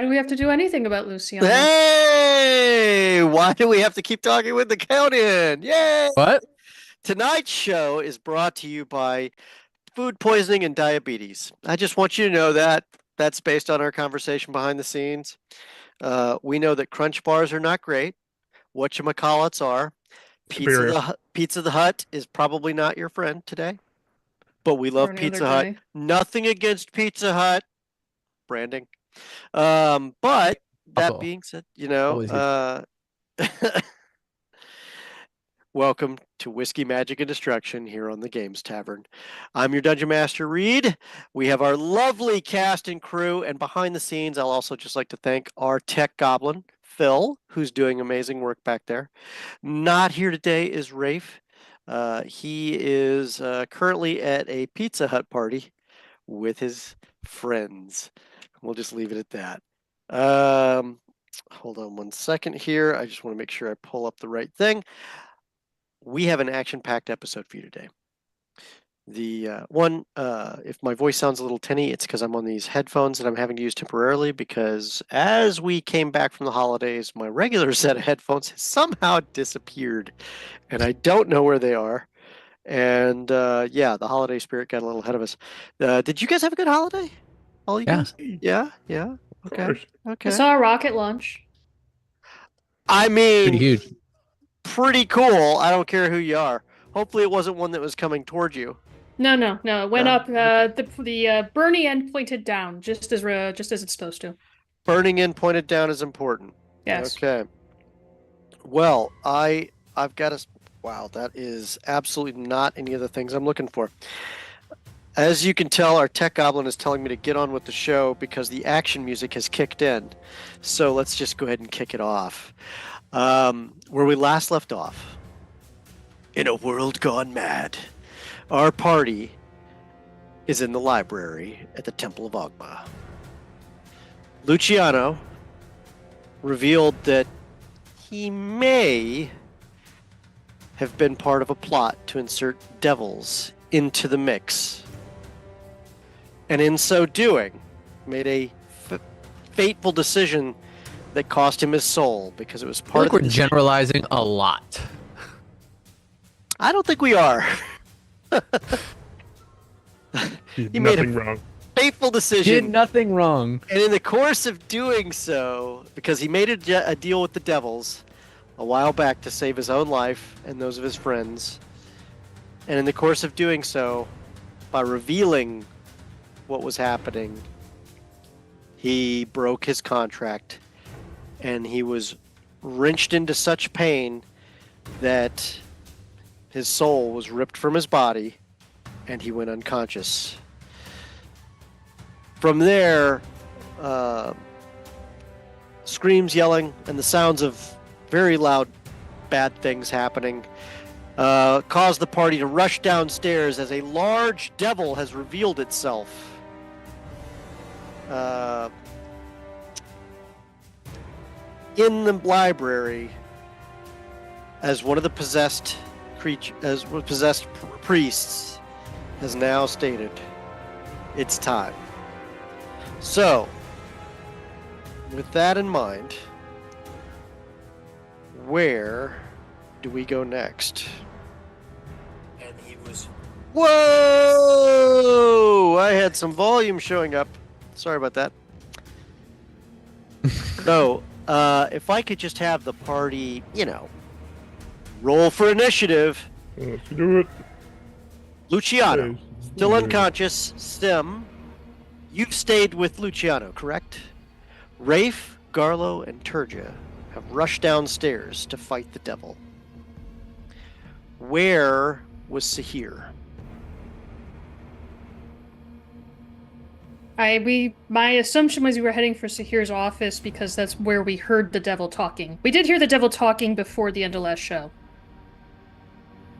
Why do we have to do anything about Luciano? Hey! Why do we have to keep talking with the count-in? Yay! What? Tonight's show is brought to you by food poisoning and diabetes. I just want you to know that that's based on our conversation behind the scenes. We know that Crunch bars are not great. Whatchamacallits are. Superior. Pizza the Hut is probably not your friend today, but we love Or any Pizza other Hut. day. Nothing against Pizza Hut. Branding. But that Also, being said, always welcome to Whiskey, Magic, and Destruction here on the Games Tavern. I'm your Dungeon Master, Reed. We have our lovely cast and crew, and behind the scenes, I'll also just like to thank our tech goblin, Phil, who's doing amazing work back there. Not here today is Rafe. He is currently at a Pizza Hut party with his friends. We'll just leave it at that. Hold on one second here. I just want to make sure I pull up the right thing. We have an action-packed episode for you today. If my voice sounds a little tinny, it's because I'm on these headphones that I'm having to use temporarily because as we came back from the holidays, my regular set of headphones has somehow disappeared, and I don't know where they are. And the holiday spirit got a little ahead of us. Did you guys have a good holiday? All you Yeah. guys? Yeah. Of Okay. course. Okay. I saw a rocket launch. I pretty mean, huge. pretty cool. I don't care who you are. Hopefully, it wasn't one that was coming towards you. No. It went No, up. The Bernie end pointed down, just as it's supposed to. Burning in pointed down is important. Yes. Okay. Well, I've got a. Wow, that is absolutely not any of the things I'm looking for. As you can tell, our tech goblin is telling me to get on with the show because the action music has kicked in. So let's just go ahead and kick it off. Where we last left off, in a world gone mad, our party is in the library at the Temple of Ogma. Luciano revealed that he may have been part of a plot to insert devils into the mix. And in so doing, made a fateful decision that cost him his soul because it was I feel part like of we're generalizing a lot. I don't think we are. Did He made nothing wrong. Fateful Did decision. nothing wrong. And in the course of doing so, because he made a deal with the devils a while back to save his own life and those of his friends, and in the course of doing so, by revealing what was happening, he broke his contract, and he was wrenched into such pain that his soul was ripped from his body, and he went unconscious. From there, screams, yelling, and the sounds of very loud, bad things happening caused the party to rush downstairs as a large devil has revealed itself. In the library, as one of the possessed priests has now stated, it's time. So, with that in mind, where do we go next? And he was... Whoa! I had some volume showing up. Sorry about that. So, if I could just have the party, roll for initiative. Let's do it. Luciano, Yes. still unconscious. Stim, you've stayed with Luciano, correct? Rafe, Garlo, and Turja have rushed downstairs to fight the devil. Where was Sahir? My assumption was we were heading for Sahir's office because that's where we heard the devil talking. We did hear the devil talking before the end of last show.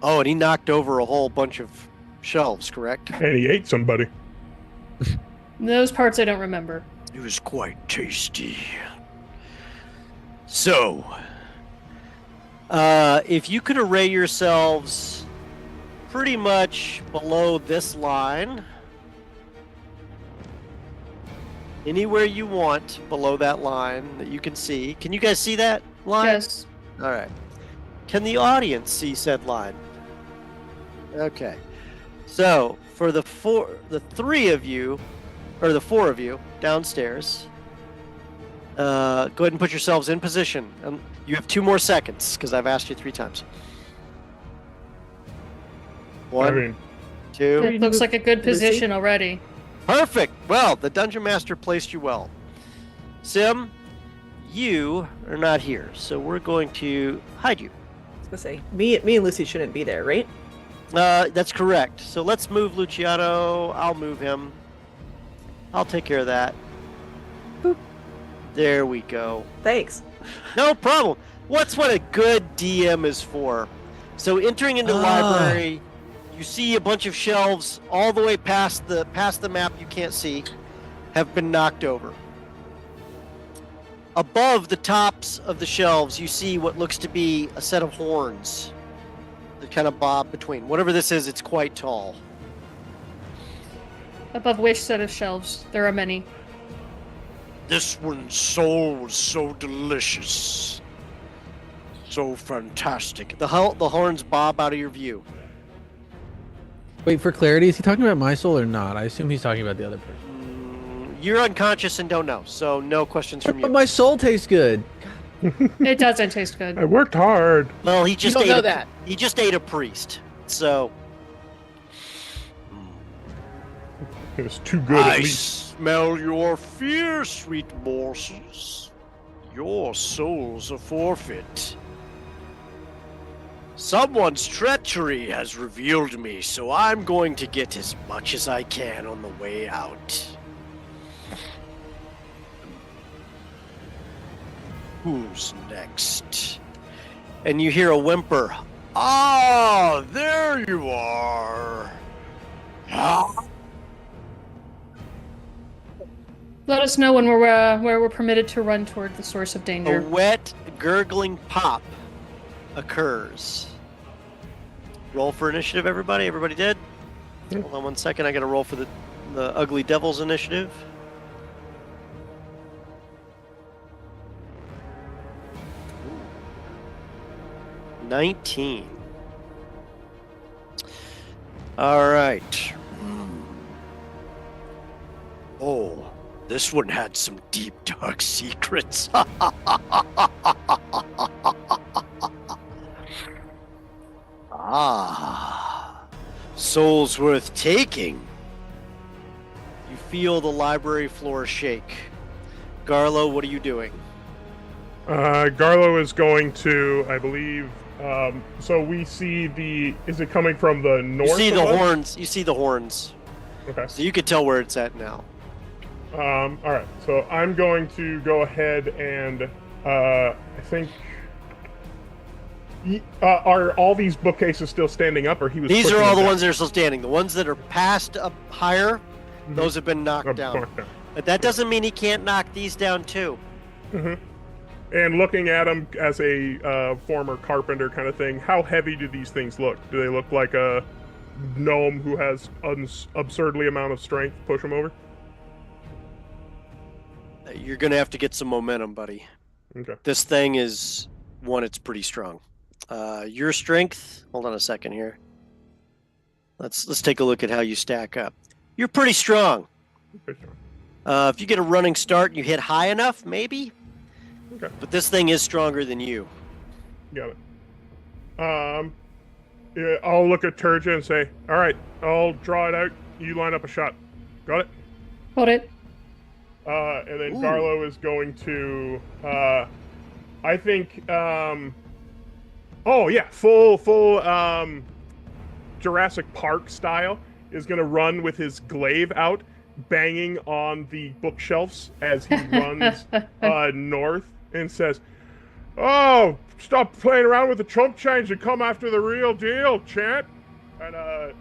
Oh, and he knocked over a whole bunch of shelves, correct? And he ate somebody. Those parts I don't remember. It was quite tasty. So, if you could array yourselves pretty much below this line, anywhere you want below that line that you can see. Can you guys see that line? Yes. All right. Can the audience see said line? Okay. So for the three of you, or the four of you downstairs, go ahead and put yourselves in position. You have 2 more seconds because I've asked you 3 times. 1, I mean, 2. It looks like a good position already. Perfect. Well, the Dungeon Master placed you well. Sim, you are not here, so we're going to hide you. I was gonna say, me and Lucy shouldn't be there, right? That's correct. So let's move Luciano. I'll move him. I'll take care of that. Boop. There we go. Thanks. No problem. What's what a good DM is for? So entering into the library, you see a bunch of shelves all the way past the map you can't see have been knocked over. Above the tops of the shelves, you see what looks to be a set of horns that kind of bob between. Whatever this is, it's quite tall. Above which set of shelves? There are many. This one's soul was so delicious. So fantastic. The horns bob out of your view. Wait, for clarity, is he talking about my soul or not? I assume he's talking about the other person. You're unconscious and don't know, so no questions from you. But my soul tastes good. It doesn't taste good. I worked hard. Well, he just don't ate know a, that. He just ate a priest, so It was too good, at I least. smell your fear, sweet morsels. Your souls are forfeit. Someone's treachery has revealed me, so I'm going to get as much as I can on the way out. Who's next? and you hear a whimper. Ah, there you are. Ah. Let us know when we're permitted to run toward the source of A danger. wet, gurgling pop occurs. Roll for initiative, everybody. Everybody did? Hold on 1 second. I got to roll for the Ugly Devils initiative. Ooh. 19. All right. Oh, this one had some deep, dark secrets. Ah, souls worth taking. You feel the library floor shake. Garlo, what are you doing? Garlo is going to, I believe. So we see is it coming from the north? You see of the us? horns. You see the horns. Okay. So you can tell where it's at now. All right. So I'm going to go ahead and I think. Are all these bookcases still standing up, or he was? These pushing are all them the down? ones that are still standing. The ones that are passed up higher, those have been knocked down. Knocked down. But that doesn't mean he can't knock these down too. And looking at them as a former carpenter kind of thing, how heavy do these things look? Do they look like a gnome who has absurdly amount of strength to push them over? You're gonna have to get some momentum, buddy. Okay. This thing is it's pretty strong. Your strength. Hold on a second here. Let's take a look at how you stack up. You're pretty strong. Pretty strong. If you get a running start and you hit high enough, maybe. Okay. But this thing is stronger than you. Got it. Yeah, I'll look at Turja and say, "All right, I'll draw it out. You line up a shot. Got it." Hold it. And then Ooh. Garlo is going to, I think, oh yeah, full Jurassic Park style, is going to run with his glaive out, banging on the bookshelves as he runs north, and says, "Oh, stop playing around with the chump change and come after the real deal, chant." And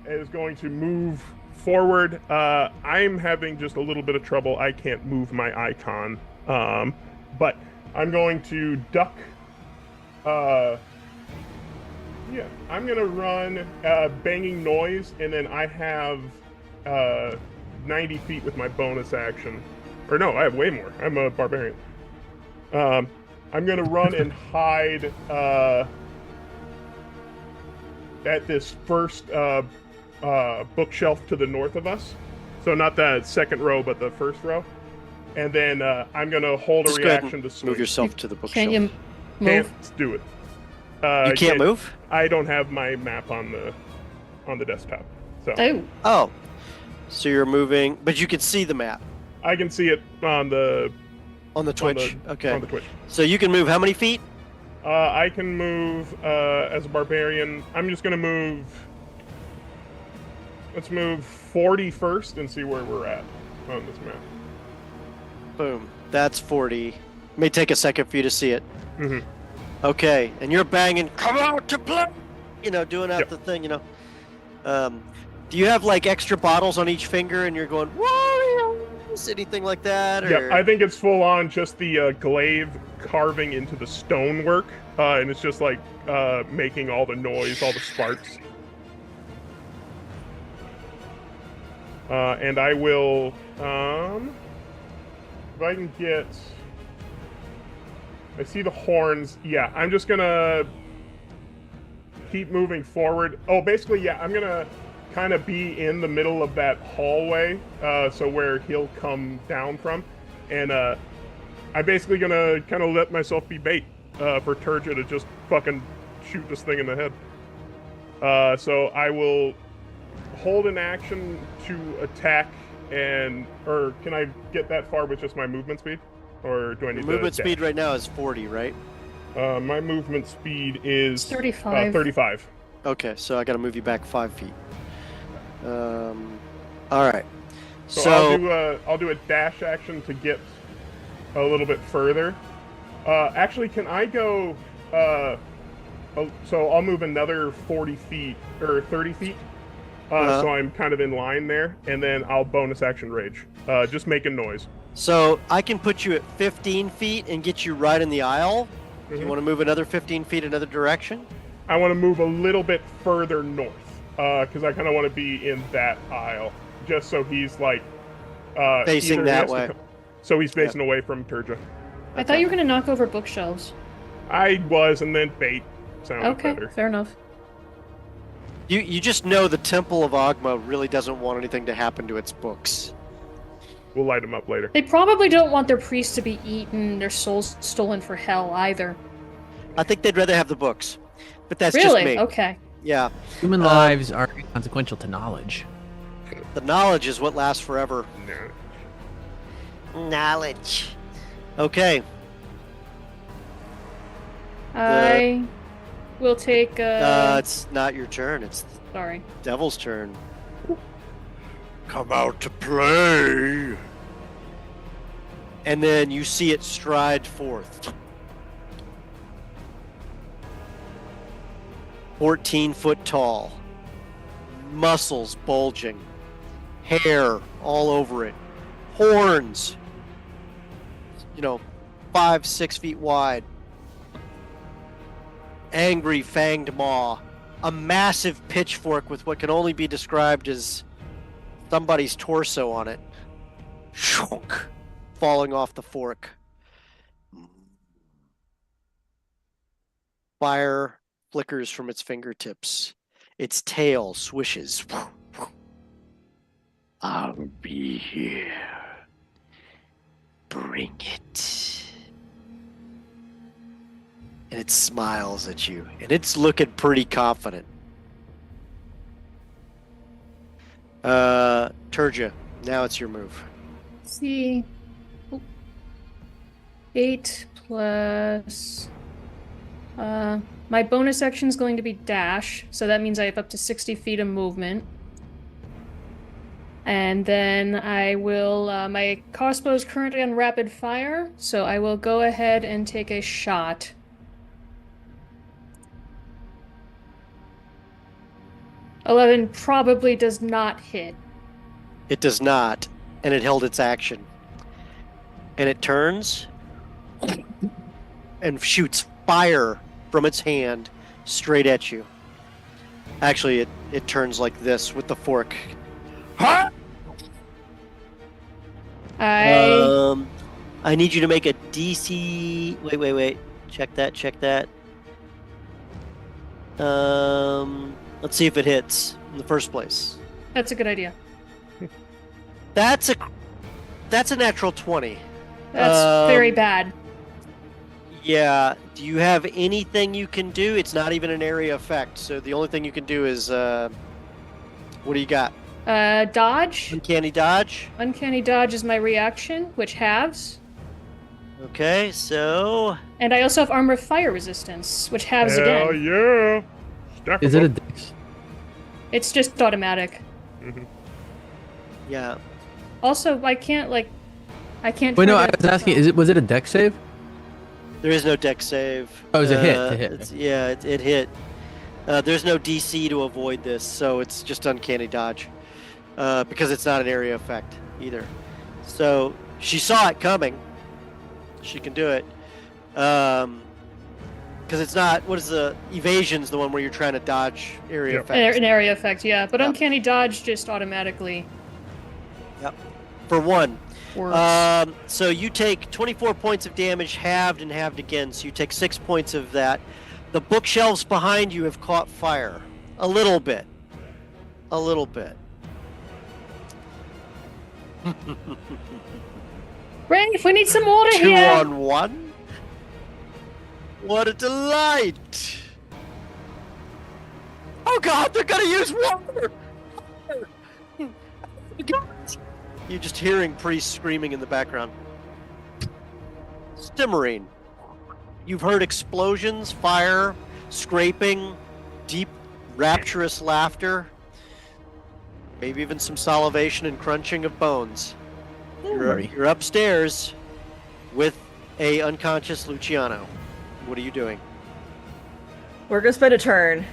is going to move forward. I'm having just a little bit of trouble. I can't move my icon. But I'm going to duck. Yeah, I'm going to run banging noise, and then I have 90 feet with my bonus action. Or no, I have way more. I'm a barbarian. I'm gonna run and hide at this first bookshelf to the north of us. So not the second row, but the first row. And then I'm gonna hold Just a go ahead reaction and to swing. move yourself to the bookshelf. Can't you move? Can't do it. You can't move? I don't have my map on the desktop. So Oh, Oh. So you're moving, but you can see the map I can see it on the Twitch. Okay. on the Twitch. So you can move how many feet? I can move as a barbarian. I'm just gonna move. Let's move 40 first and see where we're at on this map. Boom. That's 40. May take a second for you to see it. Mm-hmm. Okay, and you're banging, come out to play! Doing out Yep. the thing, Do you have, like, extra bottles on each finger and you're going, Warriors! Anything like that? Or... Yeah, I think it's full on just the glaive carving into the stonework, and it's just like making all the noise, all the sparks. And I will, if I can get, I see the horns. Yeah, I'm just gonna keep moving forward. Oh, basically, yeah, I'm gonna kind of be in the middle of that hallway, so where he'll come down from, and I'm basically gonna kind of let myself be bait for Turja to just fucking shoot this thing in the head. So I will hold an action to attack, or can I get that far with just my movement speed, or do I need movement to speed dash? right now is 40, right? My movement speed is 35. 35. Okay, so I got to move you back 5 feet. All right. So I'll do a dash action to get a little bit further. Actually, can I go? So I'll move another 40 feet or 30 feet. So I'm kind of in line there, and then I'll bonus action rage, just making noise. So I can put you at 15 feet and get you right in the aisle. Do you Mhm. want to move another 15 feet another direction? I want to move a little bit further north, because I kind of want to be in that aisle, just so he's like Facing either he that has to way. so he's facing away from Turja. I thought you were gonna knock over bookshelves. I was, and then bait sounded Okay, better. fair enough. You just know the Temple of Ogma really doesn't want anything to happen to its books. We'll light him up later. They probably don't want their priests to be eaten, their souls stolen for hell either. I think they'd rather have the books. But that's Really? just me. Okay. Yeah. Human lives are inconsequential to knowledge. The knowledge is what lasts forever. No. Knowledge. Okay. I will take It's not your turn. It's the sorry. devil's turn. Come out to play. And then you see it stride forth. 14 foot tall. Muscles bulging. Hair all over it. Horns. 5-6 feet wide. Angry fanged maw. A massive pitchfork with what can only be described as somebody's torso on it. Shunk, falling off the fork. Fire flickers from its fingertips. Its tail swishes. I'll be here. Bring it. And it smiles at you. And it's looking pretty confident. Turja, now it's your move. Let's see. 8 plus my bonus action is going to be dash, so that means I have up to 60 feet of movement. And then I will, my crossbow is currently on rapid fire, so I will go ahead and take a shot. $11 probably does not hit. It does not, and it held its action. And it turns and shoots fire from its hand straight at you. Actually, it turns like this with the fork. I I need you to make a DC. Wait. Check that. Let's see if it hits in the first place. That's a good idea. That's a natural 20. That's very bad. Yeah. Do you have anything you can do? It's not even an area effect, so the only thing you can do is what do you got? Dodge. Uncanny dodge. Uncanny dodge is my reaction, which halves. Okay, so And I also have armor of fire resistance, which halves Hell again. yeah. Stack Is them it a up. dex? It's just automatic. Mhm. yeah. Also, I can't Wait, try no, I to- was asking. Was it a dex save? There is no deck save. Oh, it was a hit, it's a hit. It hit. There's no DC to avoid this, so it's just uncanny dodge. Because it's not an area effect either. So she saw it coming. She can do it. Because it's not. What is the evasion's the one where you're trying to dodge area Yep. effects. An area effect, yeah. But Yeah. uncanny dodge just automatically For one. works. So you take 24 points of damage, halved and halved again. So you take 6 points of that. The bookshelves behind you have caught fire. A little bit. Rafe, we need some water 2 here. on 1. What a delight! Oh God, they're gonna use water. You're just hearing priests screaming in the background. Stimmering. You've heard explosions, fire, scraping, deep, rapturous laughter, maybe even some salivation and crunching of bones. You're upstairs with a unconscious Luciano. What are you doing? We're gonna spend a turn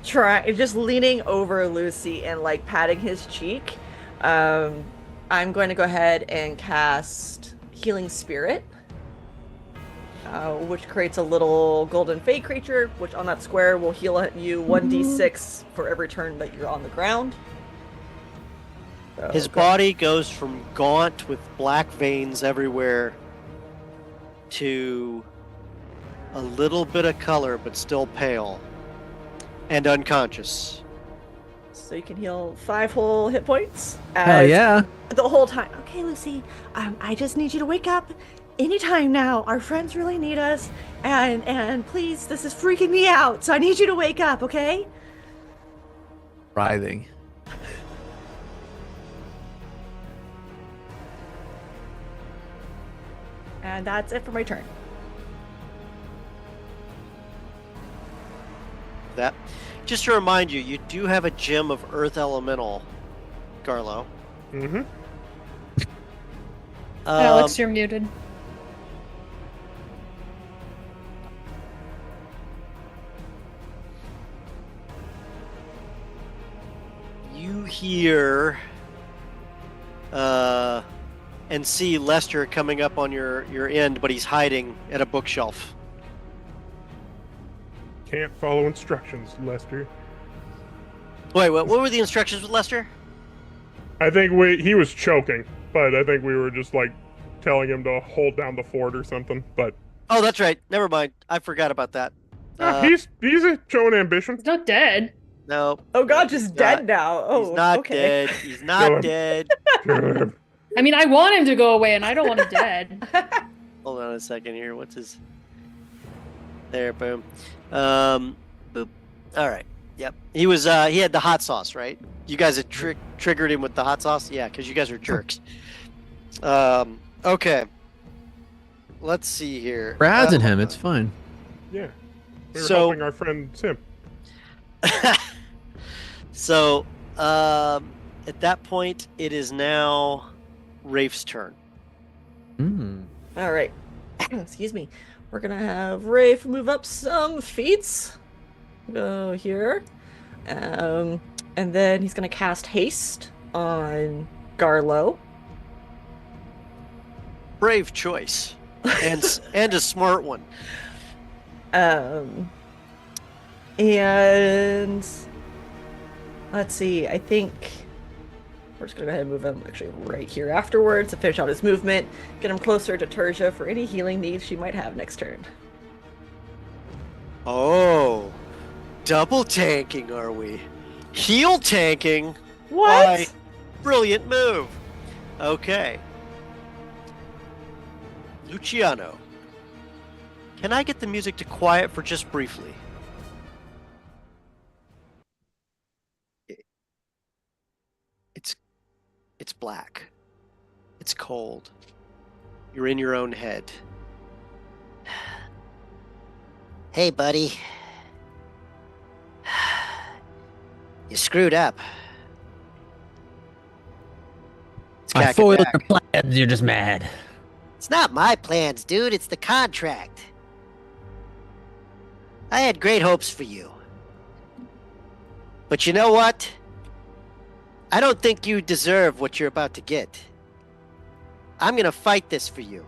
just leaning over Lucy and like patting his cheek. I'm going to go ahead and cast Healing Spirit, which creates a little golden fey creature, which on that square will heal you 1d6 for every turn that you're on the ground. So, His go- body goes from gaunt with black veins everywhere to a little bit of color but still pale and unconscious. So you can heal 5 whole hit points. Hell yeah. The whole time. Okay, Lucy, I just need you to wake up anytime now. Our friends really need us. And please, this is freaking me out. So I need you to wake up, okay? Writhing. And that's it for my turn. That. Just to remind you, you do have a gem of Earth Elemental, Garlo. Mm-hmm. Alex, you're muted. You hear and see Lester coming up on your end, but he's hiding at a bookshelf. Can't follow instructions, Lester. Wait, what were the instructions with Lester? I think he was choking, but I think we were just like telling him to hold down the fort or something. But Oh, that's right. Never mind. I forgot about that. he's showing ambition. He's not dead. No. Oh god, just he's dead not- now. Oh, He's not okay. dead. He's not dead. I mean, I want him to go away, and I don't want him dead. Hold on a second here. What's his? There, boom. Boop. All right. Yep. He was. He had the hot sauce, right? You guys had triggered him with the hot sauce. Yeah, because you guys are jerks. Okay. Let's see here. Razzing him, it's fine. Yeah. We were So- helping our friend Sim. So, at that point, it is now Rafe's turn. Mm. All right. Excuse me. We're gonna have Rafe move up some feet. Go here. And then he's gonna cast haste on Garlo. Brave choice, and a smart one. And let's see, I think we're just gonna go ahead and move him actually right here afterwards to finish out his movement, get him closer to Terja for any healing needs she might have next turn. Oh, double tanking, are we? Heal tanking? What? Why, brilliant move. Okay. Luciano, can I get the music to quiet for just briefly? It's black. It's cold. You're in your own head. Hey, buddy. You screwed up. I foiled your plans. You're just mad. It's not my plans, dude. It's the contract. I had great hopes for you. But you know what? I don't think you deserve what you're about to get. I'm gonna fight this for you.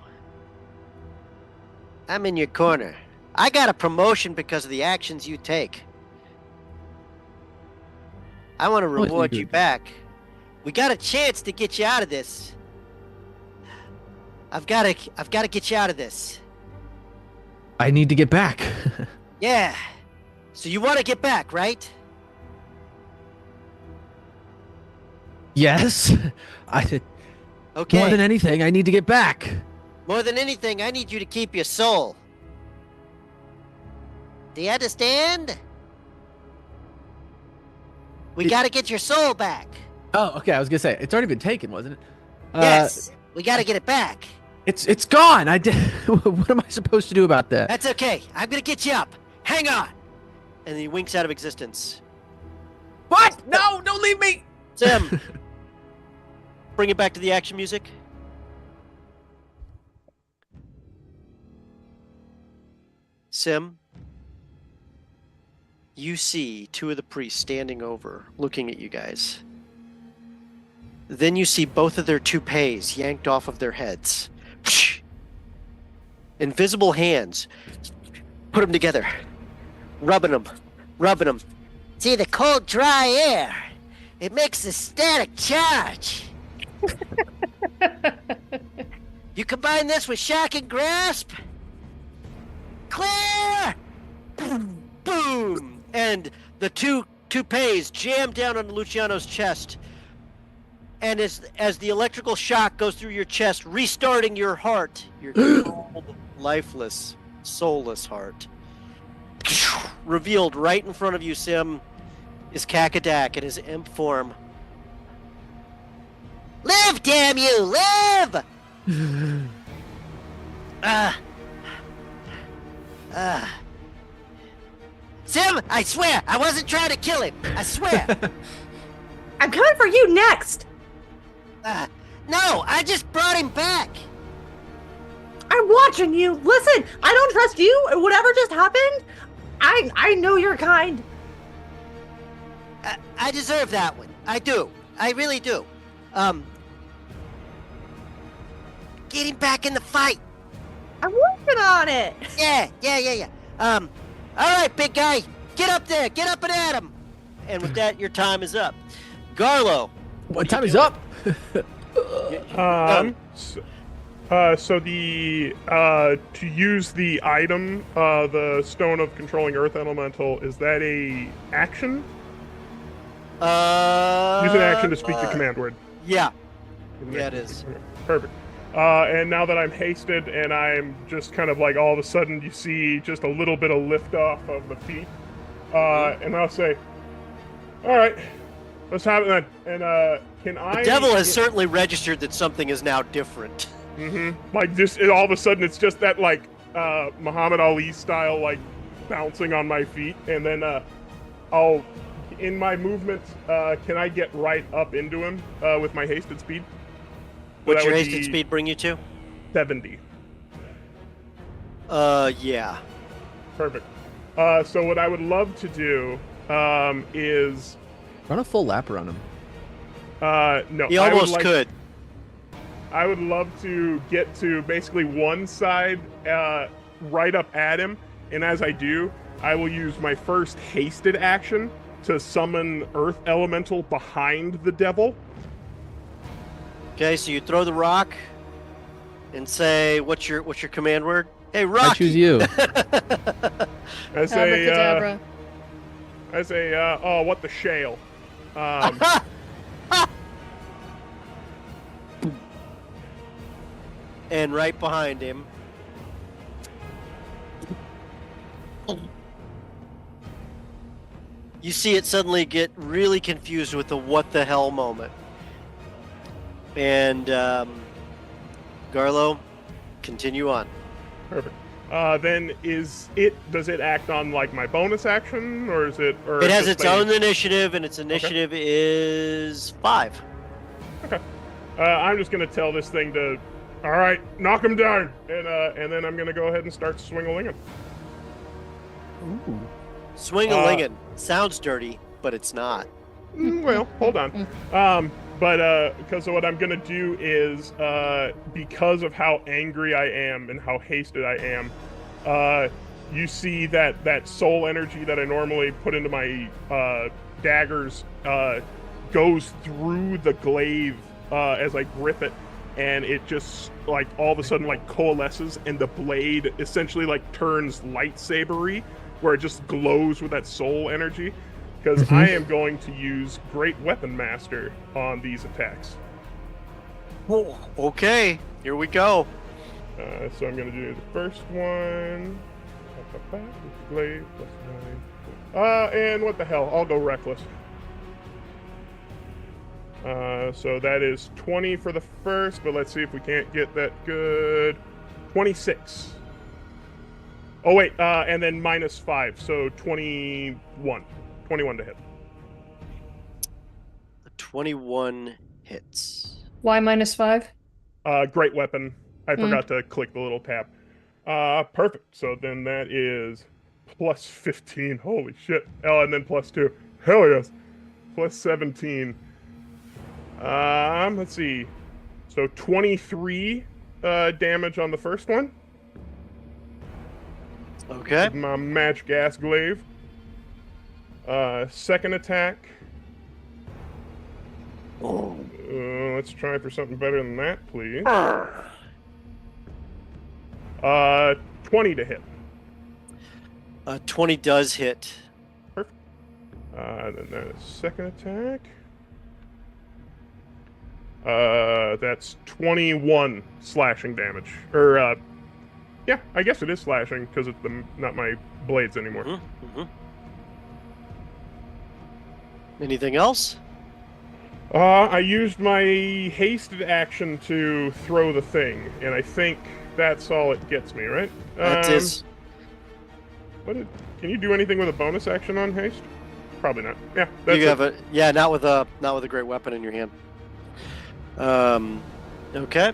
I'm in your corner. I got a promotion because of the actions you take. I want to reward you back. We got a chance to get you out of this. I've got to get you out of this. I need to get back. Yeah. So you want to get back, right? Yes. Okay. More than anything, I need to get back. More than anything, I need you to keep your soul. Do you understand? We got to get your soul back. Oh, okay. I was gonna say it's already been taken, wasn't it? Yes. We got to get it back. It's gone. I did. What am I supposed to do about that? That's okay. I'm gonna get you up. Hang on. And he winks out of existence. What? No! Don't leave me. Sim, bring it back to the action music. Sim, you see two of the priests standing over, looking at you guys. Then you see both of their toupees yanked off of their heads. Invisible hands put them together, rubbing them. See, the cold, dry air, it makes a static charge. You combine this with shock and grasp. Clear! Boom, boom, and the two toupees jam down on Luciano's chest. And as the electrical shock goes through your chest, restarting your heart, your cold, lifeless, soulless heart, revealed right in front of you, Sim, is Kakadak in his imp form. Live, damn you, live! Sim, I swear, I wasn't trying to kill him. I swear. I'm coming for you next! No, I just brought him back. I'm watching you! Listen, I don't trust you or whatever just happened! I know you're kind. I deserve that one. I do. I really do. Get him back in the fight. I'm working on it! Yeah. All right, big guy. Get up there. Get up and at him. And with that, your time is up. Garlo. What time is up? So the to use the item, the Stone of Controlling Earth Elemental, is that a action? Use an action to speak the command word. Yeah. Yeah, it is. Perfect. And now that I'm hasted and I'm just kind of like all of a sudden you see just a little bit of lift off of the feet, and I'll say, "All right, let's have it then." And can I? The devil has certainly registered that something is now different. Mm-hmm. Like just all of a sudden, it's just that like Muhammad Ali style, like bouncing on my feet, and then I'll, in my movement, can I get right up into him with my hasted speed? What's your hasted speed bring you to? 70. Yeah. Perfect. So what I would love to do is Run a full lap around him. no. He almost could. I would love to get to basically one side, right up at him, and as I do, I will use my first hasted action to summon Earth Elemental behind the devil, Okay, so you throw the rock and say, "What's your command word?" Hey, Rocky. I choose you. I say, Abracadabra. oh, what the shale. And right behind him, you see it suddenly get really confused with the "what the hell" moment. And Garlo, continue on. Perfect. Then does it act on like my bonus action, or is it? Or It has just its own initiative, and its initiative is 5. Okay. I'm just gonna tell this thing to, all right, knock him down, and then I'm gonna go ahead and start swing-a-linging. Ooh. Swing-a-lingin'. Sounds dirty, but it's not. Well, hold on. Because what I'm gonna do is, because of how angry I am and how hasted I am, you see that soul energy that I normally put into my daggers goes through the glaive as I grip it, and it just like all of a sudden like coalesces, and the blade essentially like turns lightsabery, where it just glows with that soul energy. Because I am going to use Great Weapon Master on these attacks. Oh, okay, here we go. So I'm going to do the first one. Glaive plus 9. And what the hell? I'll go Reckless. So that is 20 for the first, but let's see if we can't get that good. 26. Oh, wait, and then minus 5, so 21. 21 to hit. 21 hits. Why -5? Great weapon. I forgot to click the little tab. Perfect. So then that is plus 15. Holy shit. Oh, and then plus 2. Hell yes. Plus 17. Let's see. So 23 damage on the first one. Okay. With my match gas glaive. Second attack. Let's try for something better than that, please. 20 to hit. 20 does hit. Perfect. Then that is second attack. That's 21 slashing damage. Or, yeah, I guess it is slashing because it's not my blades anymore. Mm-hmm. Anything else? I used my hasted action to throw the thing, and I think that's all it gets me, right? That is. Can you do anything with a bonus action on haste? Probably not. Yeah, that's You have not with a great weapon in your hand. Okay.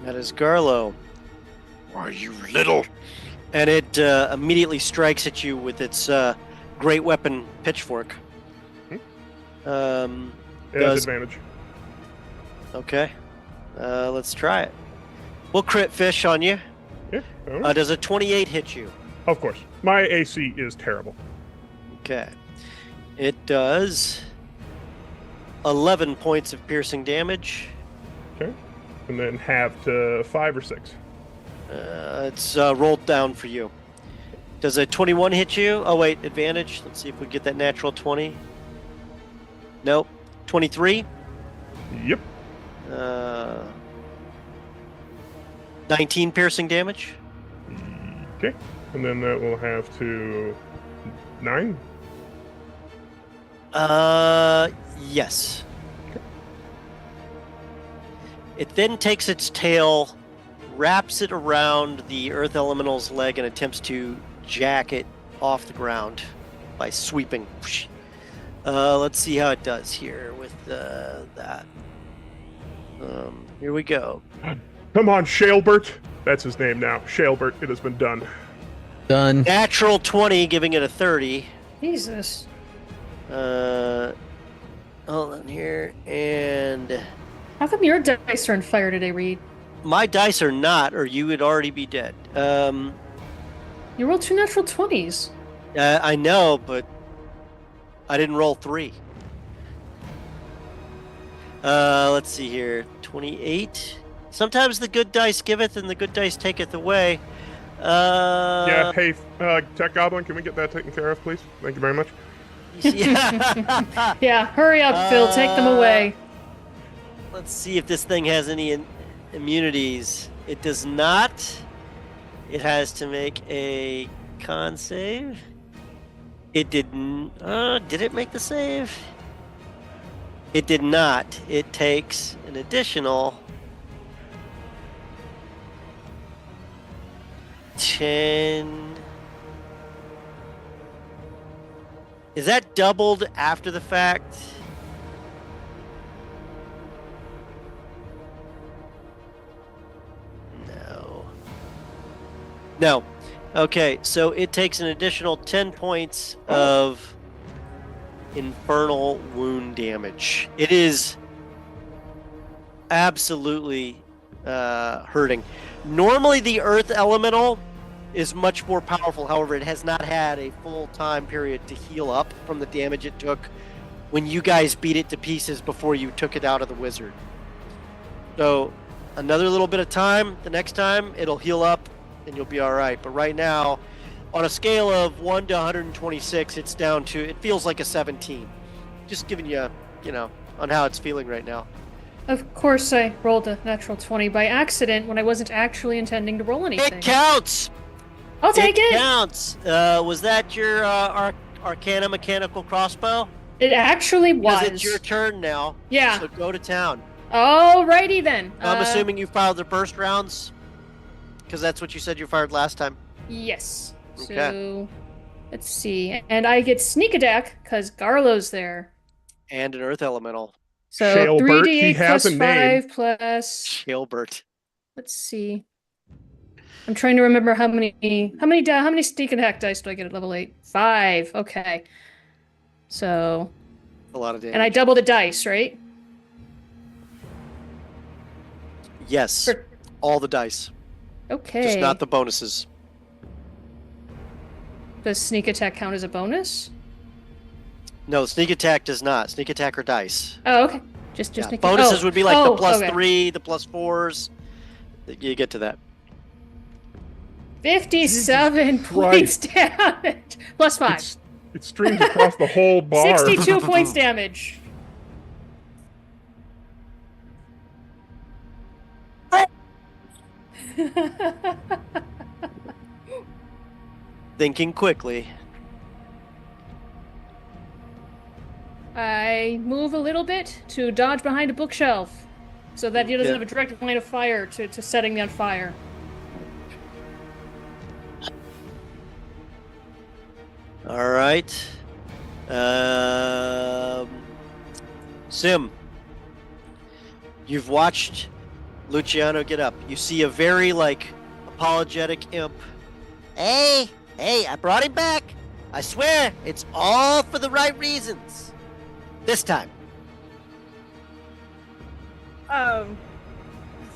That is Garlo. Are you little? And it immediately strikes at you with its great weapon pitchfork. it has advantage. Okay. Let's try it. We'll crit fish on you. Yeah. Does a 28 hit you? Of course. My AC is terrible. Okay. It does 11 points of piercing damage. Okay. And then half to 5 or 6. It's rolled down for you. Does a 21 hit you? Oh, wait, advantage. Let's see if we get that natural 20. Nope. 23? Yep. 19 piercing damage. Okay. And then that will have to 9. Yes. It then takes its tail, wraps it around the Earth Elemental's leg, and attempts to jack it off the ground by sweeping. Let's see how it does here with that. Here we go. Come on, Shalebert. That's his name now. Shalebert. It has been done. Done. Natural 20, giving it a 30. Jesus. Hold on here, and How come your dice are on fire today, Reed? my dice are not, or you would already be dead. You rolled 2 natural 20s. I know, but I didn't roll 3. Let's see here. 28. Sometimes the good dice giveth and the good dice taketh away. Yeah, hey, Tech Goblin, can we get that taken care of, please? Thank you very much. Yeah. Yeah, hurry up, Phil. Take them away. Let's see if this thing has any immunities. It does not. It has to make a con save. It didn't. Did it make the save? It did not. It takes an additional 10. Is that doubled after the fact? No. No. Okay, so it takes an additional 10 points of infernal wound damage. It is absolutely hurting. Normally the earth elemental is much more powerful. However, it has not had a full time period to heal up from the damage it took when you guys beat it to pieces before you took it out of the wizard. So another little bit of time. The next time it'll heal up and you'll be all right. But right now, on a scale of 1 to 126, it's down to, it feels like a 17. Just giving you, on how it's feeling right now. Of course, I rolled a natural 20 by accident when I wasn't actually intending to roll anything. It counts! I'll take it! It counts! Was that your Arcana mechanical crossbow? It actually was. Because it's your turn now. Yeah. So go to town. Alrighty then. I'm assuming you fired the burst rounds? Because that's what you said you fired last time. Yes. Okay. So, let's see. And I get sneak attack because Garlo's there. And an earth elemental. So Shalebert, he 3d8 has plus a name. 5 plus... Shalebert. Let's see. I'm trying to remember how many sneak attack dice do I get at level 8? 5. Okay. So... A lot of damage. And I double the dice, right? Yes. All the dice. Okay. Just not the bonuses. Does sneak attack count as a bonus? No, sneak attack does not. Sneak attack or dice. Oh, okay. Just Yeah, making... bonuses would be like the plus okay. 3, the plus 4s. You get to that. 57 points damage. Plus 5. It streams across the whole bar. 62 points damage. Thinking quickly. I move a little bit to dodge behind a bookshelf so that he doesn't have a direct line of fire to setting me on fire. All right. Sim, you've watched Luciano get up. You see a very, apologetic imp. Hey, I brought him back. I swear, it's all for the right reasons. This time.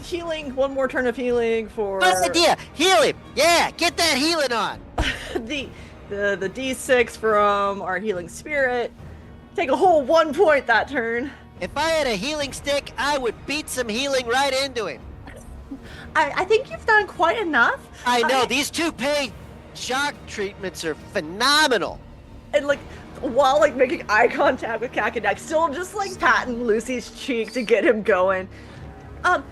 Healing, one more turn of healing for... Good idea. Heal him. Yeah, get that healing on. the D6 from our healing spirit. Take a whole 1 point that turn. If I had a healing stick, I would beat some healing right into him. I think you've done quite enough. I know, these 2 paid shock treatments are phenomenal. And while making eye contact with Kakadak, still just patting Lucy's cheek to get him going.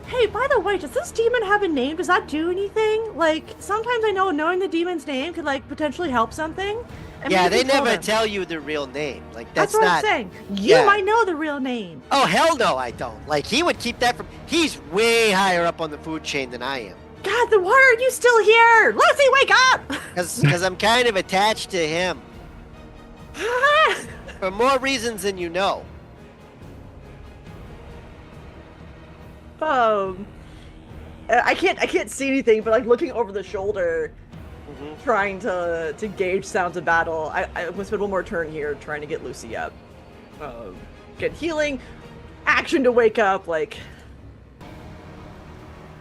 Hey, by the way, does this demon have a name? Does that do anything? Sometimes I know knowing the demon's name could potentially help something. And Yeah, maybe they never them. tell you the real name. That's what not... I'm saying. You Yeah. might know the real name. Oh, hell no, I don't. He would keep that from... He's way higher up on the food chain than I am. God, then why are you still here? Lucy, wake up! Because I'm kind of attached to him. For more reasons than you know. I can't see anything, but looking over the shoulder, trying to gauge sounds of battle. I will spend one more turn here trying to get Lucy up. Get healing, action to wake up.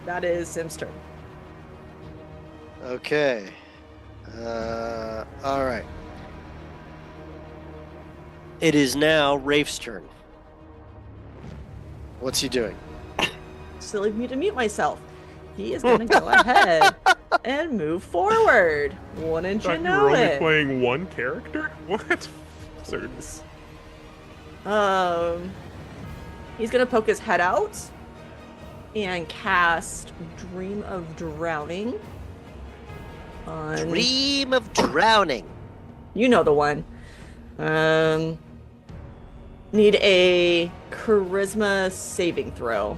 That is Sim's turn. Okay. All right. It is now Rafe's turn. What's he doing? Silly of me to mute myself. He is going to go ahead and move forward. Wouldn't you Thought you know were only it? playing one character? What? Absurd. He's gonna poke his head out and cast Dream of Drowning on. Dream of drowning. You know the one. Need a charisma saving throw.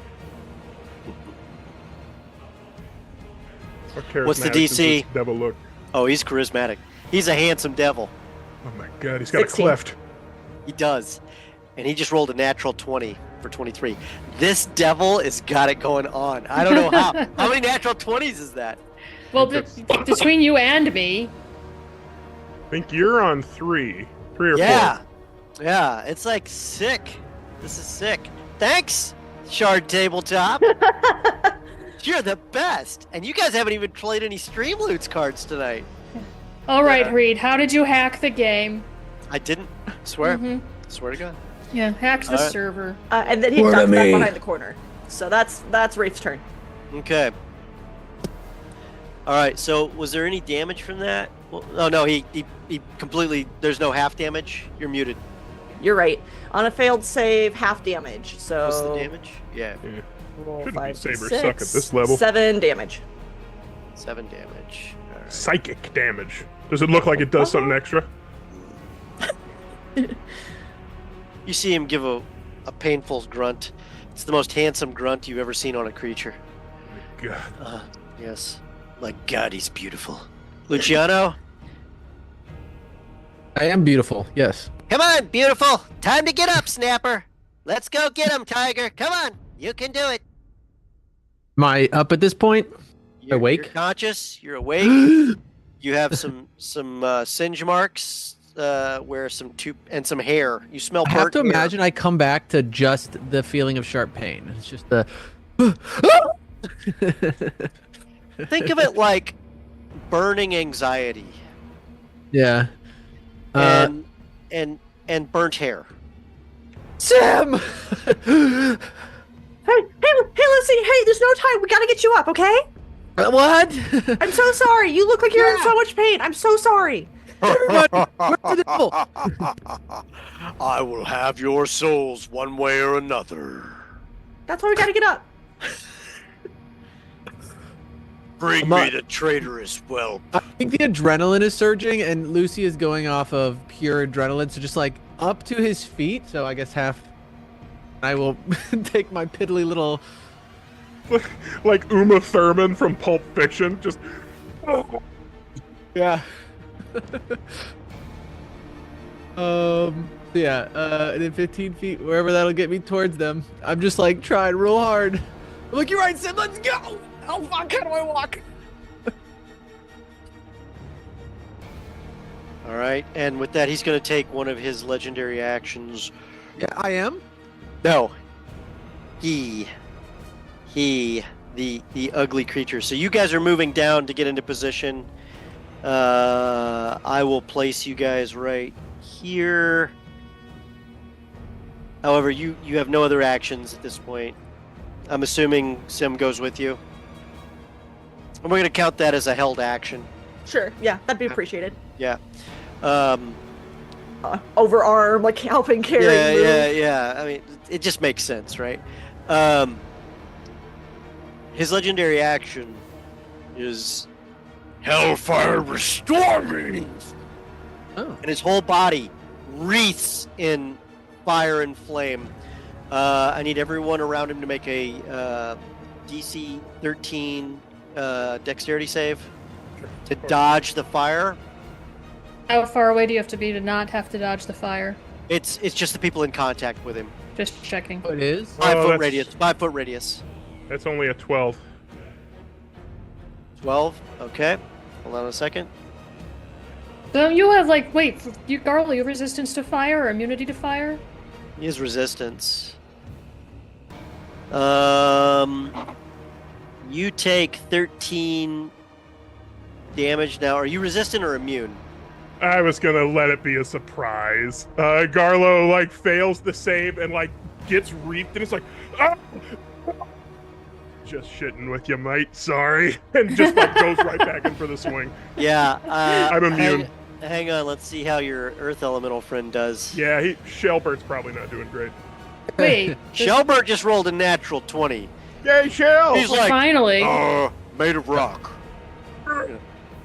What's the Charismatic does DC? this devil look? Oh, he's charismatic. He's a handsome devil. Oh my god, he's got 16. a cleft. He does. And he just rolled a natural 20 for 23. This devil has got it going on. I don't know how. How many natural 20s is that? Well, between you and me, I think you're on 3 or 4. Yeah. Yeah, it's like sick. This is sick. Thanks, Shard Tabletop. You're the best. And you guys haven't even played any Stream Loots cards tonight. all right, Reed, how did you hack the game? I didn't. Swear. Mhm. Swear to God. Yeah, hacked the Alright. server. And then he Poor ducks back me. behind the corner. So that's Wraith's turn. Okay. All right. So, was there any damage from that? Well, oh no, he completely. There's no half damage. You're muted. You're right. On a failed save, half damage. So What's the damage? Yeah, roll Shouldn't 5, be Saber 6, suck at this level. 7 damage. 7 damage. All right. Psychic damage. Does it look like it does something extra? You see him give a painful grunt. It's the most handsome grunt you've ever seen on a creature. God. Yes. My God, he's beautiful. Luciano, I am beautiful. Yes. Come on, beautiful. Time to get up, Snapper. Let's go get him, Tiger. Come on. You can do it. Am I up at this point? you're Awake? conscious. You're awake. You have some singe marks, where some hair. You smell I have burnt to hair. imagine I come back to just the feeling of sharp pain. It's just the. Think of it like burning anxiety Yeah. and burnt hair. Sam. Hey, Lucy. Hey, there's no time. We gotta get you up, okay? What? I'm so sorry. You look like you're in so much pain. I'm so sorry. Everybody, where's the devil? I will have your souls one way or another. That's why we gotta get up. Bring me the traitorous whelp. I think the adrenaline is surging, and Lucy is going off of pure adrenaline, so just like up to his feet. So I guess half. I will take my piddly little. Like Uma Thurman from Pulp Fiction. Just. Yeah. Yeah. And then 15 feet, wherever that'll get me towards them. I'm just like trying real hard. I'm like, you're right, Sid. Let's go. Oh fuck! How do I walk? All right, and with that, he's going to take one of his legendary actions. Yeah, I am. No, the ugly creature. So you guys are moving down to get into position. I will place you guys right here. However, you have no other actions at this point. I'm assuming Sim goes with you. And we're going to count that as a held action. Sure. Yeah, that'd be appreciated. Yeah. Overarm, like helping carry. Yeah. I mean, it just makes sense, right? His legendary action is Hellfire restore me! Oh. and his whole body wreaths in fire and flame. I need everyone around him to make a DC 13 dexterity save to dodge the fire. How far away do you have to be to not have to dodge the fire? It's just the people in contact with him. Just checking. Oh, it is. 5 foot that's- radius. 5 foot radius. That's only a 12. 12. Okay. Hold on a second. So you have Garl, you have resistance to fire or immunity to fire? He has resistance. You take 13 damage now. Are you resistant or immune? I was gonna let it be a surprise. Garlo fails the save and gets reaped, and it's like, ah! Just shitting with you, mate. Sorry, and just like goes right back in for the swing. Yeah. I'm immune. Hang on. Let's see how your Earth Elemental friend does. Yeah, Shellbird's probably not doing great. Wait. Shellbird just rolled a natural 20. Yay, Shell! He's like, finally. made of rock.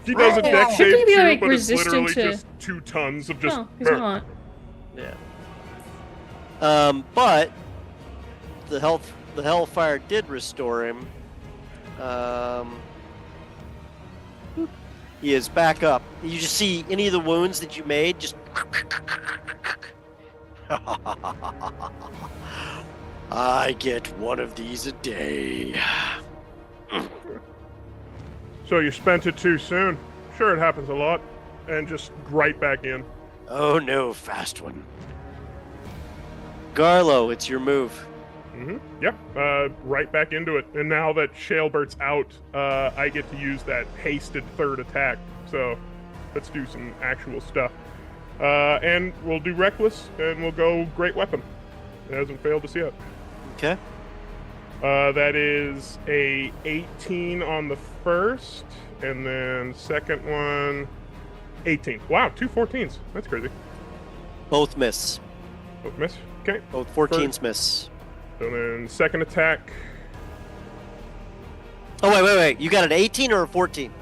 He does a deck Shouldn't save he be, too, like, but it's literally resistant to- just 2 tons of just. No, he's not. Yeah. But the Hellfire did restore him. He is back up. You just see any of the wounds that you made just. I get one of these a day. So you spent it too soon. Sure, it happens a lot, and just right back in. Oh no, fast one. Garlo, it's your move. Yeah, right back into it. And now that Shalebert's out, I get to use that hasted third attack. So let's do some actual stuff. And we'll do Reckless, and we'll go Great Weapon. It hasn't failed us yet. Okay. That is a 18 on the first, and then second one, 18. Wow, 2 14s. That's crazy. Both miss. Both miss. Okay. Both 14s miss. So then second attack, Oh, wait. You got an 18 or a 14?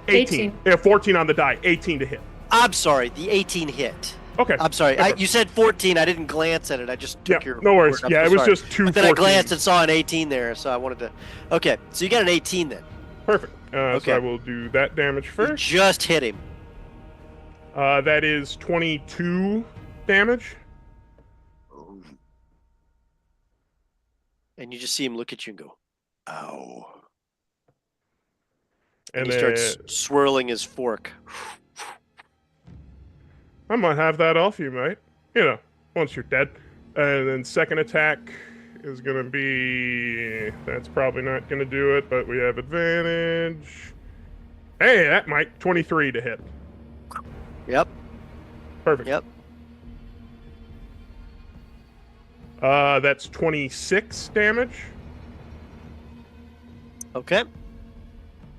18. Yeah, 14 on the die, 18 to hit. I'm sorry, the 18 hit. Okay. I'm sorry. Okay. You said 14. I didn't glance at it. I just took your no worries. word. I'm Yeah, so it was sorry. just 2 But then I 14s. glanced and saw an 18 there, so I wanted to. Okay, so you got an 18 then. Perfect. Okay. So I will do that damage You first. just hit him. That is 22 damage. And you just see him look at you and go, ow. And he then starts swirling his fork. I might have that off you, mate. You know, once you're dead. And then second attack is going to be... That's probably not going to do it, but we have advantage. Hey, that might. 23 to hit. Yep. Perfect. Yep. That's 26 damage. Okay.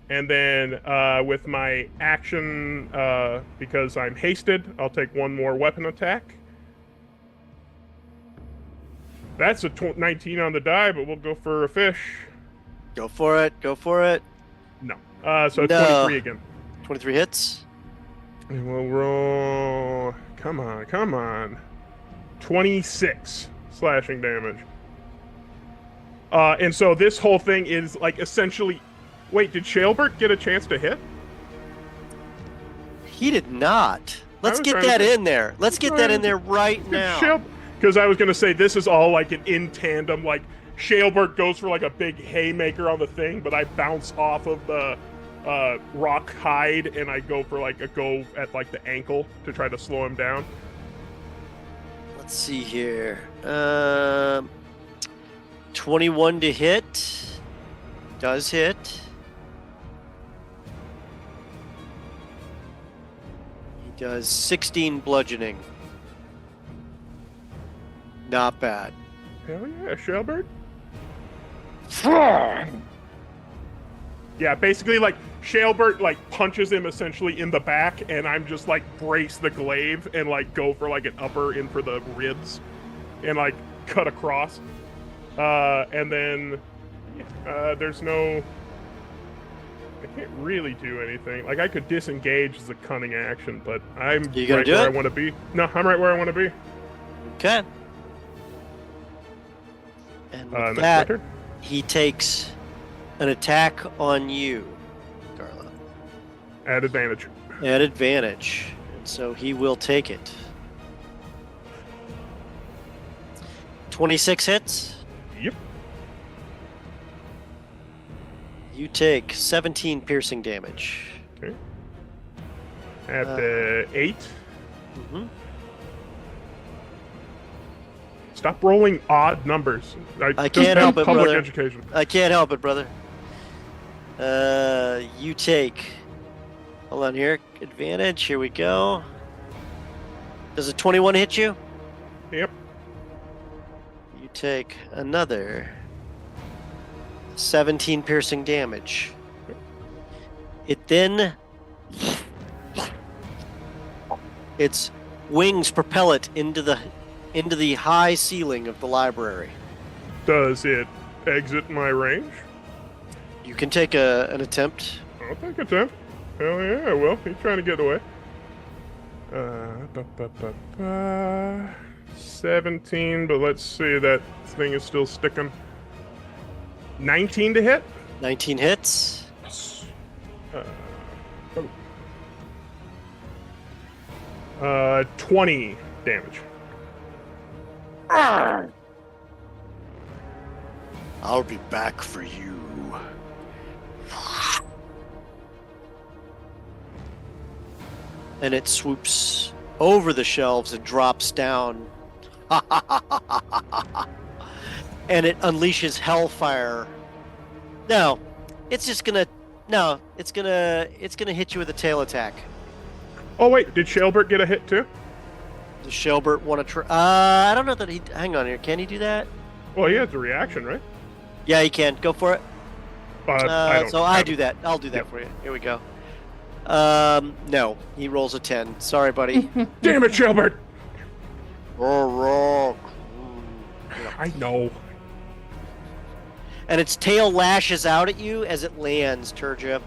And then with my action, because I'm hasted, I'll take one more weapon attack. That's a 19 on the die, but we'll go for a fish. Go for it. Go for it. No. So No. 23 again. 23 hits. And we'll roll... Come on. 26 slashing damage. And so this whole thing is like essentially... Wait, did Shalebert get a chance to hit? He did not. Let's was get trying to that think. in there. Let's get that in there right now. Because I was going to say this is all like an in tandem. Like Shalebert goes for like a big haymaker on the thing, but I bounce off of the rock hide and I go for like a go at like the ankle to try to slow him down. Let's see here. 21 to hit. Does hit. He does 16 bludgeoning. Not bad. Hell yeah, Shalebert. Yeah, basically like Shalebert like punches him essentially in the back, and I'm just like brace the glaive and like go for like an upper in for the ribs, and like cut across. And then there's no. I can't really do anything. Like I could disengage as a cunning action, but I'm You gonna right do where I it? want to be. No, I'm right where I want to be. Okay. And with Next that, turn. he takes an attack on you, Carla. At advantage. At advantage. And so he will take it. 26 hits. Yep. You take 17 piercing damage. Okay. At 8. Mm-hmm. Stop rolling odd numbers. I just can't have help it, public brother. education. I can't help it, brother. You take... Hold on here. Advantage. Here we go. Does a 21 hit you? Yep. You take another 17 piercing damage. It then... its wings propel it into the high ceiling of the library. Does it exit my range? You can take an attempt. I'll take a attempt. Hell yeah, I will. He's trying to get away. 17, but let's see, that thing is still sticking. 19 to hit? 19 hits. 20 damage. I'll be back for you. And it swoops over the shelves and drops down. And it unleashes hellfire. No, it's just gonna. No, it's gonna hit you with a tail attack. Oh wait, did Shelbert get a hit too? Does Shelbert want to try? I don't know that he. Hang on here. Can he do that? Well, he has a reaction, right? Yeah, he can. Go for it. I do that. I'll do that for you. Here we go. No, he rolls a 10. Sorry, buddy. Damn it, Shelbert! Yeah. I know. And its tail lashes out at you as it lands, Turja.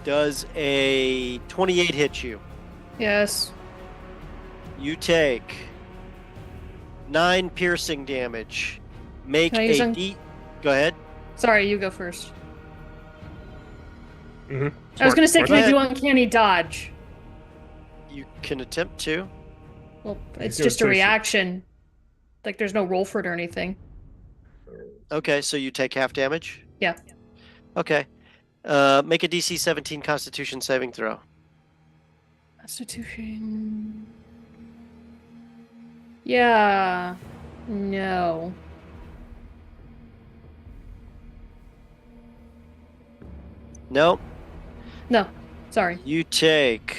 Does a 28 hit you? Yes. You take 9 piercing damage. Make Can I use a D. Go ahead. Sorry, you go first. Mm-hmm. I was gonna say, Smart. can I do uncanny dodge? You can attempt to. Well, it's gonna just a say reaction. Like, there's no roll for it or anything. Okay, so you take half damage? Yeah. Okay. Make a DC 17 Constitution saving throw. Constitution. Yeah. No. No. No. Sorry. You take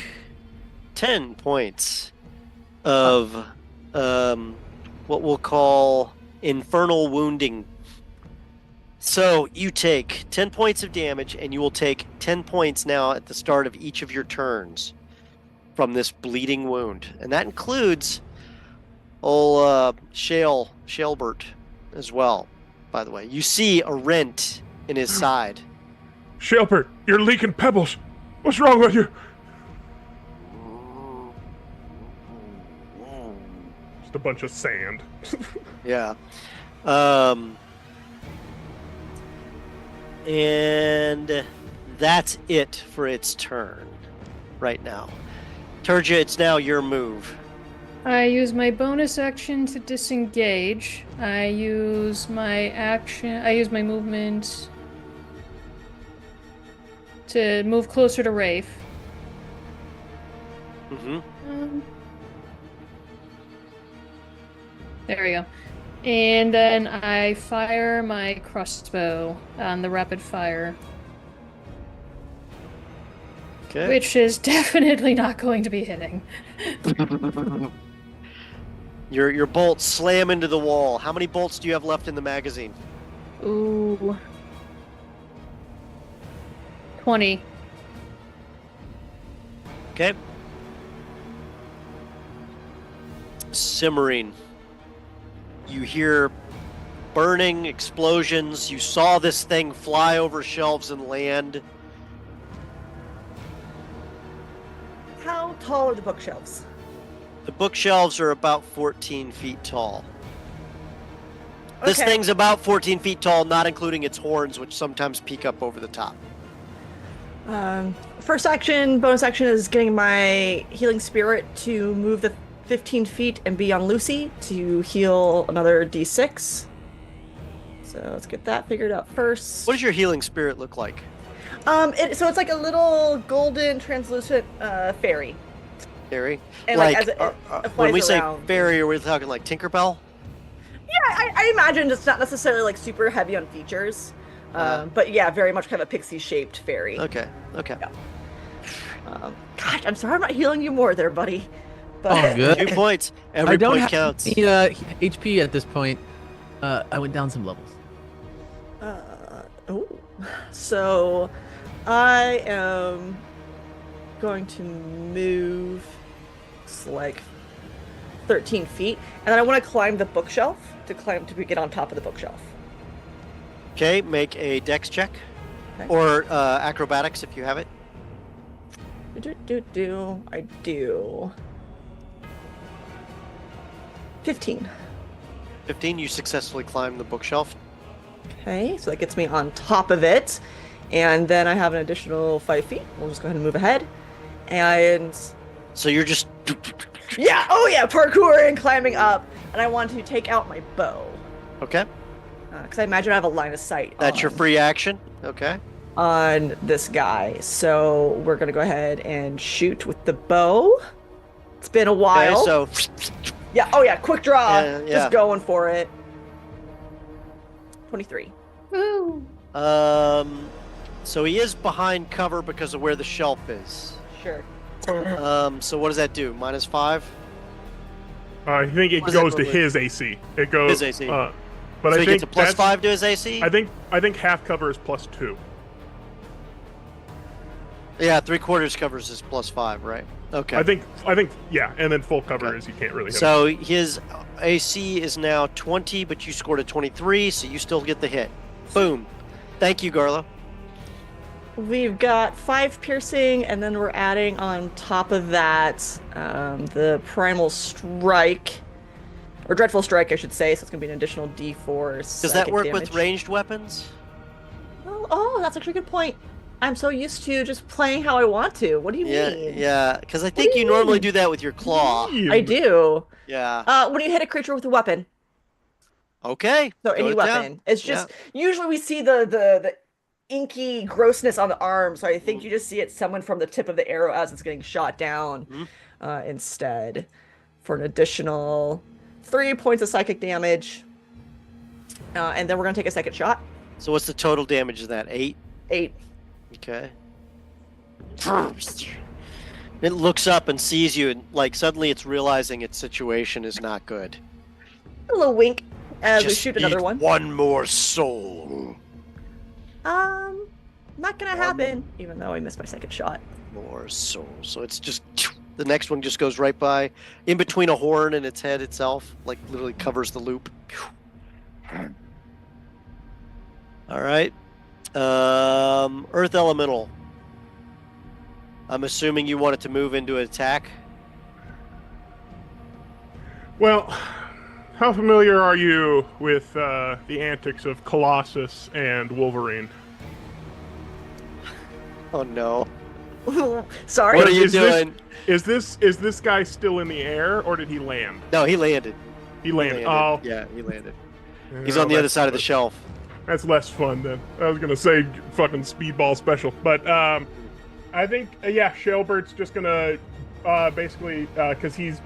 10 points of what we'll call infernal wounding. So you take 10 points of damage, and you will take 10 points now at the start of each of your turns from this bleeding wound. And that includes old Shalebert as well, by the way. You see a rent in his side. Shelbert, you're leaking pebbles. What's wrong with you? Just a bunch of sand. Yeah. And that's it for its turn right now. Turja, it's now your move. I use my bonus action to disengage. I use my movement to move closer to Rafe. Mm-hmm. There we go. And then I fire my crossbow on the rapid fire. Okay. Which is definitely not going to be hitting. Your bolts slam into the wall. How many bolts do you have left in the magazine? Ooh. 20. Okay. Simmering. You hear burning explosions. You saw this thing fly over shelves and land. How tall are the bookshelves? The bookshelves are about 14 feet tall. This Okay. thing's about 14 feet tall, not including its horns, which sometimes peek up over the top. First action, bonus action is getting my healing spirit to move the 15 feet and be on Lucy to heal another d6. So let's get that figured out first. What does your healing spirit look like? So it's like a little golden translucent fairy. Fairy? And like as it when flies we say around. fairy, are we talking like Tinkerbell? Yeah, I imagine it's not necessarily like super heavy on features. But yeah, very much kind of a pixie-shaped fairy. Okay. Gosh, I'm sorry I'm not healing you more there, buddy. All good. 2 points. I Every don't point have counts. any, HP at this point. I went down some levels. So I am going to move like 13 feet, and then I want to climb the bookshelf to get on top of the bookshelf. Okay, make a dex check. Okay. Or acrobatics if you have it. I do. 15. 15, you successfully climb the bookshelf. Okay, so that gets me on top of it. And then I have an additional 5 feet. We'll just go ahead and move ahead. And So you're just... yeah, parkour and climbing up. And I want to take out my bow. Okay. Because I imagine I have a line of sight That's your free action. Okay. on this guy. So we're going to go ahead and shoot with the bow. It's been a while. Okay, so... Yeah, quick draw. Yeah. Just going for it. 23. Woo. So he is behind cover because of where the shelf is. Sure. So what does that do? -5? I think it What does that goes to look like? his AC. It goes His AC. but So I he think gets a plus that's- 5 to his AC? I think half cover is +2. Yeah, 3/4 covers his +5, right? Okay. I think yeah, and then full cover is you can't really hit him. So his AC is now 20, but you scored a 23, so you still get the hit. Boom. Thank you, Garlo. We've got 5 piercing, and then we're adding on top of that the primal strike, or dreadful strike, I should say. So it's gonna be an additional D4. Does that work with ranged weapons? Oh, that's actually a good point. I'm so used to just playing how I want to. What do you mean? Yeah, because I think do you you normally mean? do that with your claw. I do. Yeah. When you hit a creature with a weapon. Okay. So go any to weapon. town. It's just usually we see the inky grossness on the arm, so I think you just see it someone from the tip of the arrow as it's getting shot down instead for an additional 3 points of psychic damage. And then we're gonna take a second shot. So what's the total damage of that? 8? 8. Okay. It looks up and sees you, and like suddenly it's realizing its situation is not good. A little wink as we Just shoot another eat one. one more soul. Not gonna happen, even though I missed my second shot. More soul. So it's just the next one just goes right by, in between a horn and its head itself, like literally covers the loop. All right. Earth Elemental. I'm assuming you wanted to move into an attack. Well, how familiar are you with the antics of Colossus and Wolverine? Oh no. Sorry. What are you Is this- doing? Is this guy still in the air, or did he land? No, he landed. He landed. Oh, Yeah, he landed. He's no, on the other that's- side of the shelf. That's less fun then. I was gonna say fucking speedball special, but I think Shellbert's just gonna basically because he's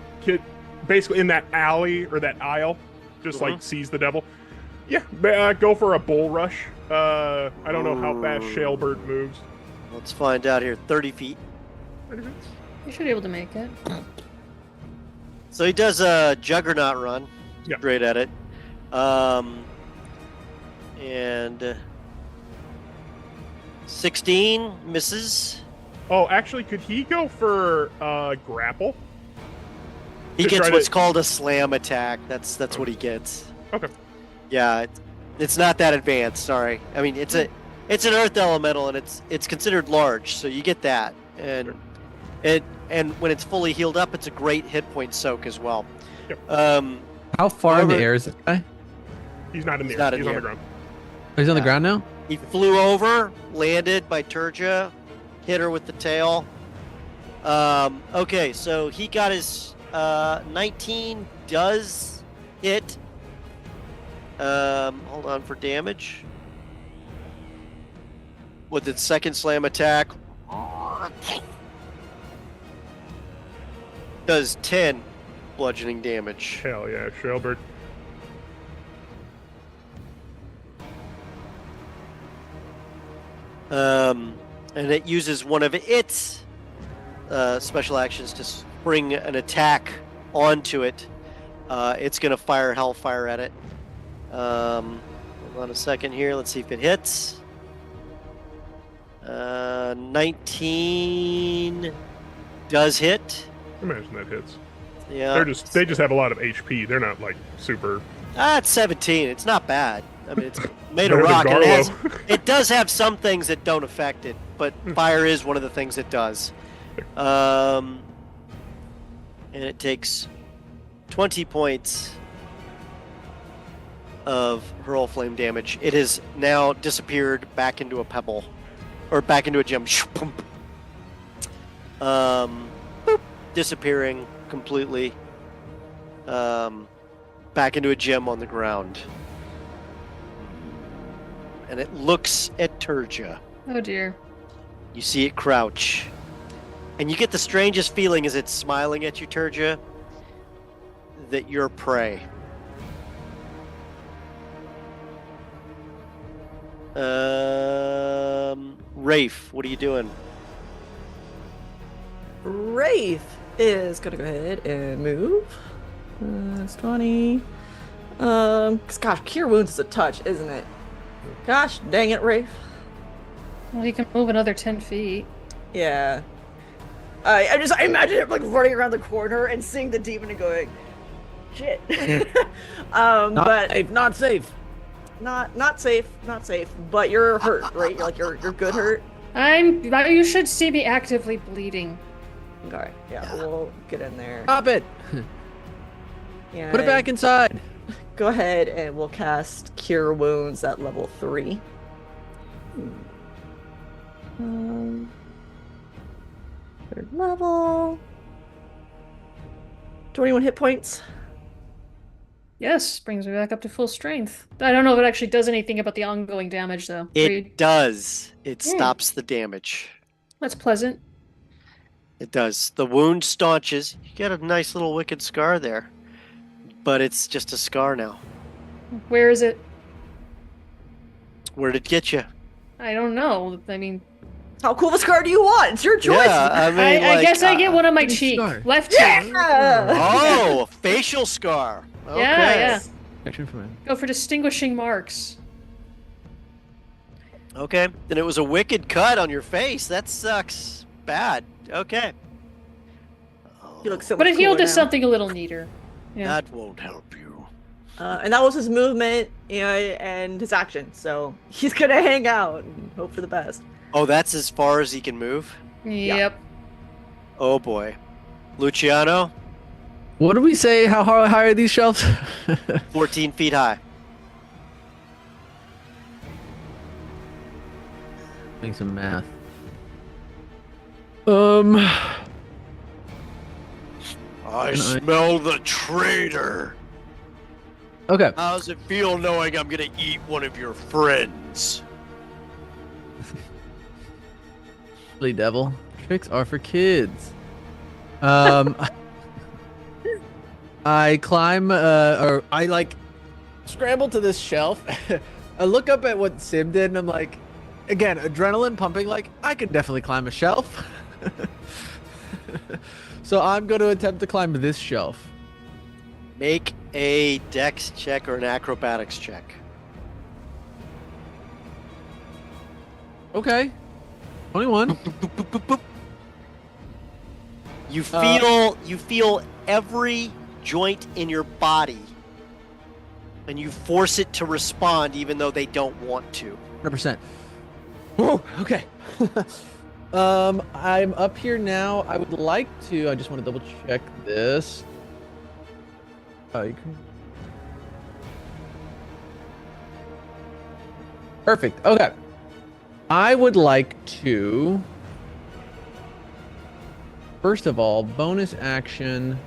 basically in that alley or that aisle, just like sees the devil. Yeah, go for a bull rush. I don't know how fast Shellbert moves. Let's find out here. 30 feet. You should be able to make it. So he does a juggernaut run. Yeah. Straight at it. And 16 misses. Oh, actually, could he go for grapple? He To gets try what's to- called a slam attack. That's what he gets. Okay. Yeah, it's not that advanced. Sorry. I mean, it's an earth elemental, and it's considered large, so you get that. And when it's fully healed up, it's a great hit point soak as well. Yep. How far in the However- air is this guy? He's not in the He's air. not in He's the on air. the ground. Oh, he's on the Yeah. ground now? He flew over, landed by Turja, hit her with the tail. Okay, so he got his 19 does hit. Hold on for damage. With its second slam attack, does 10 bludgeoning damage. Hell yeah, Shellbert. And it uses one of its special actions to spring an attack onto it. It's going to fire Hellfire at it. Hold on a second here. Let's see if it hits. 19 does hit. Imagine that hits. Yeah. They just have a lot of HP. They're not like super. It's 17. It's not bad. I mean, it's made Better of than rock. And Garlo. it does have some things that don't affect it, but fire is one of the things it does. And it takes 20 points of hurl flame damage. It has now disappeared back into a pebble, or back into a gem. Disappearing completely. Back into a gem on the ground. And it looks at Turja. Oh dear. You see it crouch. And you get the strangest feeling as it's smiling at you, Turja, that you're prey. Rafe, what are you doing? Wraith is gonna go ahead and move. It's 20. 'Cause gosh, Cure Wounds is a touch, isn't it? Gosh, dang it, Wraith. Well, he can move another 10 feet. Yeah. I imagine it like running around the corner and seeing the demon and going, shit. Not safe. Not safe. But you're hurt, right? You're good hurt. You should see me actively bleeding. Alright, yeah, we'll get in there. Stop it. Yeah, Put it back inside. Go ahead and we'll cast Cure Wounds at level 3. Third level. 21 hit points. Yes, brings me back up to full strength. I don't know if it actually does anything about the ongoing damage, though. It does. It stops the damage. That's pleasant. It does. The wound staunches. You get a nice little wicked scar there. But it's just a scar now. Where is it? Where'd it get you? I don't know. I mean, How cool of a scar do you want? It's your choice. Yeah, I mean, I guess I get one on my pretty cheek. scar. Left cheek. Yeah. Oh, a facial scar. Okay. Yeah. Action from him. Go for distinguishing marks. Okay. Then it was a wicked cut on your face. That sucks. Bad. Okay. You look so But much it healed cooler to now. something a little neater. Yeah. That won't help you. And that was his movement, and his action. So he's gonna hang out and hope for the best. Oh, that's as far as he can move? Yep. Oh, boy. Luciano, What did we say? How high are these shelves? 14 feet high. Doing some math. I smell the traitor. Okay. How's it feel knowing I'm gonna eat one of your friends? Silly devil. Tricks are for kids. I climb, or I like scramble to this shelf. I look up at what Sim did, and I'm like, again, adrenaline pumping. Like, I could definitely climb a shelf. So I'm going to attempt to climb this shelf. Make a dex check or an acrobatics check. Okay. 21. You feel every joint in your body, and you force it to respond even though they don't want to. 100%. Whoa, okay. I'm up here now. I would like to. I just want to double check this. Perfect. Okay. I would like to. First of all, bonus action.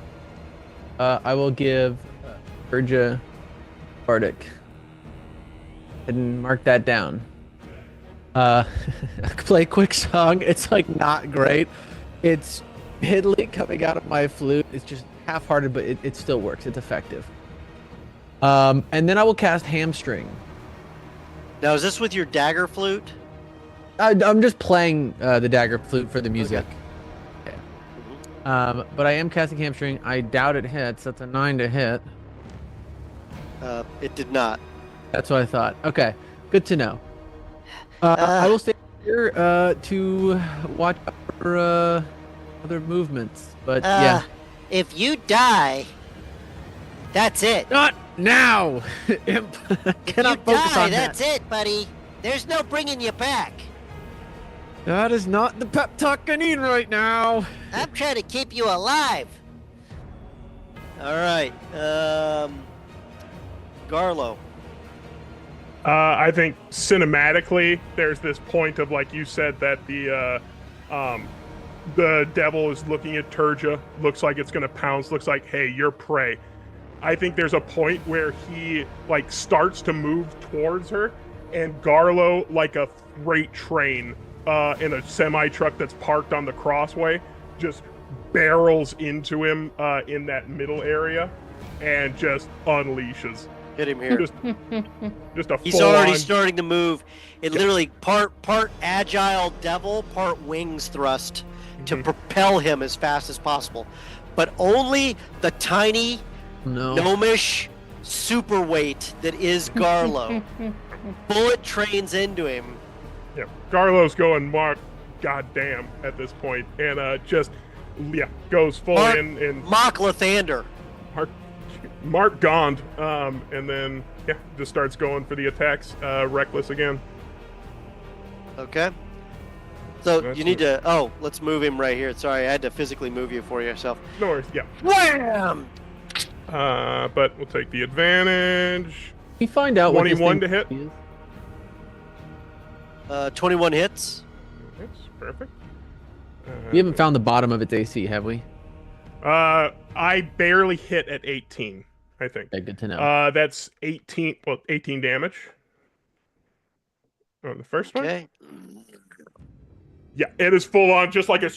I will give Urja Bardic. And mark that down. Play quick song. It's like not great. It's piddly coming out of my flute. It's just half-hearted, but it still works. It's effective. And then I will cast Hamstring. Now, is this with your dagger flute? I'm just playing the dagger flute for the music. But I am casting hamstring. I doubt it hits. That's a 9 to hit. It did not. That's what I thought. Okay, good to know. I will stay here to watch out for other movements. But yeah, If you die, that's it. not now. Imp. If Cannot you focus die, on that's that. it, buddy. There's no bringing you back. That is not the pep talk I need right now. I'm trying to keep you alive. All right. Garlo. I think cinematically, there's this point of, like you said, that the devil is looking at Turja, looks like it's gonna pounce, looks like, hey, you're prey. I think there's a point where he like starts to move towards her, and Garlo, like a freight train in a semi truck that's parked on the crossway, just barrels into him in that middle area, and just unleashes. Get him here. Just a He's already full-on- starting to move. It literally part agile devil, part wings thrust to propel him as fast as possible. But only the tiny No. gnomish super weight that is Garlo bullet trains into him. Yeah, Garlo's going Mark, goddamn, at this point, and just goes full Mark- in and Mock Lathander. Mark Gond, and then just starts going for the attacks, reckless again. Okay. So That's you need to. Oh, let's move him right here. Sorry, I had to physically move you for yourself. No worries, yeah. Wham! But we'll take the advantage. We find out what this 21 thing to hit. is. 21 hits. That's perfect. We haven't found the bottom of its AC, have we? I barely hit at 18, I think. Okay, good to know. That's 18 damage on the first one. Okay. Yeah, it is full on, just like a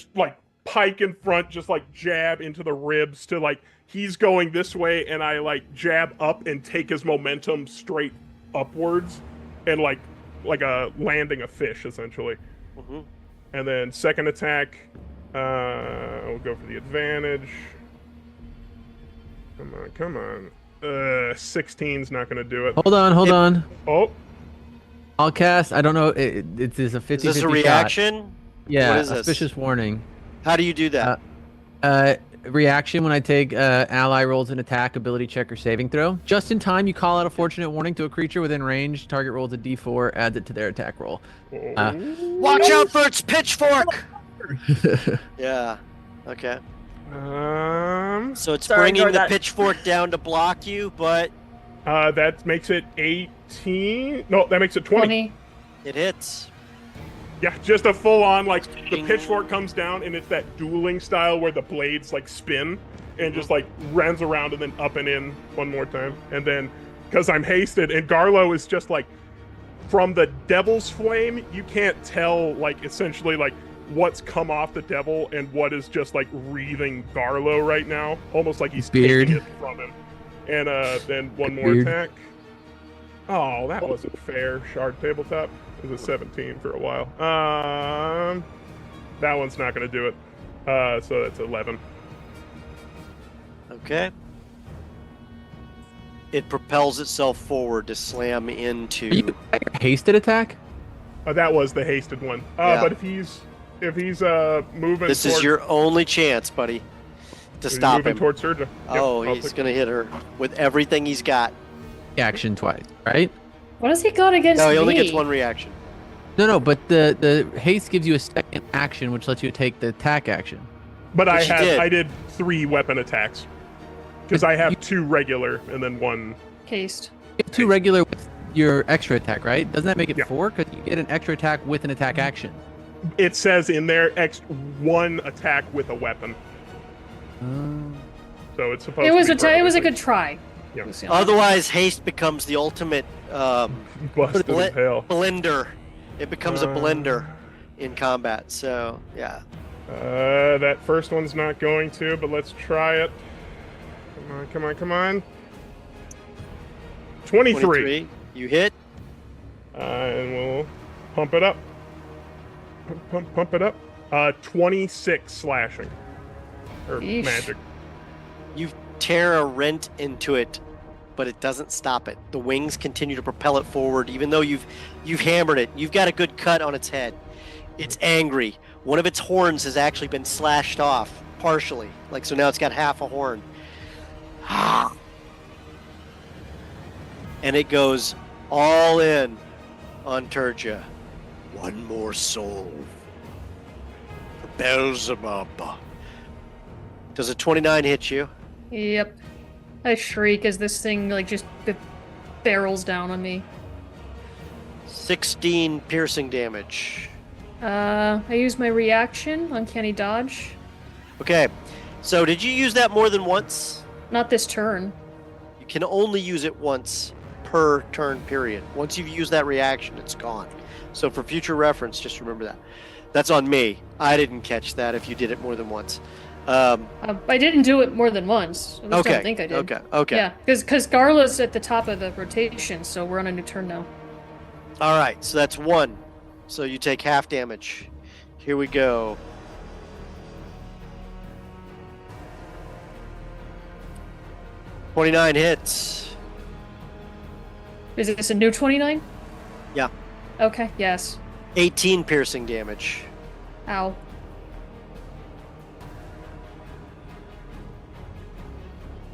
pike in front, just like jab into the ribs to like he's going this way, and I like jab up and take his momentum straight upwards, and like a landing a fish essentially. Mm-hmm. And then second attack, we'll go for the advantage. Come on. 16's not gonna do it. Hold on. Oh, I'll cast. I don't know. It is a 50-50 Is this a shot. reaction? Yeah, What is this? auspicious warning. How do you do that? Reaction when I take ally rolls an attack, ability check, or saving throw. Just in time, you call out a fortunate warning to a creature within range. Target rolls a d4, adds it to their attack roll. Watch out for its pitchfork! Yeah. Okay. So it's Sorry, bringing ignore the that. pitchfork down to block you, but that makes it 18. No, that makes it 20. 20. it hits. Yeah, just a full-on, like, the pitchfork comes down, and it's that dueling style where the blades, like, spin, and just, like, runs around and then up and in one more time. And then, because I'm hasted, and Garlo is just, like, from the devil's flame, you can't tell, like, essentially, like, what's come off the devil and what is just, like, wreathing Garlo right now. Almost like he's Beard. taking it from him. And then one more Beard. attack. Oh, that wasn't fair. Shard tabletop. It was a 17 for a while. That one's not going to do it. So that's 11. Okay. It propels itself forward to slam into. Hasted attack? That was the hasted one. Yeah. But if he's moving, This is towards, your only chance, buddy, to if he's stop moving him. towards Surja. Oh, I'll he's pick- gonna hit her with everything he's got. Action twice, right? What has he got against No, me? he only gets one reaction. No, but the haste gives you a second action, which lets you take the attack action. But Which you did. I did 3 weapon attacks because I have 2 regular and then 1. Cased. You have 2 regular with your extra attack, right? Doesn't that make it Yeah. 4? Because you get an extra attack with an attack action. It says in there 1 attack with a weapon, so it's supposed. It was to a be it was a relatively good try. Yeah. Luciano. Otherwise, haste becomes the ultimate busted as hell. blender. It becomes a blender in combat. So yeah. That first one's not going to, but let's try it. Come on. 23. 23. You hit. And we'll pump it up. Pump it up. 26 slashing. or Yeesh. magic. You tear a rent into it, but it doesn't stop it. The wings continue to propel it forward, even though you've hammered it. You've got a good cut on its head. It's angry. One of its horns has actually been slashed off partially, like so now it's got half a horn. And it goes all in on Turja. One more soul for Beelzebub. Does a 29 hit you? Yep. I shriek as this thing like just barrels down on me. 16 piercing damage. I use my reaction, uncanny dodge. Okay, so did you use that more than once? Not this turn. You can only use it once per turn period. Once you've used that reaction, it's gone. So for future reference, just remember that. That's on me. I didn't catch that if you did it more than once. I didn't do it more than once. At least I don't think I did. Okay. Yeah, because Garla's at the top of the rotation, so we're on a new turn now. All right, so that's 1. So you take half damage. Here we go. $29 hits. Is this a new 29? Yeah. Okay, yes. 18 piercing damage. Ow.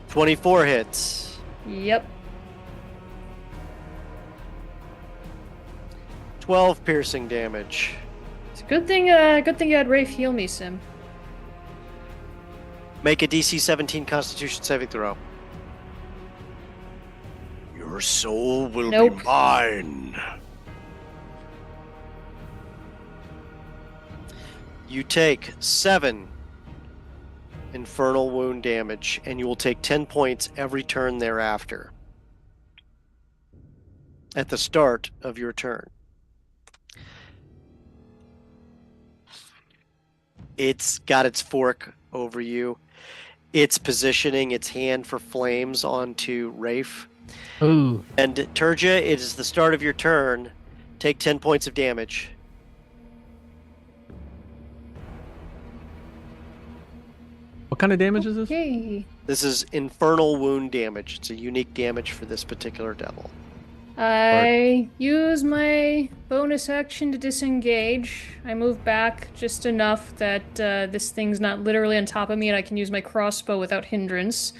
$24 hits. Yep. 12 piercing damage. It's a good thing you had Rafe heal me, Sim. Make a DC 17 Constitution saving throw. Your soul will Nope. be mine. You take 7 infernal wound damage, and you will take 10 points every turn thereafter. At the start of your turn. It's got its fork over you. It's positioning its hand for flames onto Rafe. Ooh. And Turja, it is the start of your turn. Take 10 points of damage. What kind of damage is this? Yay. This is infernal wound damage. It's a unique damage for this particular devil. I use my bonus action to disengage. I move back just enough that this thing's not literally on top of me and I can use my crossbow without hindrance.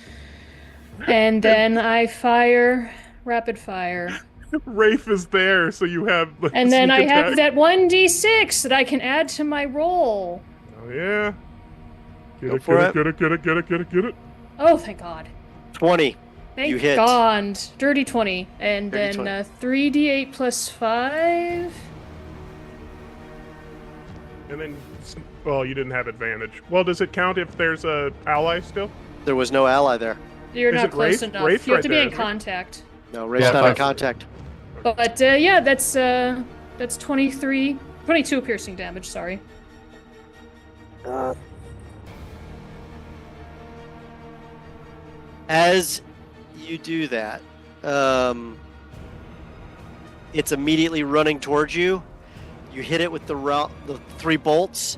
And then I fire rapid fire. Rafe is there, so you have. And then I sneak have attack. that 1d6 that I can add to my roll. Oh yeah. Get Go it, for get it, get it, get it, get it, get it. Oh, thank God. 20. Thank You hit. God. Dirty 20. And Dirty then 20. 3d8 plus 5. And then, well, you didn't have advantage. Well, does it count if there's a ally still? There was no ally there. You're Is not it close Rafe? enough. Rafe's You have right to be there, in isn't he? No, contact. Rafe's Yeah, not in five. contact. But yeah, that's 22 piercing damage, sorry. As you do that, it's immediately running towards you. You hit it with the 3 bolts.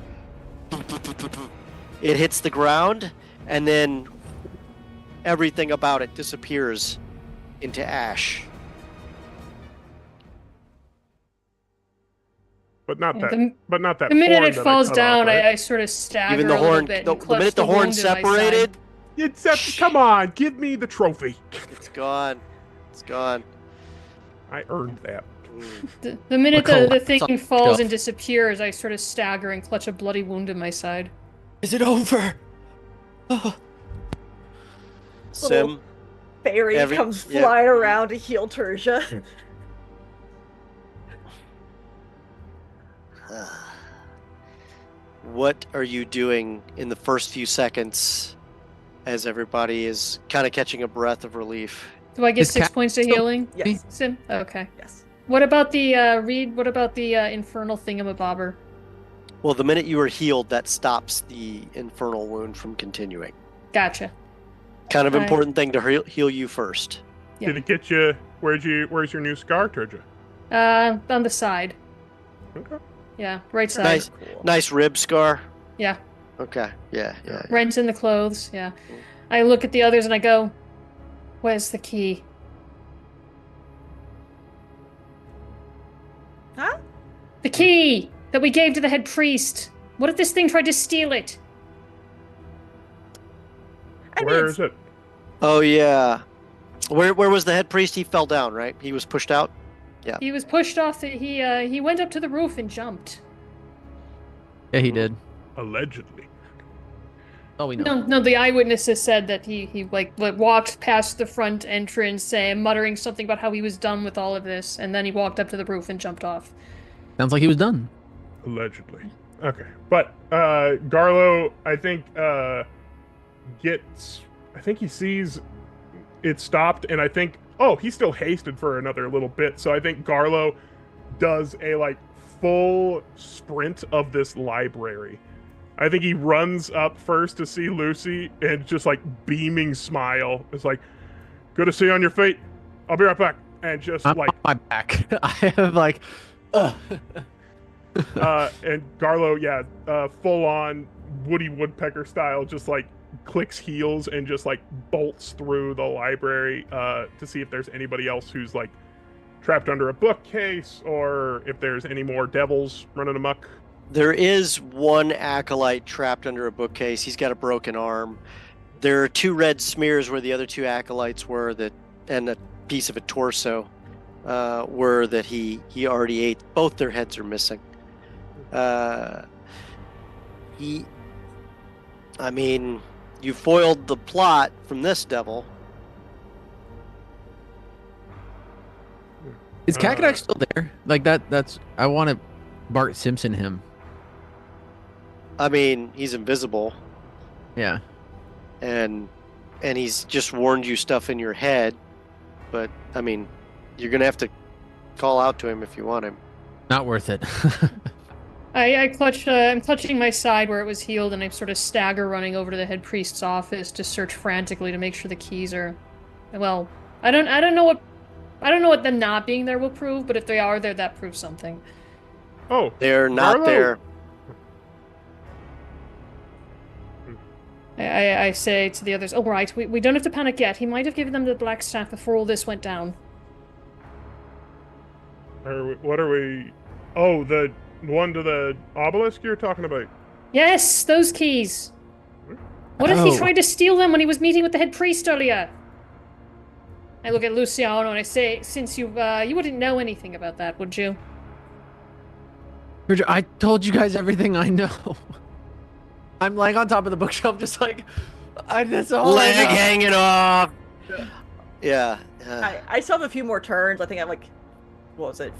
It hits the ground, and then everything about it disappears into ash. But not Yeah, that. But not that. The minute horn it that I falls cut down, off, right? I sort of stagger Even the a little horn, bit. the and clutch minute the horn wound in my side. separated, Come on, give me the trophy. it's gone. It's gone. I earned that. The minute I'll the collapse thing on the falls shelf. and disappears, I sort of stagger and clutch a bloody wound in my side. Is it over? Sim, Fairy Every- comes yeah. flying around to heal Tertia. what are you doing in the first few seconds as everybody is kind of catching a breath of relief? Do I get Is 6 Cat points of still- healing? Yes. Sim? Okay. Yes. What about the Reed? What about the infernal thingamabobber? Well, the minute you are healed, that stops the infernal wound from continuing. Gotcha. Kind of Right. important thing to heal you first. Yeah. Did it get you? Where's your new scar, Terja? On the side. Okay. Yeah, right side. Nice, nice rib scar. Yeah. Okay. Yeah. Rent in the clothes, yeah. I look at the others and I go, where's the key? Huh? The key that we gave to the head priest. What if this thing tried to steal it? I mean, Where is it? Oh yeah. Where was the head priest? He fell down, right? He was pushed out. Yeah. He was pushed off. He went up to the roof and jumped. Yeah, he did. Allegedly. Oh, we know. No. The eyewitnesses said that he walked past the front entrance, muttering something about how he was done with all of this, and then he walked up to the roof and jumped off. Sounds like he was done. Allegedly. Okay. But Garlo, I think he sees it stopped, and I think he's still hasted for another little bit. So I think Garlo does a full sprint of this library. I think he runs up first to see Lucy and just beaming smile. It's like, good to see you on your feet. I'll be right back. And just I'm on my back. I have ugh. And Garlo, full on Woody Woodpecker style, just clicks heels and just bolts through the library to see if there's anybody else who's trapped under a bookcase or if there's any more devils running amok. There is one acolyte trapped under a bookcase. He's got a broken arm. There are 2 red smears where the other 2 acolytes were, and a piece of a torso were that he already ate. Both their heads are missing. You foiled the plot from this devil. Is Kakodak still there? That's I want to Bart Simpson him. He's invisible. Yeah. And he's just warned you stuff in your head, but you're gonna have to call out to him if you want him. Not worth it. I'm clutching my side where it was healed, and I sort of stagger running over to the head priest's office to search frantically to make sure the keys are. Well, I don't know what them not being there will prove, but if they are there, that proves something. Oh, they're not Garlo. there. I say to the others, "Oh, right, we don't have to panic yet. He might have given them the black staff before all this went down." What are we? Oh, the one to the obelisk you're talking about? Yes, those keys. What if he tried to steal them when he was meeting with the head priest earlier? I look at Luciano and I say, "Since you wouldn't know anything about that, would you?" I told you guys everything I know. I'm laying on top of the bookshelf, just that's all. Leg hanging off. Yeah. I still have a few more turns. I think I have what was it,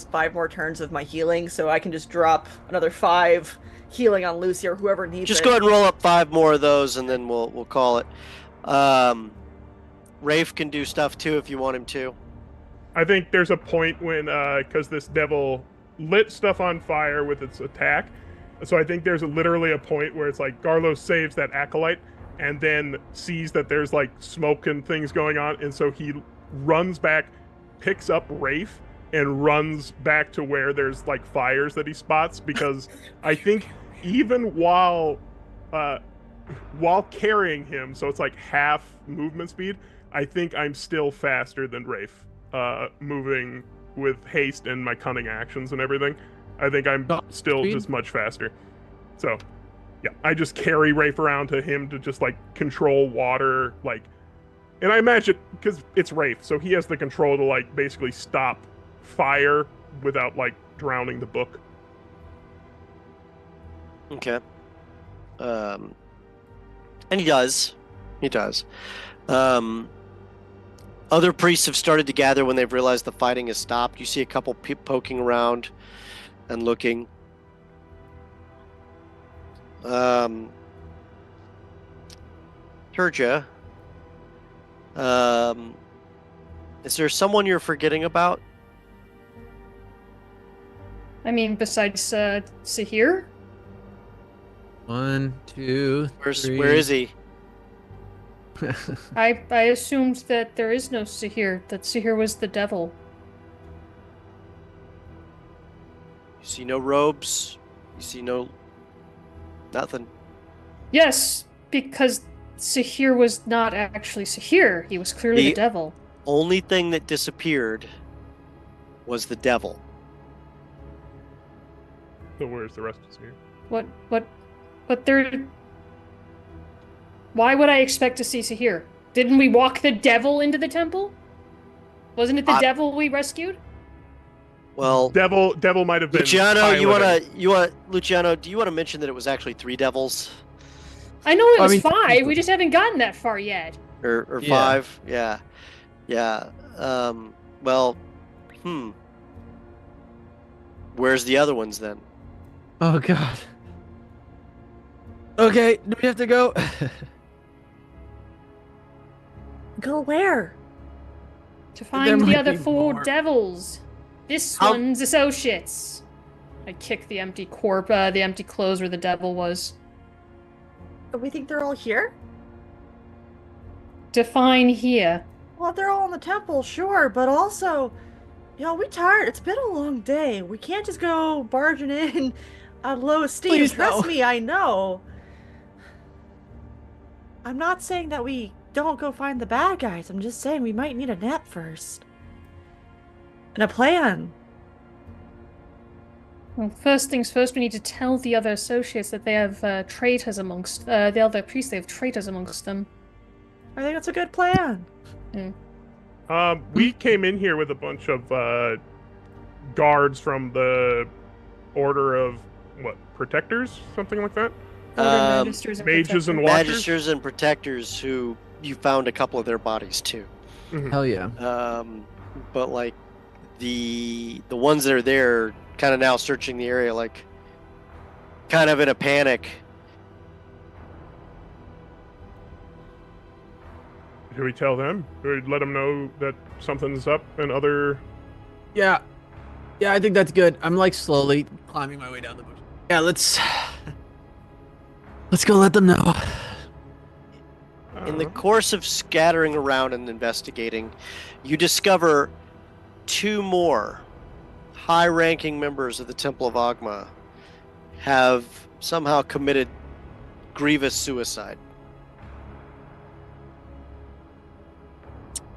5 more turns of my healing, so I can just drop another 5 healing on Lucy or whoever needs it. Just go ahead and roll up 5 more of those, and then we'll call it. Rafe can do stuff too if you want him to. I think there's a point when, because this devil lit stuff on fire with its attack, so I think there's literally a point where it's Garlo saves that acolyte and then sees that there's smoke and things going on, and so he runs back, picks up Rafe, and runs back to where there's fires that he spots, because I think even while carrying him, so it's half movement speed, I think I'm still faster than Rafe, moving with haste and my cunning actions and everything. I think I'm still just much faster. So, yeah, I just carry Rafe around to him to just control water, and I imagine because it's Rafe, so he has the control to basically stop fire without drowning the book. Okay. And he does. Other priests have started to gather when they've realized the fighting has stopped. You see a couple poking around and looking. Turja, is there someone you're forgetting about? Besides Sahir? 1, 2, 3. Where is he? I assumed that there is no Sahir, that Sahir was the devil. You see no robes. You see nothing. Yes, because Sahir was not actually Sahir. He was clearly the devil. Only thing that disappeared was the devil. So where's the rest of here? But there... Why would I expect to see Sahir? Didn't we walk the devil into the temple? Wasn't it the devil we rescued? Well, devil might have been. Luciano, Luciano, do you want to mention that it was actually 3 devils? I know it was 5. We just haven't gotten that far yet. Or 5? Yeah. Well, where's the other ones then? Oh God. Okay, do we have to go? Go where? To find the other 4 devils. This one's associates. I kick the empty the empty clothes where the devil was. We think they're all here? Define here. Well, they're all in the temple, sure, but also, we're tired. It's been a long day. We can't just go barging in on low steam. Please, Trust no. me, I know. I'm not saying that we don't go find the bad guys. I'm just saying we might need a nap first. And a plan. Well, first things first, we need to tell the other associates that they have traitors amongst... the other priests, they have traitors amongst them. I think that's a good plan. We came in here with a bunch of guards from the Order of, Protectors? Something like that? Mages and Watchers? Magisters and Protectors, who you found a couple of their bodies too. Mm-hmm. Hell yeah. But like the ones that are there kind of now searching the area, like kind of in a panic. Do we tell them? Do we let them know that something's up and other... Yeah, I think that's good. I'm like slowly climbing my way down the bush. Yeah, let's go let them know. In the course of scattering around and investigating, you discover 2 more high-ranking members of the Temple of Agma have somehow committed grievous suicide.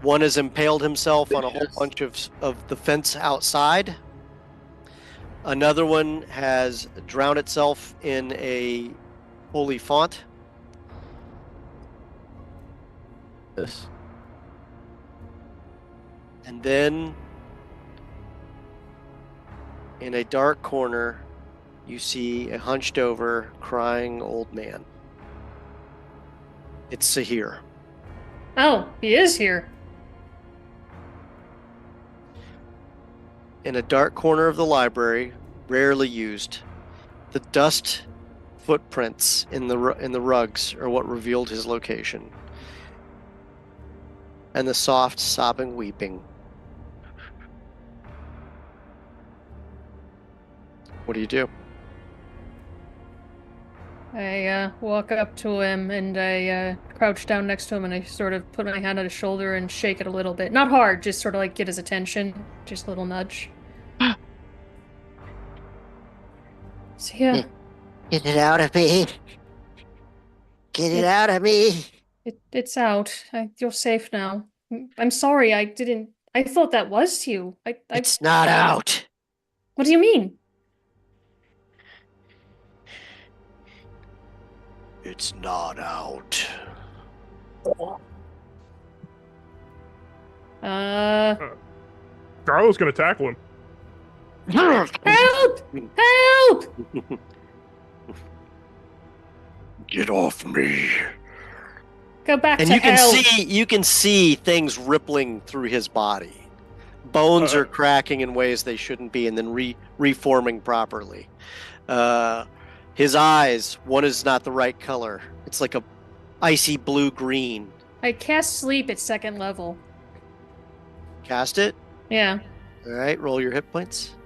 One has impaled himself on a whole bunch of the fence outside. Another one has drowned itself in a holy font. Yes. And then, in a dark corner, you see a hunched over, crying old man. It's Sahir. Oh, he is here. In a dark corner of the library, rarely used, the dust footprints in the rugs are what revealed his location. And the soft, sobbing weeping. What do you do? I walk up to him and I crouch down next to him and I sort of put my hand on his shoulder and shake it a little bit. Not hard, just sort of like get his attention. Just a little nudge. So yeah. Get it out of me. Get it out of me. It's out. You're safe now. I'm sorry, I thought that was you. It's not out. What do you mean? It's not out. Garlo's gonna tackle him. Help! Help! Get off me. Go back And to you can hell. you can see things rippling through his body. Bones are cracking in ways they shouldn't be, and then reforming properly. His eyes, one is not the right color. It's like a icy blue-green. I cast sleep at 2nd level. Cast it. Yeah. All right, roll your hit points.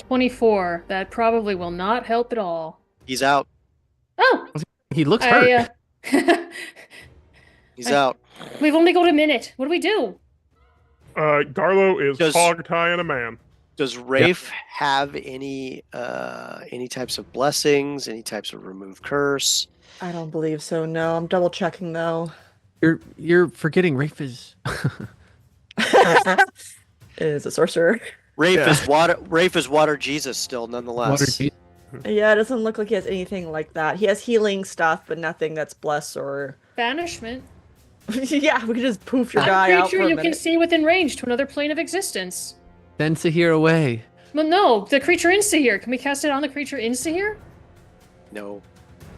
$24. That probably will not help at all. He's out. Oh! He looks hurt. He's out. We've only got a minute. What do we do? Garlo is Does- hog tying a man. Does Rafe have any types of blessings, any types of remove curse? I don't believe so. No, I'm double checking though. You're forgetting Rafe is. Is a sorcerer. Rafe Yeah. is water. Rafe is water Jesus still, nonetheless. Water Jesus. Yeah, it doesn't look like he has anything like that. He has healing stuff, but nothing that's bless or. Banishment. Yeah, we could just poof your A guy out creature for a you can minute. see within range to another plane of existence. Send Sahir away. Well, no, the creature in Sahir. Can we cast it on the creature in Sahir? No.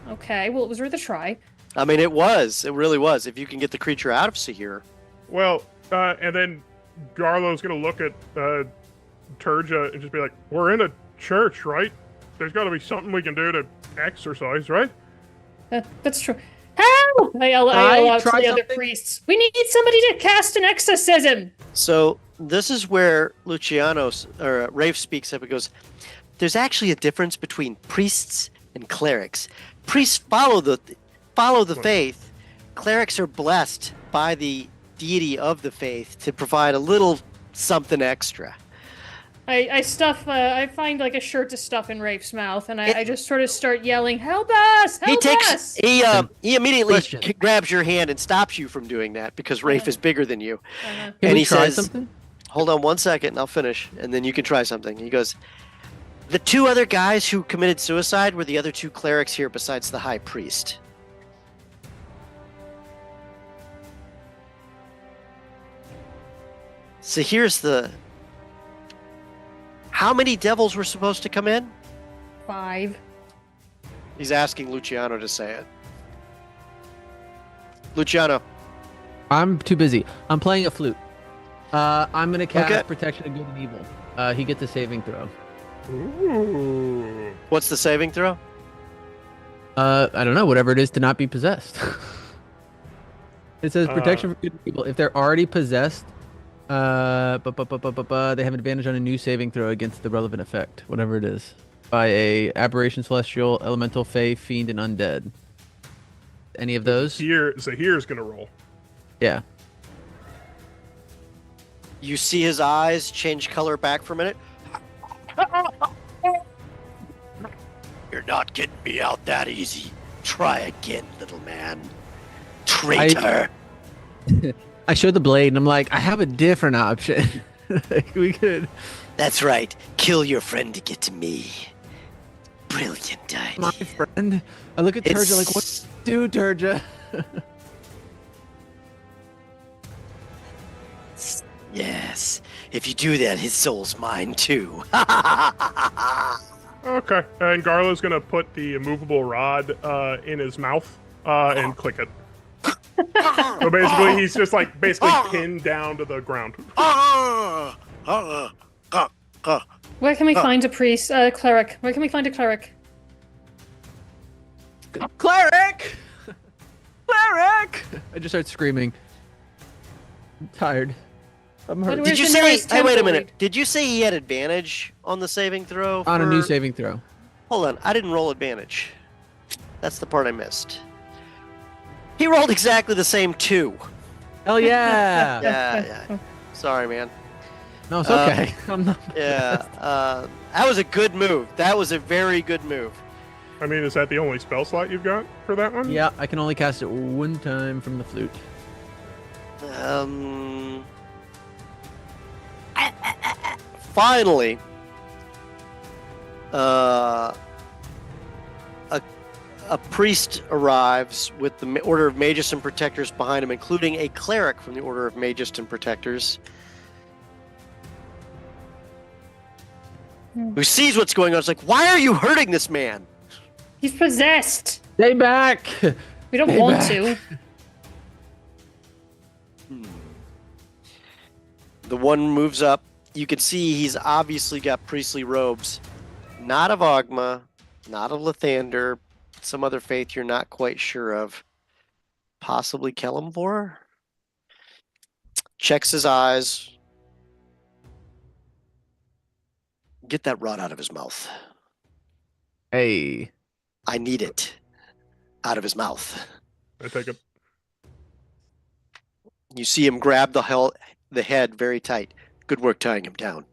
Okay, well, it was worth a try. I mean, it was. It really was. If you can get the creature out of Sahir. Well, and then Garlo's gonna look at Turja and just be like, "We're in a church, right? There's got to be something we can do to exercise, right?" That's true. Help! I yell out to try the other something? priests. We need somebody to cast an exorcism. So this is where Rafe speaks up and goes, "There's actually a difference between priests and clerics. Priests follow the faith. Clerics are blessed by the deity of the faith to provide a little something extra." I find like a shirt to stuff in Rafe's mouth, and I just sort of start yelling, "Help us! Help us!" He immediately Question. grabs your hand and stops you from doing that because Rafe is bigger than you. Uh-huh. Can And we he try says, something? "Hold on one second, and I'll finish, and then you can try something." He goes, "The two other guys who committed suicide were the other two clerics here besides the high priest." So here's the... How many devils were supposed to come in? 5. He's asking Luciano to say it. Luciano. I'm too busy. I'm playing a flute. I'm gonna cast Okay. Protection of Good and Evil. He gets a saving throw. Ooh. What's the saving throw? I don't know, whatever it is to not be possessed. It says Protection for Good and Evil. If they're already possessed, they have an advantage on a new saving throw against the relevant effect, whatever it is, by a aberration, celestial, elemental, fey, fiend, and undead. Any of those? Zahir's gonna roll. Yeah. You see his eyes change color back for a minute. You're not getting me out that easy. Try again, little man. Traitor. I show the blade and I'm like, I have a different option. Like, we could. That's right. Kill your friend to get to me. Brilliant idea. My friend. I look at Turja like, what do you do, Turja? Yes. If you do that, his soul's mine too. Okay, and Garlo's gonna put the immovable rod in his mouth and click it. So basically, he's just like pinned down to the ground. Where can we find a priest, cleric? Where can we find a cleric? Cleric! Cleric! I just start screaming. I'm tired. I'm hurt. Where's Did you the say? nearest Hey, wait a temple minute. lead? Did you say he had advantage on the saving throw? On a new for- saving throw. Hold on, I didn't roll advantage. That's the part I missed. He rolled exactly the same 2. Hell yeah! Yeah. Sorry, man. No, it's okay. I'm not. Yeah, that was a good move. That was a very good move. I mean, is that the only spell slot you've got for that one? Yeah, I can only cast it one time from the flute. Finally, a priest arrives with the Order of Magus and Protectors behind him, including a cleric from the Order of Magus and Protectors, who sees what's going on. It's like, why are you hurting this man? He's possessed. Stay back! We don't Stay want back. to. The one moves up. You can see he's obviously got priestly robes. Not of Ogma, not of Lathander, some other faith you're not quite sure of. Possibly Kelemvor? Checks his eyes. Get that rod out of his mouth. Hey. I need it out of his mouth. I take it. You see him grab the head very tight. Good work tying him down.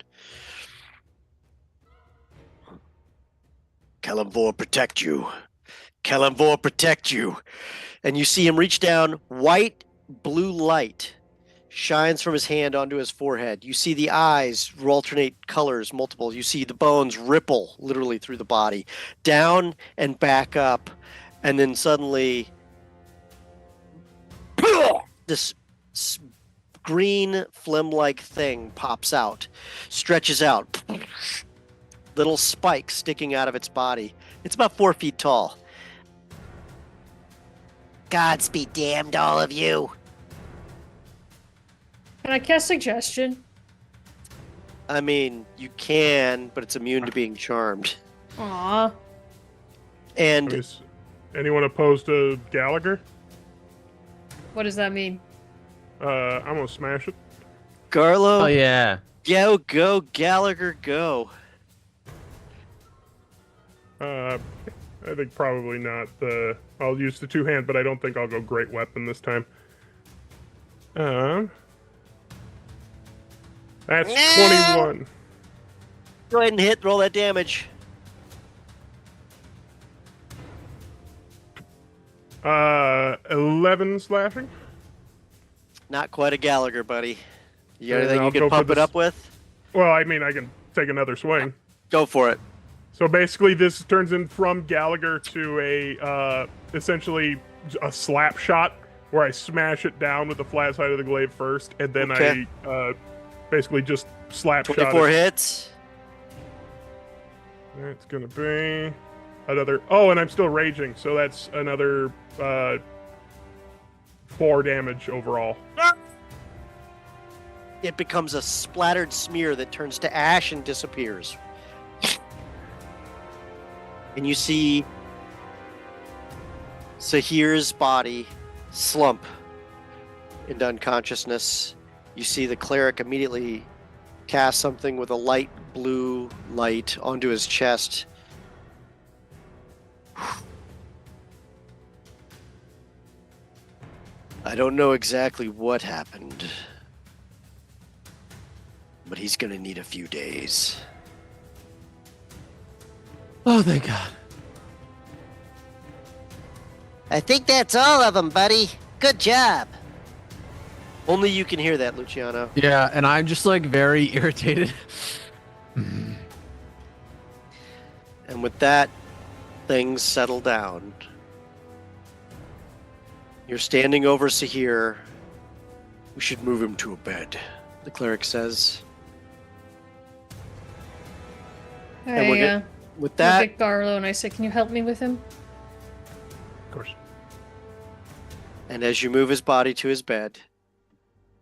Kalimvor protect you. Kalimvor protect you. And you see him reach down, white, blue light shines from his hand onto his forehead. You see the eyes alternate colors, multiple. You see the bones ripple literally through the body, down and back up. And then suddenly, this green phlegm-like thing pops out, stretches out, little spikes sticking out of its body. It's about 4 feet tall. Gods be damned, all of you. Can I cast suggestion? I mean, you can, but it's immune to being charmed. Aw. And Is anyone opposed to Gallagher? What does that mean? I'm gonna smash it. Garlo, Oh yeah. go, Gallagher, go. I think probably not. I'll use the 2-hand, but I don't think I'll go great weapon this time. That's 21. Go ahead and hit, roll that damage. 11 slashing. Not quite a Gallagher, buddy. You got Then anything I'll you can go for pump it this- up with? Well, I mean, I can take another swing. Go for it. So basically, this turns in from Gallagher to a essentially a slap shot, where I smash it down with the flat side of the glaive first, and then Okay. I basically just slap shot 24 it. hits. That's gonna be another. Oh, and I'm still raging, so that's another 4 damage overall. It becomes a splattered smear that turns to ash and disappears. And you see Sahir's body slump into unconsciousness. You see the cleric immediately cast something with a light blue light onto his chest. I don't know exactly what happened, but he's gonna need a few days. Oh, thank God. I think that's all of them, buddy. Good job. Only you can hear that, Luciano. Yeah, and I'm just like very irritated. And with that, things settle down. You're standing over Sahir. We should move him to a bed, the cleric says. And we're I good. With look that, at Garlo and I say, "Can you help me with him?" Of course. and as you move his body to his bed,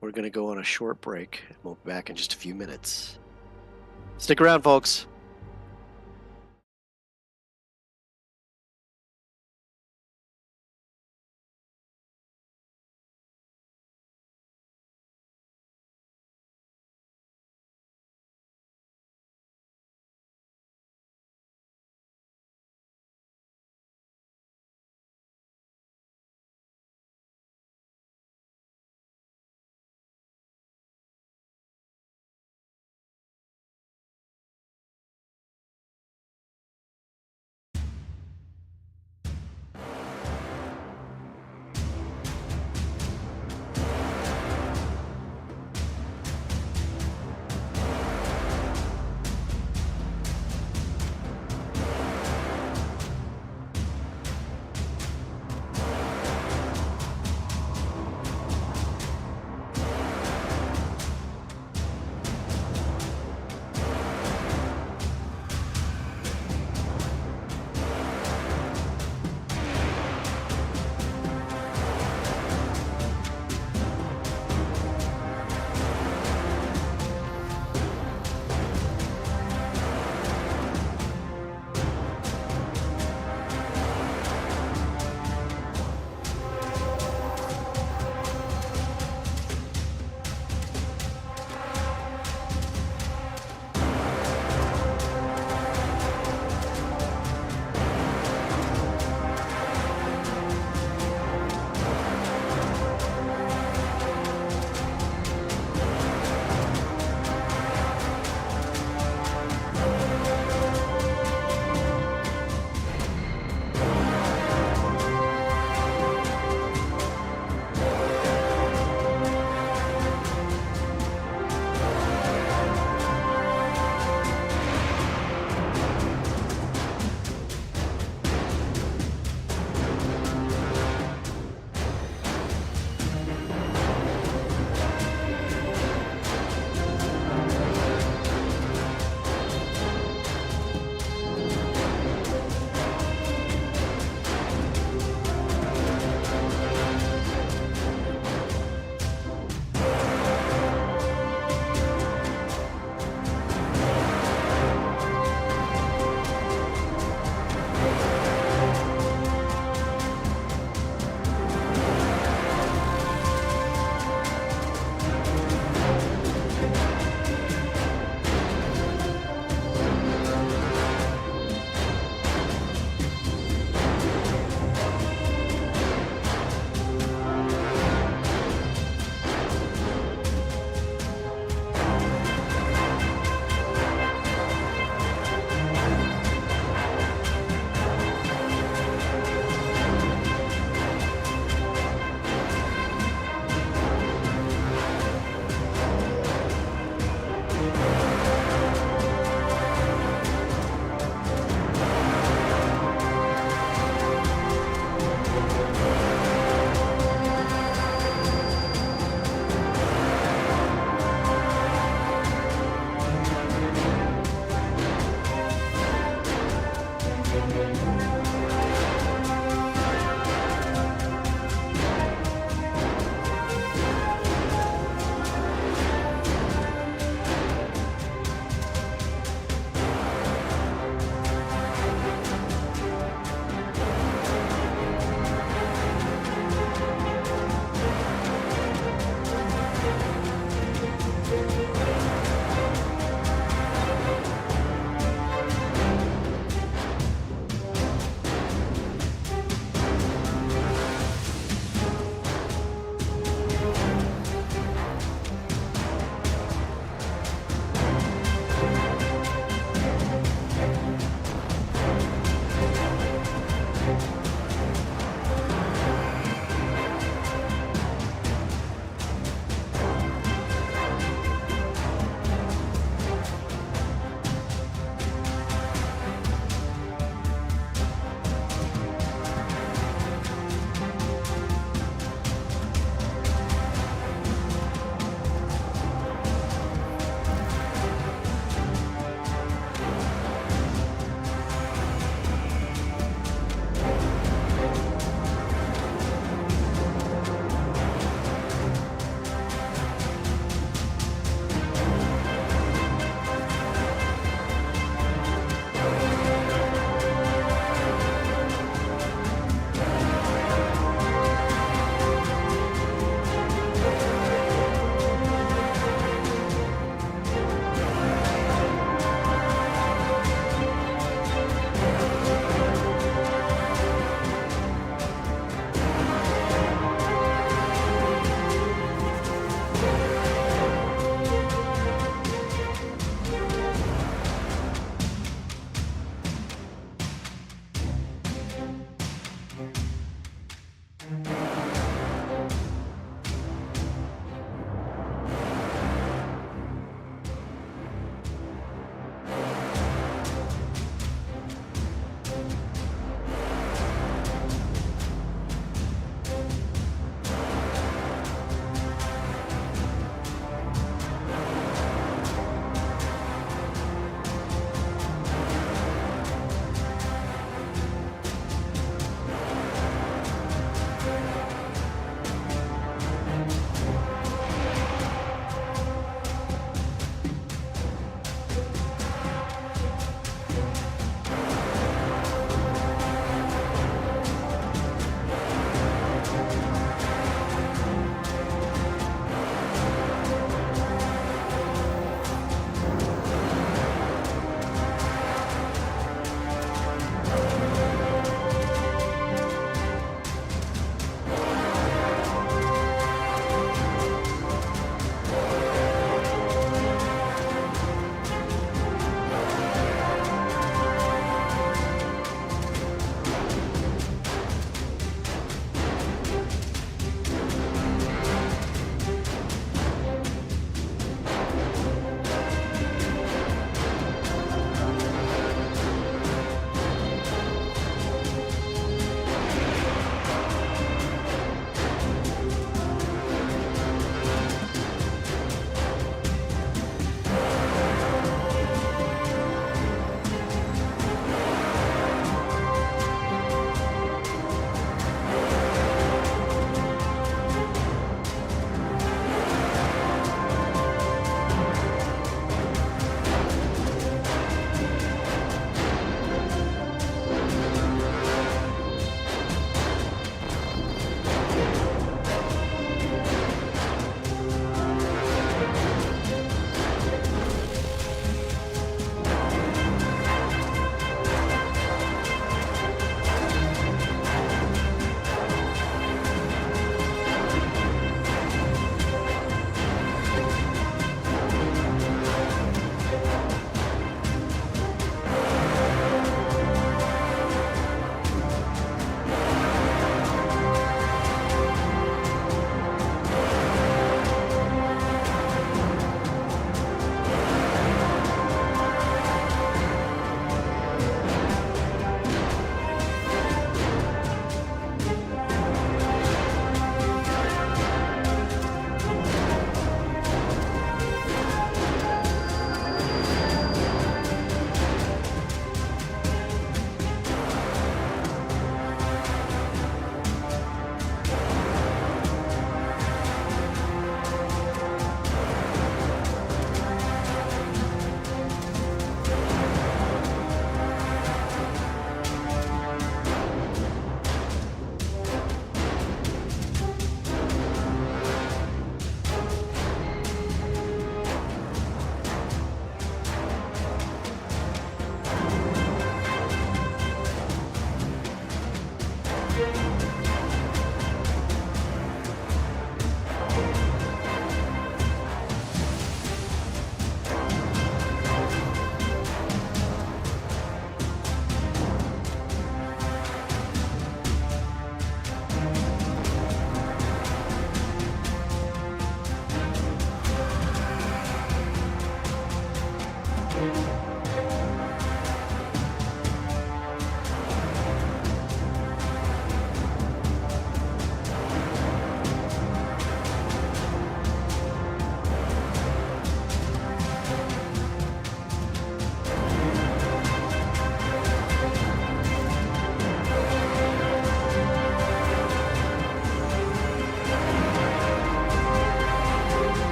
we're going to go on a short break. We'll be back in just a few minutes. Stick around, folks.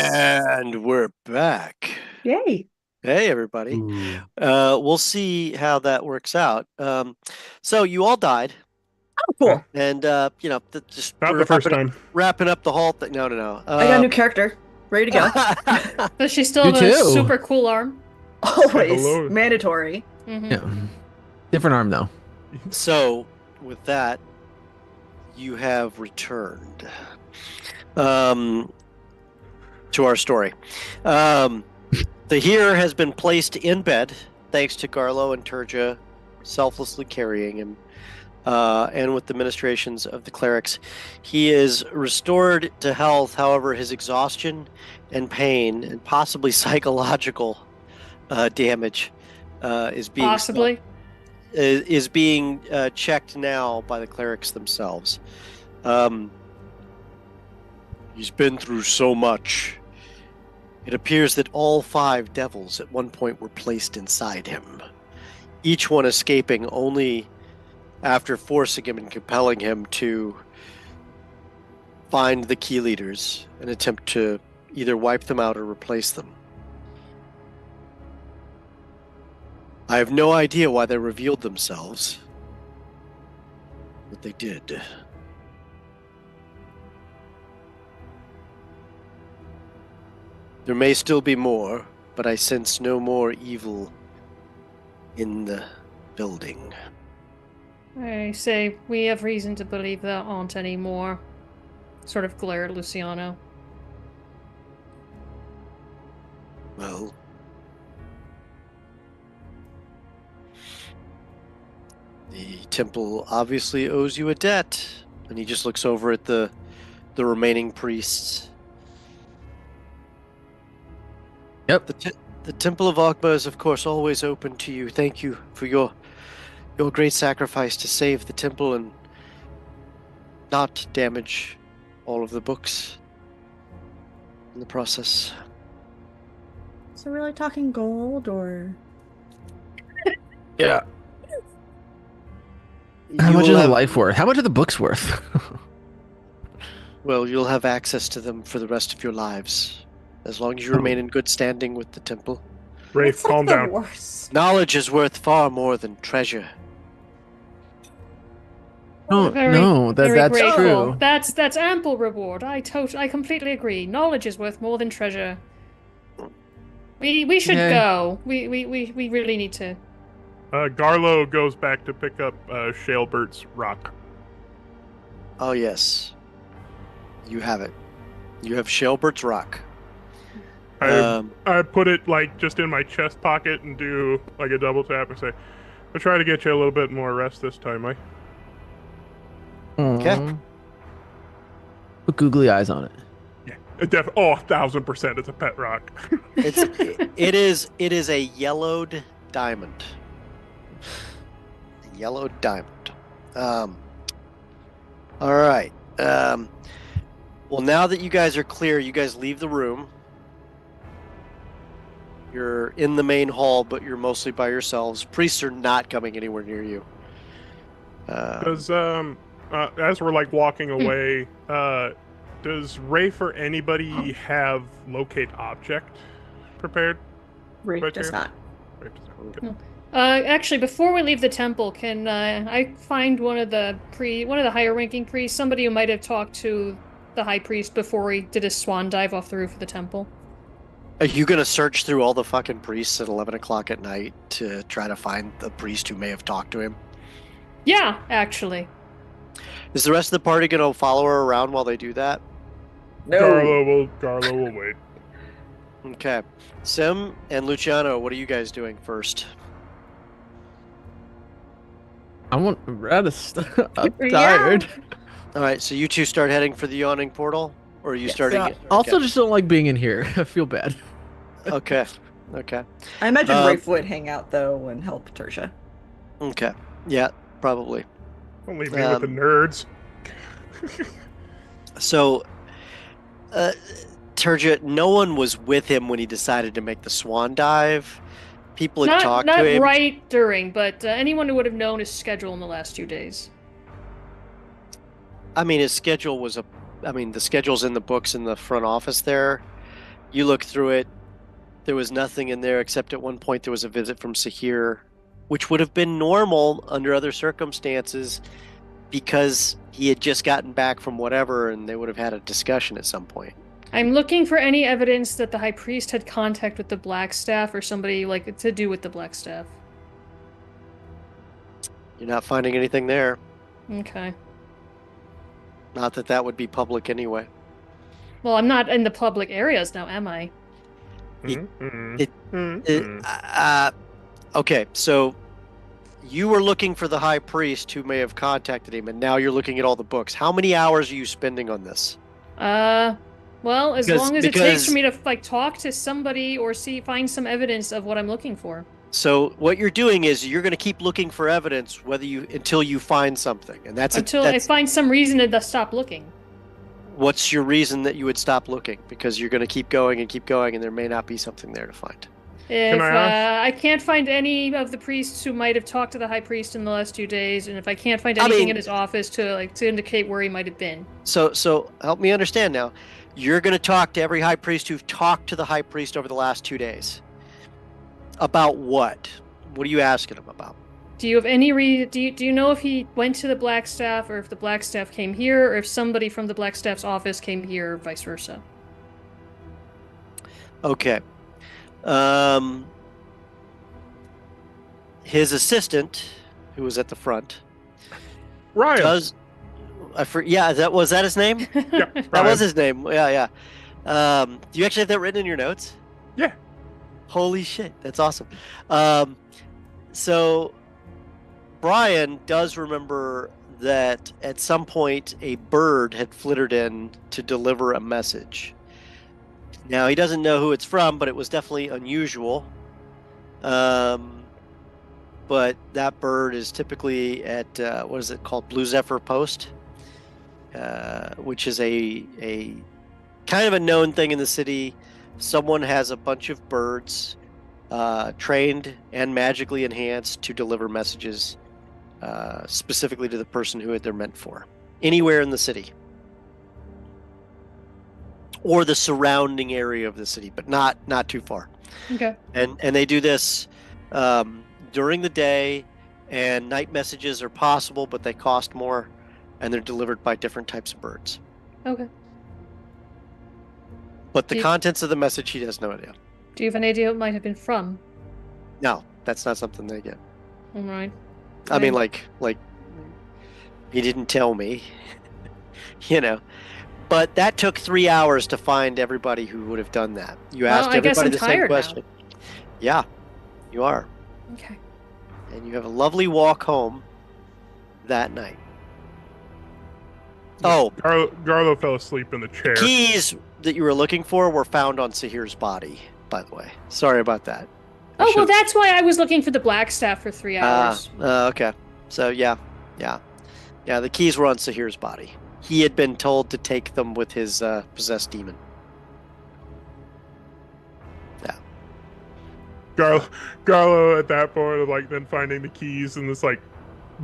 And we're back. Yay. Hey, everybody. Ooh. We'll see how that works out. So you all died, Oh, cool. and just Not we're the first time. wrapping up the whole thing. No. I got a new character. Ready to go. Does she still You have a too. super cool arm? Always. Hello. Mandatory. Mm-hmm. Yeah. Different arm though. So with that, you have returned to our story. The Here has been placed in bed, thanks to Garlo and Turja selflessly carrying him, and with the ministrations of the clerics. He is restored to health, however, his exhaustion and pain, and possibly psychological damage is being Possibly. is being checked now by the clerics themselves. He's been through so much. It appears that all 5 devils at one point were placed inside him, each one escaping only after forcing him and compelling him to find the key leaders and attempt to either wipe them out or replace them. I have no idea why they revealed themselves, but they did. There may still be more, but I sense no more evil in the building. I say we have reason to believe there aren't any more. Sort of glare at Luciano. Well, the temple obviously owes you a debt. And he just looks over at the remaining priests. Yep. The Temple of Ogba is, of course, always open to you. Thank you for your great sacrifice to save the temple and not damage all of the books in the process. So we're like talking gold or Yeah. How much is the life worth? How much are the books worth? Well, you'll have access to them for the rest of your lives, as long as you remain in good standing with the temple. Rafe, It's like calm the down. worst. Knowledge is worth far more than treasure. Oh Very- no, very that's grateful. true. That's ample reward. I completely agree. Knowledge is worth more than treasure. We should Yeah. go. We really need to. Garlo goes back to pick up Shalebert's rock. Oh, yes. You have it. You have Shalebert's rock. I put it like just in my chest pocket and do like a double tap and say, "I'll try to get you a little bit more rest this time, eh?" Okay. Aw. Put googly eyes on it. Yeah, 1,000%. It's a pet rock. It is a yellowed diamond. A yellowed diamond. All right. Well, now that you guys are clear, you guys leave the room. You're in the main hall, but you're mostly by yourselves. Priests are not coming anywhere near you. Does as we're like walking away, does Rafe or anybody have locate object prepared? Rafe Right does here. not. Rafe does not. Okay. Actually, before we leave the temple, can I find one of the higher-ranking priests, somebody who might have talked to the high priest before he did his swan dive off the roof of the temple? Are you going to search through all the fucking priests at 11 o'clock at night to try to find the priest who may have talked to him? Yeah, actually. Is the rest of the party going to follow her around while they do that? No. Garlo will wait. Okay. Sim and Luciano, what are you guys doing first? I'm rather I'm Yeah. tired. All right, so you two start heading for the yawning portal, or are you Yes. starting? Yeah, it? also, Okay. just don't like being in here. I feel bad. Okay. I imagine Um, Rafe would hang out though and help Tertia. Okay. Yeah, probably. Don't leave me with the Um, nerds. So, Turgid, no one was with him when he decided to make the swan dive. People had talked Not to him. right during, but anyone who would have known his schedule in the last 2 days. I mean, his schedule was the schedule's in the books in the front office there. You look through it. There was nothing in there except at one point there was a visit from Sahir, which would have been normal under other circumstances because he had just gotten back from whatever and they would have had a discussion at some point. I'm looking for any evidence that the High Priest had contact with the Blackstaff or somebody like to do with the Blackstaff. You're not finding anything there. Okay. Not that that would be public anyway. Well, I'm not in the public areas now, am I? Okay, so you were looking for the High Priest who may have contacted him, and now you're looking at all the books. How many hours are you spending on this? Well, as long as it takes because- for me to like talk to somebody or find some evidence of what I'm looking for. So what you're doing is you're going to keep looking for evidence until you find something, and Until I find some reason to stop looking. What's your reason that you would stop looking? Because you're going to keep going, and there may not be something there to find. If I I can't find any of the priests who might have talked to the High Priest in the last 2 days, and if I can't find anything in his office to indicate where he might have been. So help me understand now. You're going to talk to every High Priest who've talked to the High Priest over the last 2 days. About what? What are you asking him about? Do you have any do you know if he went to the Blackstaff, or if the Blackstaff came here, or if somebody from the Blackstaff's office came here, or vice versa? Okay. His assistant, who was at the front, Ryan. was that his name? Yeah, That was his name. Yeah. Do you actually have that written in your notes? Yeah. Holy shit, that's awesome. So Brian does remember that at some point a bird had flittered in to deliver a message. Now he doesn't know who it's from, but it was definitely unusual. But that bird is typically at what is it called, Blue Zephyr Post, which is a kind of a known thing in the city. Someone has a bunch of birds trained and magically enhanced to deliver messages specifically to the person who they're meant for, anywhere in the city or the surrounding area of the city, but not too far. Okay. And they do this during the day, and night messages are possible, but they cost more, and they're delivered by different types of birds. Okay. But the contents of the message, he has no idea. Do you have an idea what it might have been from? No, that's not something they get. All right. I mean, like he didn't tell me, But that took 3 hours to find everybody who would have done that. You asked everybody the same question. Yeah, you are. Okay. And you have a lovely walk home that night. Oh, Garlo fell asleep in the chair. keys that you were looking for were found on Sahir's body, by the way. Sorry about that. Oh, well, that's why I was looking for the Blackstaff for 3 hours. Okay. So, yeah, the keys were on Sahir's body. He had been told to take them with his possessed demon. Yeah. Garlo at that point, then finding the keys in this,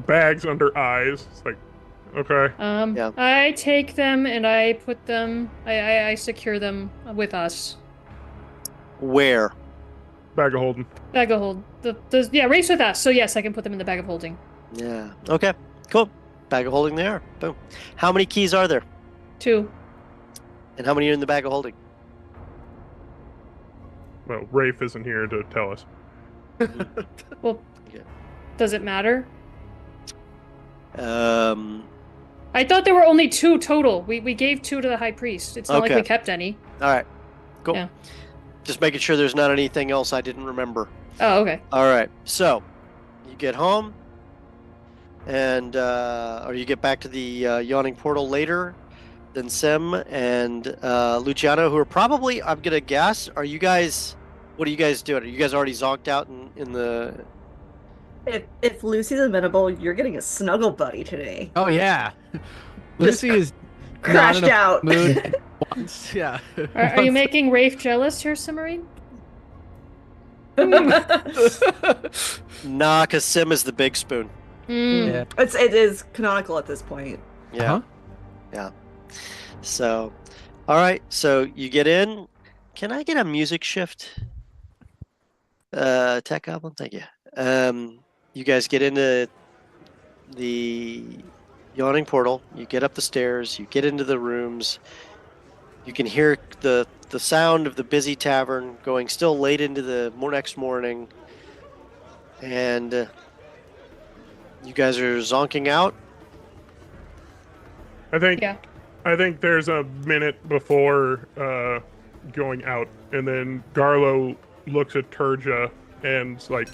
bags under eyes. It's like, okay. Yeah. I take them and I put them, I secure them with us. Where? Bag of holding. Bag of hold. Race with us. So yes, I can put them in the bag of holding. Yeah. Okay. Cool. Bag of holding there. Boom. How many keys are there? 2. And how many are in the bag of holding? Well, Rafe isn't here to tell us. Well, Okay. does it matter? I I thought there were only 2 total. We gave 2 to the High Priest. It's not like Okay. we kept any. All right. Cool. Yeah. Just making sure there's not anything else I didn't remember. Oh, okay. All right. So, you get home, and or you get back to the yawning portal later than Sim and Luciano, who are probably, I'm gonna guess, what are you guys doing? Are you guys already zonked out in the? If Lucy's amenable, you're getting a snuggle buddy today. Oh yeah, Lucy is Crashed not in a out. mood once. Yeah. Are you making Rafe jealous here, Simmarine? Nah, cause Sim is the big spoon. Yeah. It is canonical at this point. Yeah. Uh-huh. Yeah. So, all right. So you get in. Can I get a music shift? Tech Goblin, thank you. You guys get into the yawning portal. You get up the stairs. You get into the rooms. You can hear the sound of the busy tavern going still late into the next morning. And you guys are zonking out. I think Yeah. there's a minute before going out, and then Garlo looks at Turja and's like,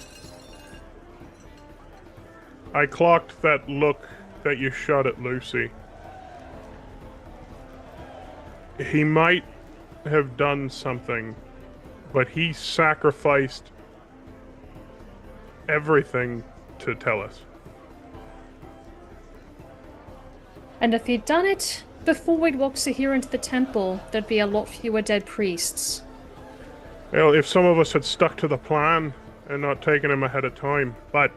I clocked that look that you shot at Lucy. He might have done something, but he sacrificed everything to tell us. And if he'd done it before we'd walked here into the temple, there'd be a lot fewer dead priests. Well, if some of us had stuck to the plan and not taken him ahead of time, but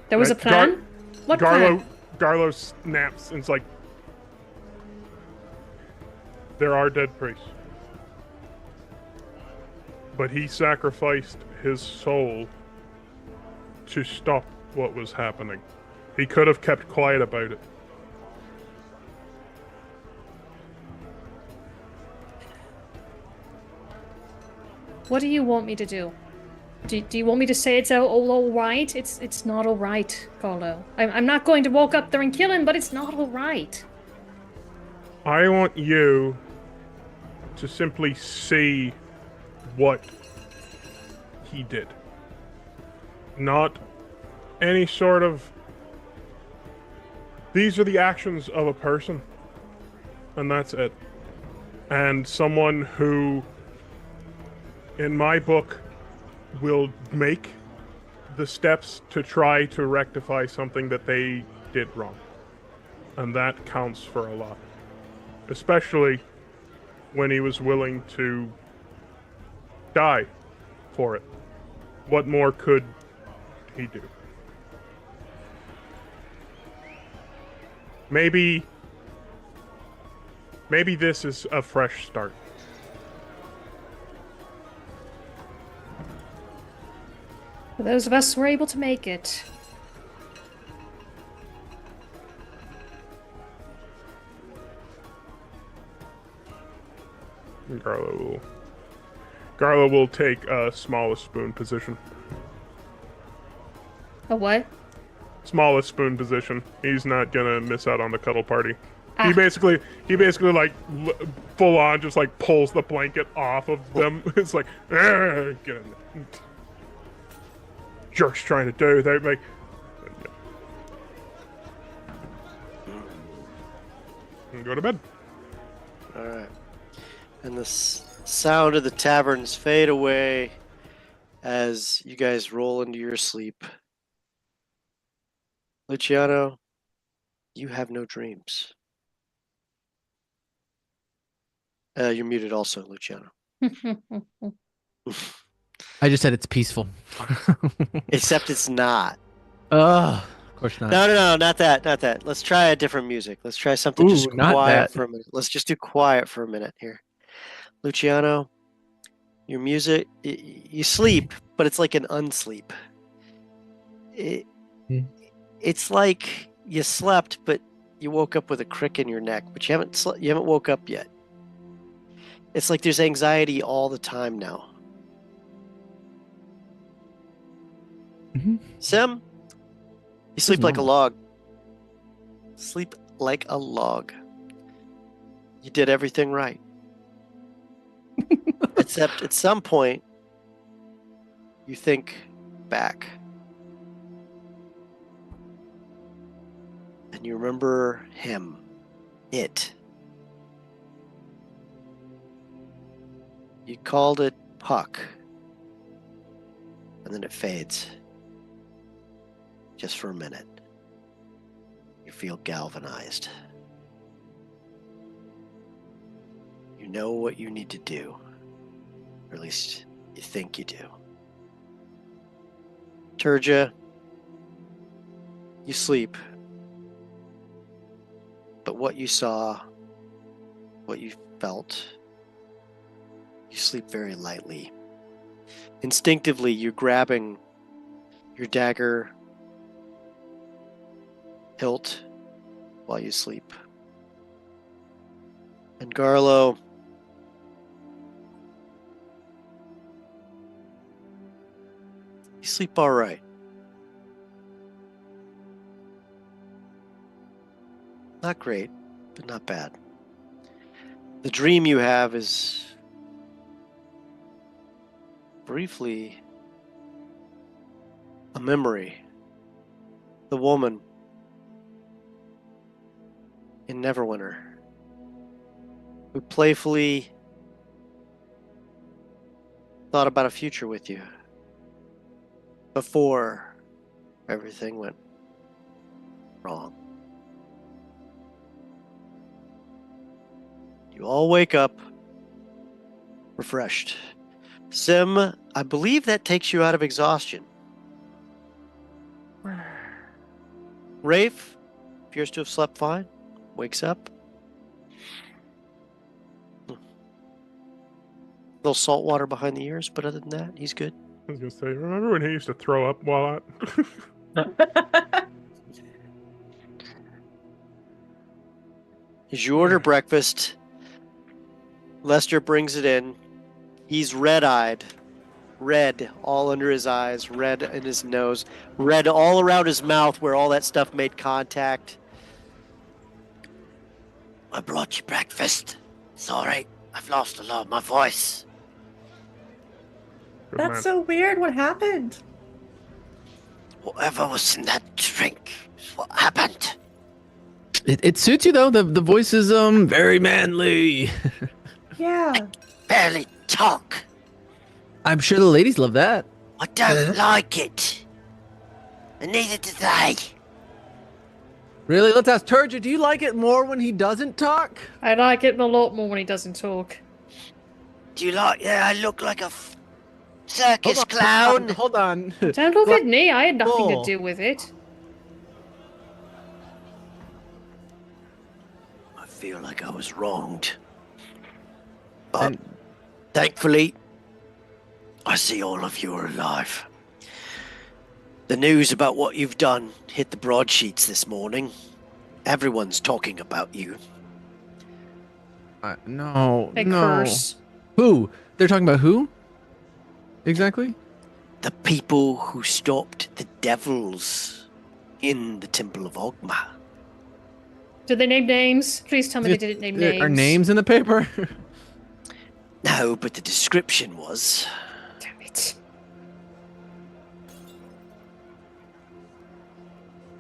There was a plan? What plan? Garlo snaps and it's like, there are dead priests. But he sacrificed his soul to stop what was happening. He could have kept quiet about it. What do you want me to do? Do you want me to say it's all right? It's not all right, Carlo. I'm not going to walk up there and kill him, but it's not all right. I want you to simply see what he did. Not any sort of... These are the actions of a person. And that's it. And someone who, in my book, will make the steps to try to rectify something that they did wrong. And that counts for a lot. Especially when he was willing to die for it. What more could he do? Maybe this is a fresh start. For those of us who were able to make it. Garlo will take a smallest spoon position. A what? Smallest spoon position. He's not gonna miss out on the cuddle party. Ah. He basically like full on just like pulls the blanket off of them. It's like, get in there. Jerks trying to do that. Like, go to bed. All right. And the sound of the taverns fade away as you guys roll into your sleep. Luciano, you have no dreams. You're muted also, Luciano. I just said it's peaceful. Except it's not. Of course not. No, not that. Let's try a different music. Let's try something just not quiet that. for a minute. Let's just do quiet for a minute here. Luciano, your music, you sleep, but it's like an unsleep. It's like you slept, but you woke up with a crick in your neck, but you haven't woke up yet. It's like there's anxiety all the time now. Mhm. Sim, you sleep like a normal. log. Sleep like a log. You did everything right. Except at some point, you think back. And you remember him. It. You called it Puck. And then it fades. Just for a minute. You feel galvanized. You know what you need to do. Or at least you think you do. Turja, you sleep. But what you saw, what you felt, You sleep very lightly. Instinctively, you're grabbing your dagger hilt while you sleep. And Garlo, you sleep all right. Not great, but not bad. The dream you have is briefly a memory. The woman in Neverwinter who playfully thought about a future with you before everything went wrong. You all wake up refreshed. Sim, I believe that takes you out of exhaustion. Rafe appears to have slept fine. Wakes up. Little salt water behind the ears, but other than that, he's good. I was gonna say, remember when he used to throw up while out? As you order breakfast, Lester brings it in. He's red-eyed. Red all under his eyes, red in his nose, red all around his mouth where all that stuff made contact. I brought you breakfast. Sorry, I've lost a lot of my voice. Good That's man. so weird. What happened? Whatever was in that drink is what happened. It suits you though. The voice is very manly. Yeah. Barely talk. I'm sure the ladies love that. I don't like it. And neither do they. Really? Let's ask Turgid, do you like it more when he doesn't talk? I like it a lot more when he doesn't talk. Do you like that I look like a circus clown? Hold on. Don't look at me. I had nothing to Bull. do with it. I feel like I was wronged. But And- thankfully, I see all of you are alive. The news about what you've done hit the broadsheets this morning. Everyone's talking about you. No. A no. curse. Who? They're talking about who? Exactly? The people who stopped the devils in the Temple of Ogma. Did they name names? Please tell me they didn't name names. Are names in the paper? No, but the description was. Damn it.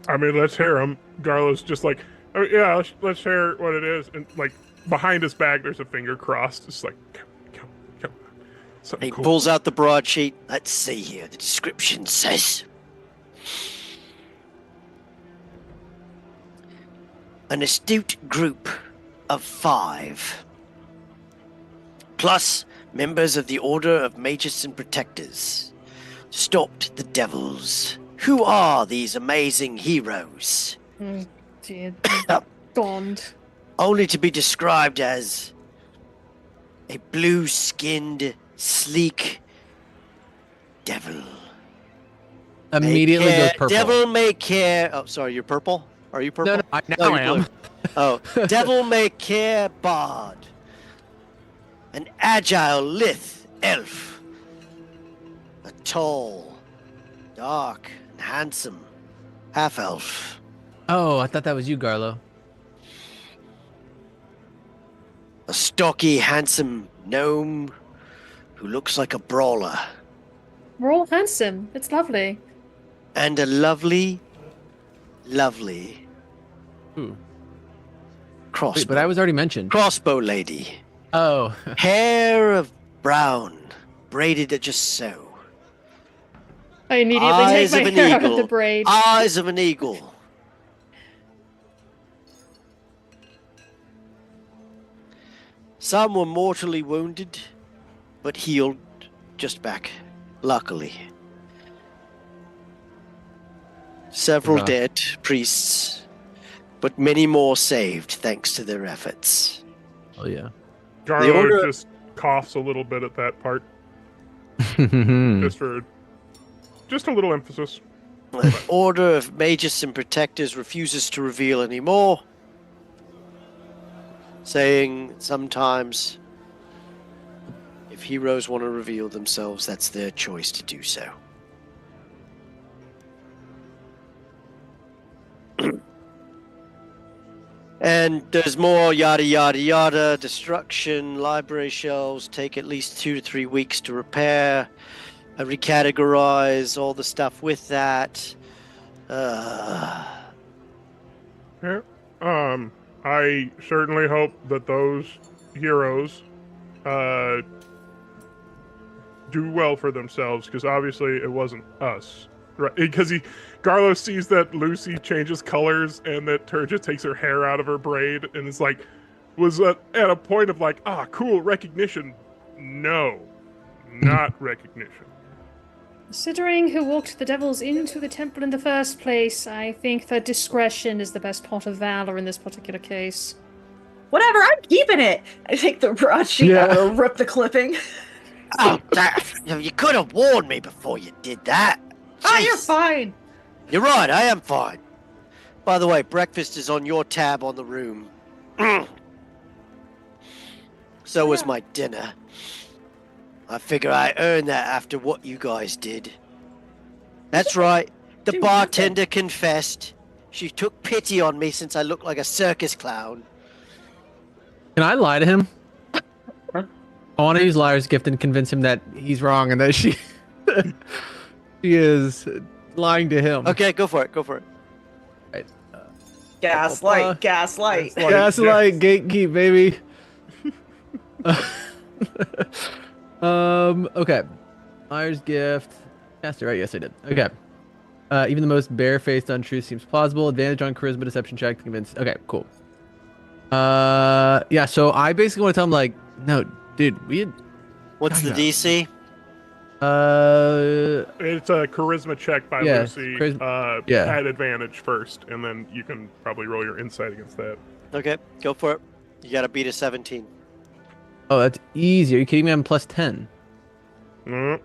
I mean, let's hear him. Garlo's just like, oh yeah, let's hear what it is. And like behind his back, there's a finger crossed. It's like, come. Something He cool. pulls out the broadsheet. Let's see here. The description says. An astute group of 5, plus members of the Order of Magus and Protectors, stopped the devils. Who are these amazing heroes? Oh, dear. Gone. Only to be described as a blue-skinned, sleek devil. Immediately goes purple. Devil may care. Oh, sorry, you're purple? Are you purple? No, I now you're am. blue. Oh, devil may care bard. An agile lith elf. A tall, dark, and handsome half-elf. Oh, I thought that was you, Garlo. A stocky, handsome gnome who looks like a brawler. We're all handsome. It's lovely. And a lovely Ooh. crossbow, Wait, but I was already mentioned. crossbow lady. Oh. Hair of brown, braided at just so. I immediately Eyes take of my an hair out of eagle. the braid. Eyes of an eagle. Some were mortally wounded, but healed just back, luckily. Several Enough. dead priests, but many more saved thanks to their efforts. Oh, yeah. The Garlo order- just coughs a little bit at that part, Hmm. just a little emphasis. An order of magus and protectors refuses to reveal any more, saying sometimes if heroes want to reveal themselves, that's their choice to do so. And there's more yada yada yada. Destruction, library shelves take at least 2 to 3 weeks to repair. Recategorize all the stuff with that. Yeah. I certainly hope that those heroes do well for themselves, because obviously it wasn't us. Right? Because Garlo sees that Lucy changes colors and that Turja takes her hair out of her braid and is like, was at a point of like, cool, recognition. No, not recognition. Considering who walked the devils into the temple in the first place, I think that discretion is the best part of valor in this particular case. Whatever, I'm keeping it. I take the broadsheet out and rip the clipping. Oh, you could have warned me before you did that. Oh, you're Jeez. fine. You're right, I am fine. By the way, breakfast is on your tab on the room. So was my dinner. I figure I earned that after what you guys did. That's right. The Dude, bartender confessed. She took pity on me since I looked like a circus clown. Can I lie to him? I want to use liar's gift and convince him that he's wrong and that she she is lying to him. Okay, go for it. Go for it. Right. Gaslight, gaslight. Gaslight, gatekeep, baby. Okay. Liar's gift. Cast it right? Yes, I did. Okay. Even the most barefaced untruth seems plausible. Advantage on charisma deception check to convince. Okay, cool. Yeah, so I basically want to tell him, like, no, dude, we had. What's the DC? It's a charisma check by Yeah, Lucy. yeah. At advantage first, and then you can probably roll your insight against that. Okay, go for it. You gotta beat a 17. Oh, that's easy. Are you kidding me? I'm plus 10.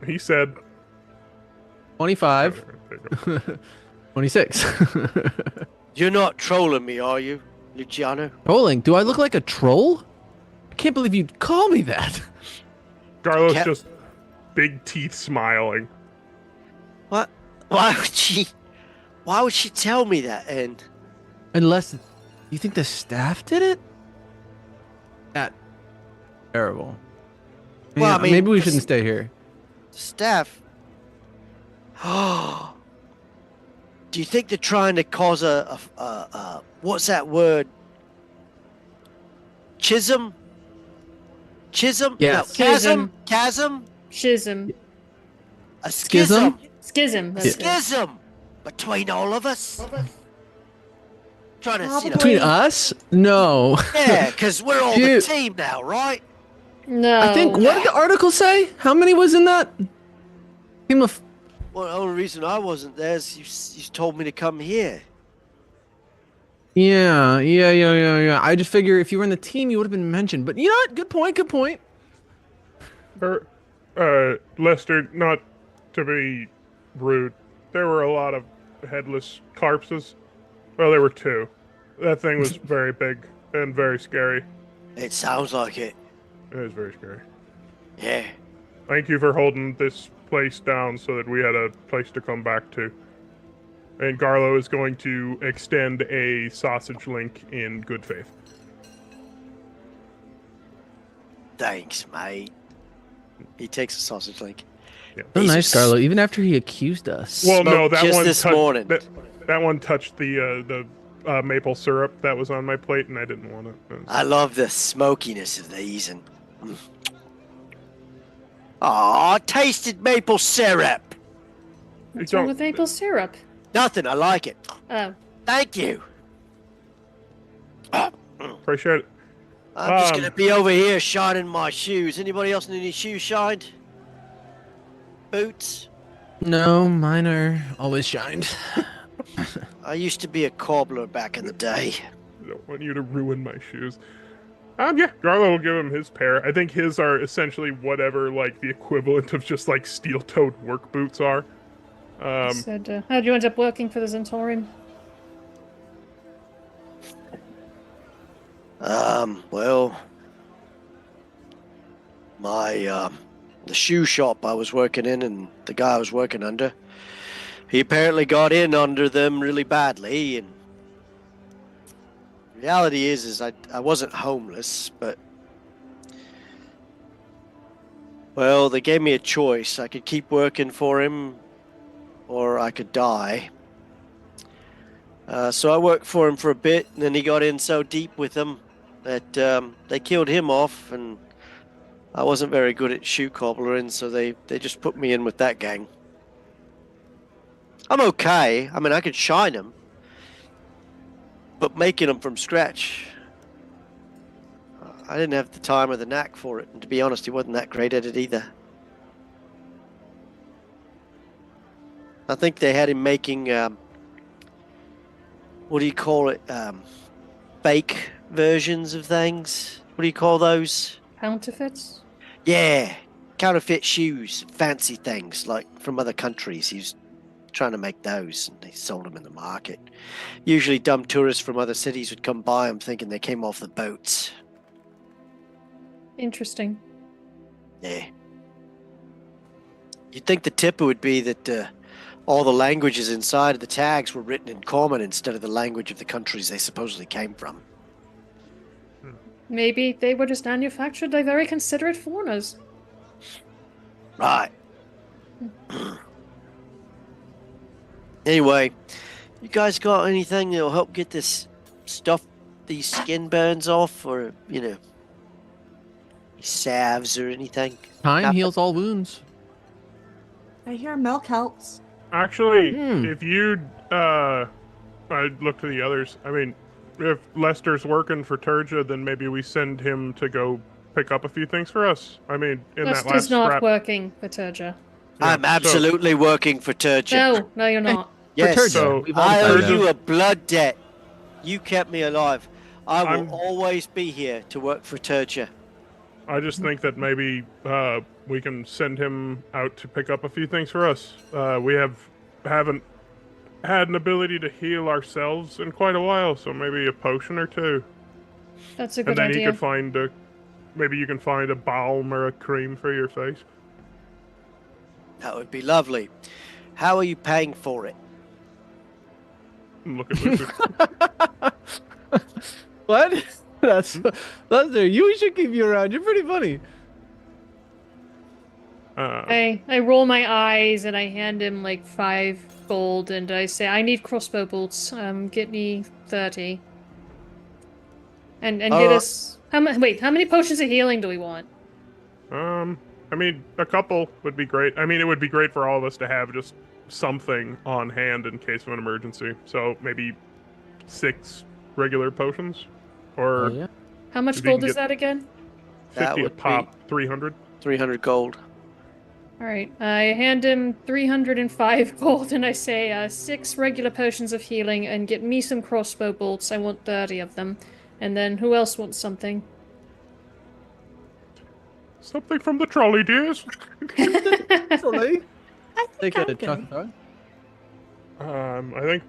He said 25. There you go. 26. You're not trolling me, are you, Luciano? Trolling? Do I look like a troll? I can't believe you'd call me that. Garlo's Cat- just big teeth smiling. What? Why would she tell me that? And Unless you think the staff did it? That terrible. Well, I mean, maybe we this- shouldn't stay here. staff. Do you think they're trying to cause a what's that word? Chism? Yes. No, chasm? Chasm? Schism. A Schism? Schism. A That's it. schism between all of us? Trying to, you know, Between us? No. yeah, because we're all the Dude. team now, right? No. I think, what did the article say? How many was in that? Team of. Well, the only reason I wasn't there is you told me to come here. Yeah. I just figure if you were in the team, you would have been mentioned. But you know what? Good point. Lester, not to be rude, there were a lot of headless corpses. Well, there were two. That thing was very big and very scary. It sounds like it. It was very scary. Yeah. Thank you for holding this place down so that we had a place to come back to. And Garlo is going to extend a sausage link in good faith. Thanks, mate. He takes a sausage link. Yeah. So He's nice, just- Carlo. Even after he accused us. Well, no, Smoked that just one this touched morning. that one touched the maple syrup that was on my plate, and I didn't want it. I love the smokiness of these and. Aw, tasted maple syrup. What's wrong with maple syrup? Nothing, I like it. Oh. Thank you. Appreciate it. I'm just Um, gonna be over here shining my shoes. Anybody else need any shoes shined? Boots? No, mine are always shined. I used to be a cobbler back in the day. I don't want you to ruin my shoes. Yeah, Garlo will give him his pair. I think his are essentially whatever, like, the equivalent of just, like, steel-toed work boots are. I said, how'd you end up working for the Zentaurian? Well, the shoe shop I was working in and the guy I was working under, he apparently got in under them really badly, and reality is I wasn't homeless, but well, they gave me a choice. I could keep working for him or I could die. So I worked for him for a bit, and then he got in so deep with them that they killed him off, and I wasn't very good at shoe cobblering, so they just put me in with that gang. I'm okay. I mean, I could shine them, but making them from scratch, I didn't have the time or the knack for it, and to be honest, he wasn't that great at it either. I think they had him making, what do you call it, fake versions of things? What do you call those? Counterfeits? Yeah, counterfeit shoes, fancy things, like from other countries. He was trying to make those, and they sold them in the market. Usually dumb tourists from other cities would come buy them thinking they came off the boats. Interesting. Yeah. You'd think the tipper would be that all the languages inside of the tags were written in common instead of the language of the countries they supposedly came from. Maybe they were just manufactured by very considerate foreigners. Right. Anyway, you guys got anything that'll help get this stuff, these skin burns off, or, you know, salves or anything? Time Nothing? heals all wounds. I hear milk helps. Actually, if you'd, I'd look to the others. I mean, if Lester's working for Turja, then maybe we send him to go pick up a few things for us. I mean, in that last Lester's not scrap... working for Turja. I'm absolutely working for Turja. No, you're not. Yes, Turja, so we've I already owe found you out. a blood debt. You kept me alive. I will I'm- always be here to work for Turja. I just think that maybe we can send him out to pick up a few things for us. We haven't had an ability to heal ourselves in quite a while, so maybe a potion or two. That's a And good then he idea. could find maybe you can find a balm or a cream for your face. That would be lovely. How are you paying for it? And look at Lucy. What? That's Lester. You should keep you around. You're pretty funny. I roll my eyes and I hand him like 5 gold and I say, I need crossbow bolts. Get me 30. And get us... How many potions of healing do we want? I mean, a couple would be great. I mean, it would be great for all of us to have just something on hand in case of an emergency. So maybe 6 regular potions, or yeah. How much If you gold can is get- that again? 50 That a would pop, 300. 300 gold. Alright, I hand him 305 gold and I say, 6 regular potions of healing and get me some crossbow bolts. I want 30 of them. And then who else wants something? Something from the trolley, dears. Sorry. I Take think a I'm good. chocolate. I think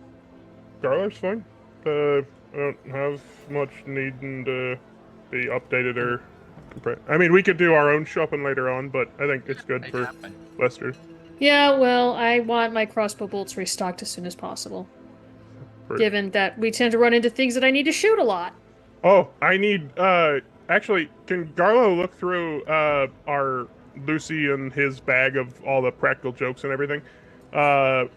Garler's fine. I don't have much needing to be updated or... I mean, we could do our own shopping later on, but I think it's good for Lester. Yeah, well, I want my crossbow bolts restocked as soon as possible. Given that we tend to run into things that I need to shoot a lot. Oh, I need, actually, can Garlo look through, our Lucy and his bag of all the practical jokes and everything?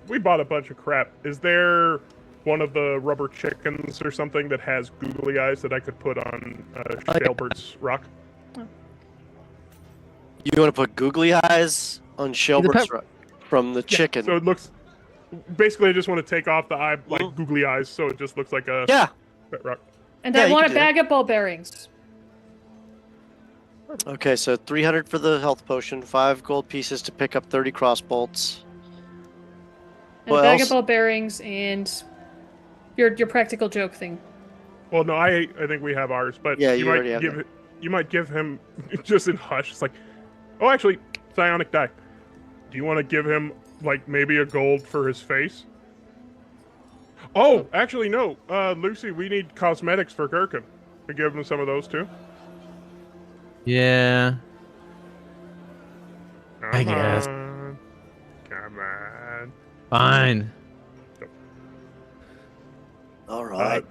We bought a bunch of crap. Is there one of the rubber chickens or something that has googly eyes that I could put on, Shalebert's rock? You want to put googly eyes on Shelbert's from the chicken? So it looks, basically I just want to take off the eye, like, googly eyes, so it just looks like a Yeah. pet rock. And Yeah, I you want can a do bag of ball bearings. Okay, so 300 for the health potion, 5 gold pieces to pick up 30 cross bolts. And What a bag else? of ball bearings and your practical joke thing. Well, no, I think we have ours, but Yeah, you you already might have give you might give him just in hush. It's like, oh, actually, psionic die. Do you want to give him like maybe a gold for his face? Oh, actually, no. Lucy, we need cosmetics for Gherkin. We give him some of those too. Yeah. I Come guess. on. Come on. Fine. All right.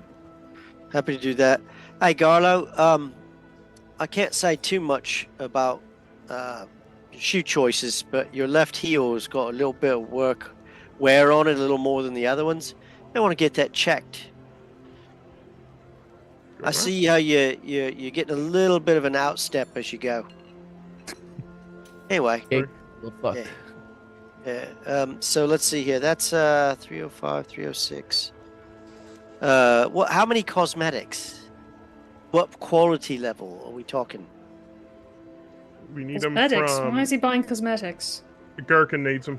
Happy to do that. Hey, Garlo. I can't say too much about shoe choices, but your left heel has got a little bit of wear on it, a little more than the other ones. I want to get that checked. I see how you're getting a little bit of an outstep as you go. Anyway. Okay. Well, fuck. Yeah. So let's see here. That's 305, 306. How many cosmetics? What quality level are we talking? We need them Cosmetics. from. Why is he buying cosmetics? Gherkin needs them.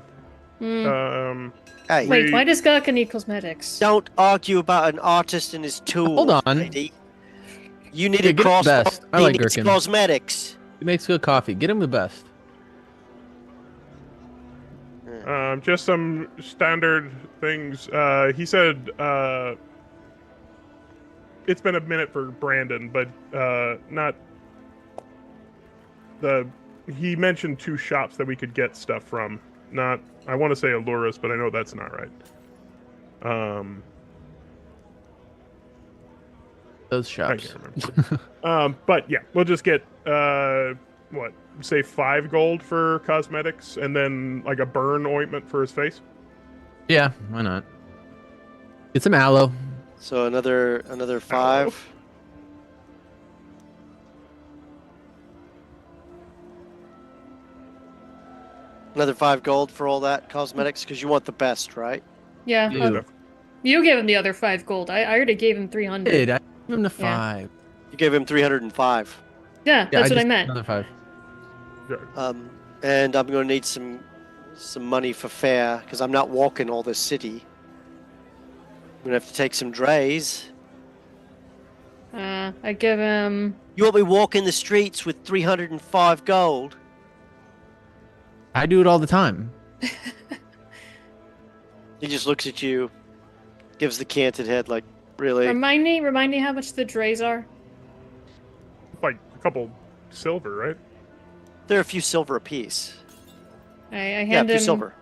Hey, Wait, why does Gurka need cosmetics? don't argue about an artist and his tools. Hold on. lady. You need Yeah, a get him the crossbow. best. I He like needs Gherkin. cosmetics. He makes good coffee. Get him the best. Just some standard things. He said it's been a minute for Brandon, but not the. He mentioned 2 shops that we could get stuff from. Not, I want to say Aluris, but I know that's not right. Those I shops. can't remember. But yeah, we'll just get what, say 5 gold for cosmetics, and then like a burn ointment for his face. Yeah, why not? Get some aloe. So another 5. Another 5 gold for all that cosmetics because you want the best, right? Yeah. Ew. You gave him the other 5 gold. I already gave him 300. Did I give him the Yeah. 5? You gave him 305. Yeah, that's what I just- meant. Another 5. And I'm going to need some money for fare because I'm not walking all this city. I'm going to have to take some drays. I give him. You want me walking the streets with 305 gold? I do it all the time. He just looks at you, gives the canted head like, really? Remind me how much the drays are. Like a couple silver, right? They're a few silver apiece. I Yeah, a hand few him. silver.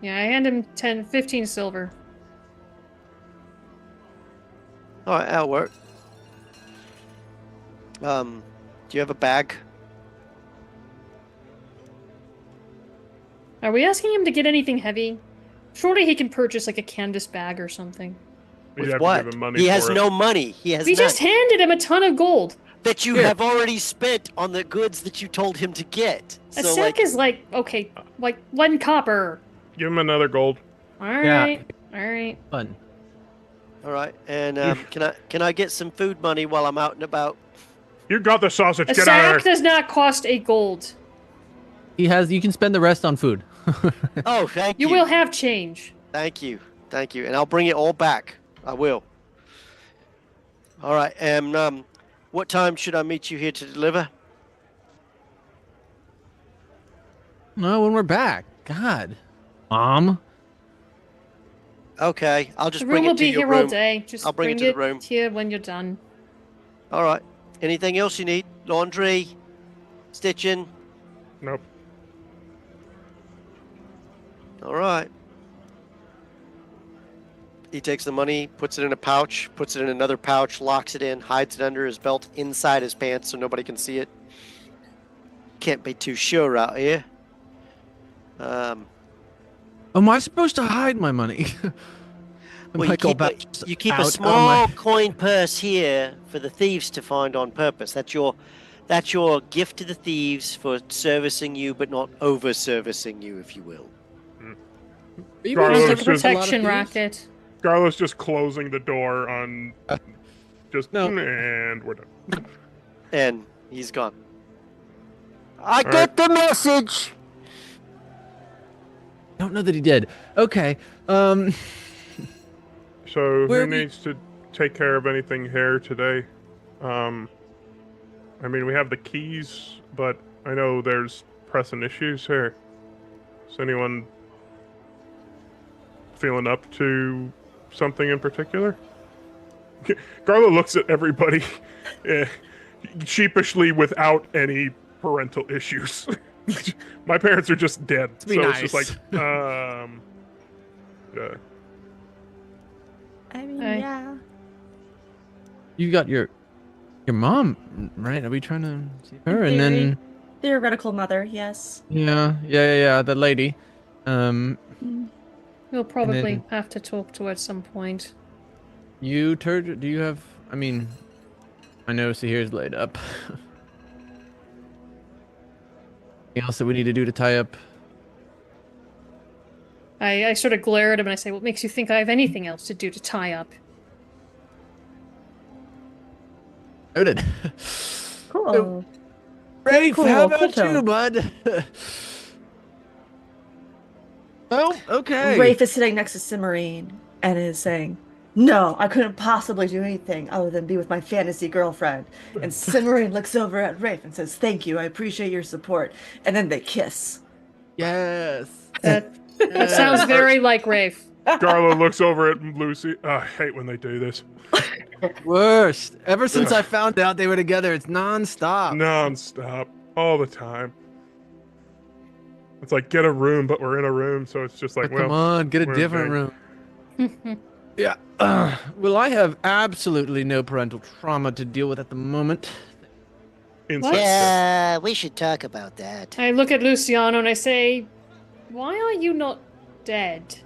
Yeah, I hand him 15 silver. All right, that'll work. Do you have a bag? Are we asking him to get anything heavy? Surely he can purchase like a canvas bag or something. We'd With have what? to give him money He for has it. no money. He has We none. just handed him a ton of gold. That you Here. have already spent on the goods that you told him to get. A So, sack is like, okay, like 1 copper. Give him another gold. Alright. Alright. Fun. all right. And can I get some food money while I'm out and about? You got the sausage. A Get out sack of there. does not cost a gold. You can spend the rest on food. Oh, thank you. You will have change. Thank you. Thank you. And I'll bring it all back. I will. All right. And what time should I meet you here to deliver? No, when we're back. God. Mom. Okay. I'll just The bring room will it to be your here room. all day. Just I'll bring it to the room. here when you're done. All right. Anything else you need? Laundry? Stitching? Nope. All right. He takes the money, puts it in a pouch, puts it in another pouch, locks it in, hides it under his belt inside his pants so nobody can see it. Can't be too sure out here. Am I supposed to hide my money? Well, you keep a out small on coin purse here for the thieves to find on purpose. That's your gift to the thieves for servicing you, but not over servicing you, if you will. Carlos Sounds like a just- protection racket. Carlos just closing the door on. Just No. and we're done. And he's gone. I right. got the message. I don't know that he did. Okay. So Where who we- needs to take care of anything here today. I mean, we have the keys, but I know there's pressing issues here. Is anyone feeling up to something in particular? Garla looks at everybody sheepishly without any parental issues. My parents are just dead, so nice. it's just like, I mean, Hey. yeah. You got your mom, right? Are we trying to see her? And then Theoretical mother, yes. yeah, the lady. We'll probably then- have to talk to her at some point. You, Turd, do you have? I mean, I know Sahir's laid up. Anything else that we need to do to tie up? I sort of glare at him and I say, what makes you think I have anything else to do to tie up? Noted. Cool. Rafe, Cool, how about cool. you, bud? Oh, okay. Rafe is sitting next to Cimarine and is saying, "No, I couldn't possibly do anything other than be with my fantasy girlfriend." And Cimarine looks over at Rafe and says, "Thank you, I appreciate your support." And then they kiss. Yes. That sounds very like Rafe. Garla looks over at Lucy. I hate when they do this. Worst. Ever since I found out they were together, it's nonstop. Non-stop. All the time. It's like, get a room, but we're in a room, so it's just like, Oh, come on, get a we're different okay. room. Yeah. Well, I have absolutely no parental trauma to deal with at the moment. Insight check. Yeah, we should talk about that. I look at Luciano and I say, why are you not dead?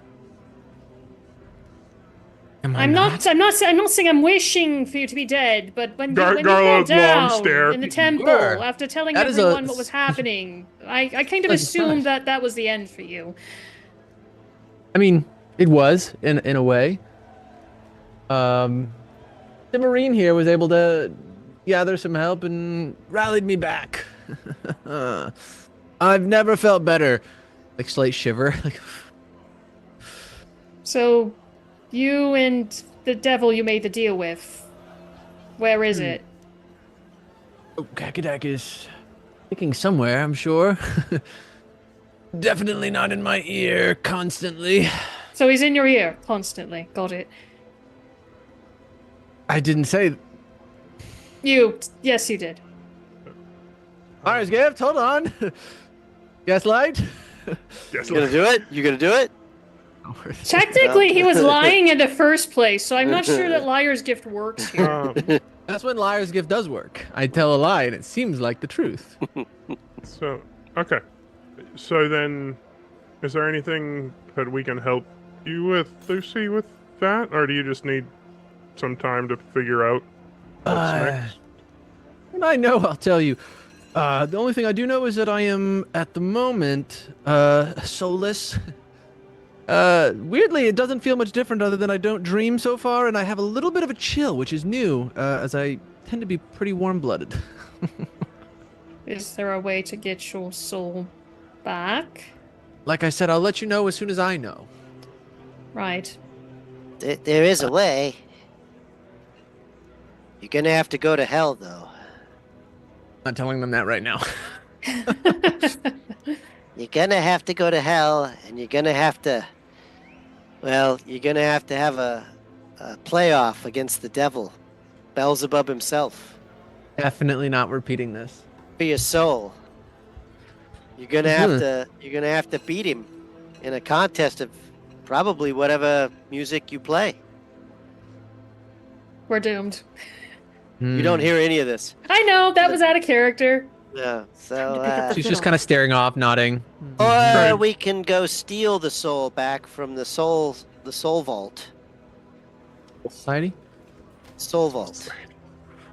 Am I I'm not saying I'm wishing for you to be dead, but when you Garlo's fell long down stare. in the temple Sure. after telling That is everyone a- what was happening, I kind of That's assumed nice. that was the end for you. I mean, it was in a way. The Marine here was able to gather some help and rallied me back. I've never felt better. Like slight shiver. Like, So, you and the devil you made the deal with, where is it? oh, Kakidak is thinking somewhere, I'm sure. Definitely not in my ear constantly. So he's in your ear constantly. Got it. I didn't say. Yes, you did. Mars gift, hold on. Gaslight? Yes, You gonna do it? You gonna do it? Technically, he was lying in the first place, so I'm not sure that liar's gift works here. That's when liar's gift does work. I tell a lie and it seems like the truth. So, okay. So then, is there anything that we can help you with, Lucy, with that? Or do you just need some time to figure out what's next? When I know, I'll tell you. The only thing I do know is that I am, at the moment, soulless. Weirdly, it doesn't feel much different other than I don't dream so far, and I have a little bit of a chill, which is new, as I tend to be pretty warm-blooded. Is there a way to get your soul back? Like I said, I'll let you know as soon as I know. Right. There is a way. You're gonna have to go to hell, though. Not telling them that right now. You're gonna have to go to hell, and you're gonna have to. Well, you're gonna have to have a playoff against the devil, Beelzebub himself, Definitely not repeating this. for your soul. You're gonna have to. You're gonna have to beat him in a contest of probably whatever music you play. We're doomed. You don't hear any of this. I know, that was out of character. Yeah. So. Time to pick up the She's just fiddle. kind of staring off, nodding. Or we can go steal the soul back from the soul vault. Society? Soul vault.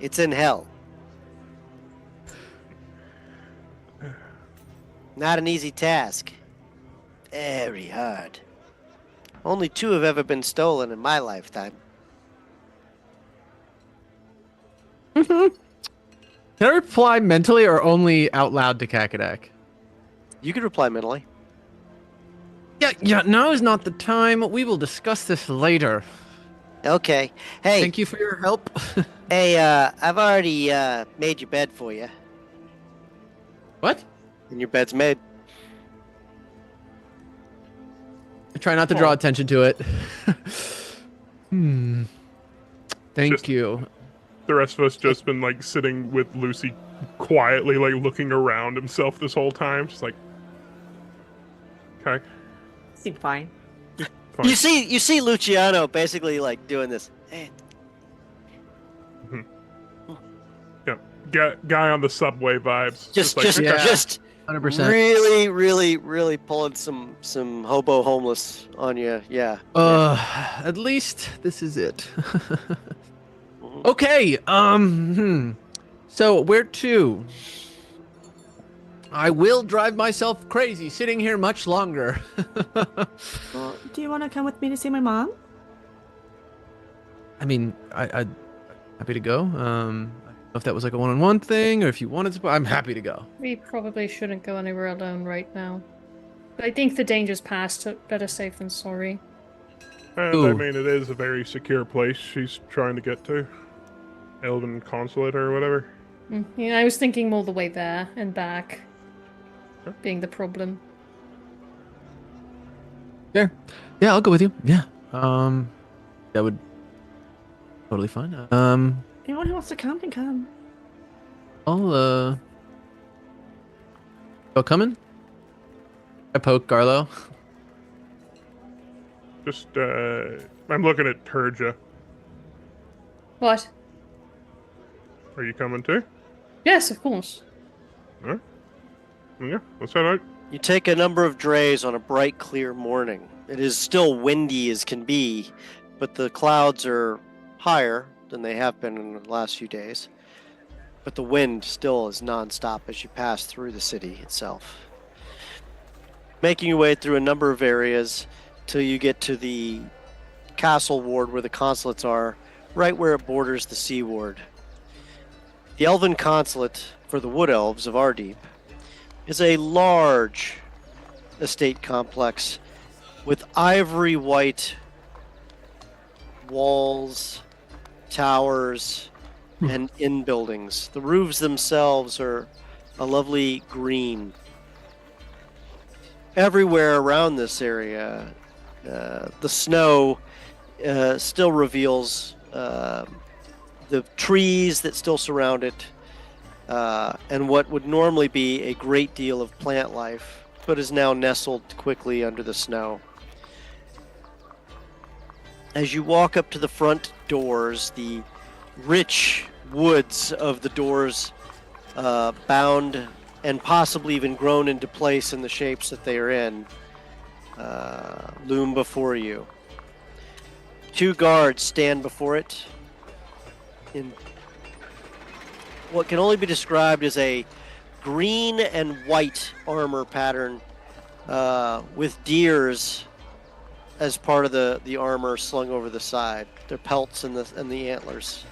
It's in hell. Not an easy task. Very hard. Only 2 have ever been stolen in my lifetime. Can I reply mentally or only out loud to Kakidak? You can reply mentally. Yeah, now is not the time. We will discuss this later. Okay. Hey, Thank you for your help. hey, I've already made your bed for you. What? And your bed's made. I try not to draw attention to it. Thank Just- you. The rest of us just been like sitting with Lucy quietly, like looking around himself this whole time. Just like, okay, Seem fine. fine. You see Luciano basically like doing this. Hey, Yeah, guy on the subway vibes. just like, okay. Yeah. 100%. really, really, really pulling some hobo homeless on you. Yeah. At least this is it. Okay. So where to? I will drive myself crazy sitting here much longer. Well, do you want to come with me to see my mom? I mean, I'd happy to go. I don't know if that was like a one-on-one thing or if you wanted to. I'm happy to go. We probably shouldn't go anywhere alone right now. But I think the danger's past. Better safe than sorry. And I Ooh. mean, it is a very secure place she's trying to get to. Elven Consulate or whatever. Yeah, I was thinking more the way there and back being the problem. Yeah, I'll go with you. Yeah. That would totally fine. Anyone who wants to come can come. Y'all coming? I poke Garlo. Just, I'm looking at Turja. What? Are you coming too? Yes, of course. Huh? Yeah, let's head out. You take a number of drays on a bright, clear morning. It is still windy as can be, but the clouds are higher than they have been in the last few days. But the wind still is nonstop as you pass through the city itself. Making your way through a number of areas till you get to the castle ward where the consulates are, right where it borders the sea ward. The Elven Consulate for the Wood Elves of Ardeep is a large estate complex with ivory white walls, towers, and in buildings. The roofs themselves are a lovely green. Everywhere around this area, the snow still reveals the trees that still surround it, and what would normally be a great deal of plant life, but is now nestled quickly under the snow. As you walk up to the front doors, the rich woods of the doors, bound and possibly even grown into place in the shapes that they are in, loom before you. 2 guards stand before it in what can only be described as a green and white armor pattern, with deers as part of the armor slung over the side, their pelts and the antlers.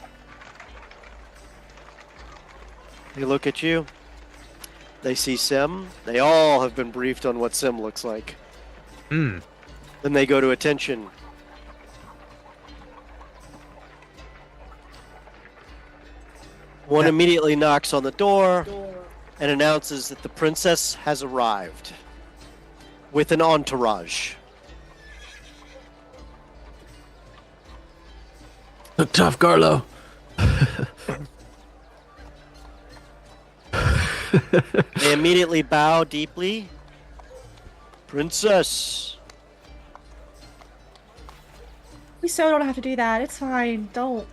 They look at you. They see Sim. They all have been briefed on what Sim looks like. Then they go to attention. One immediately knocks on the door and announces that the princess has arrived with an entourage. Look tough, Garlo. They immediately bow deeply. Princess. We so don't have to do that. It's fine. Don't.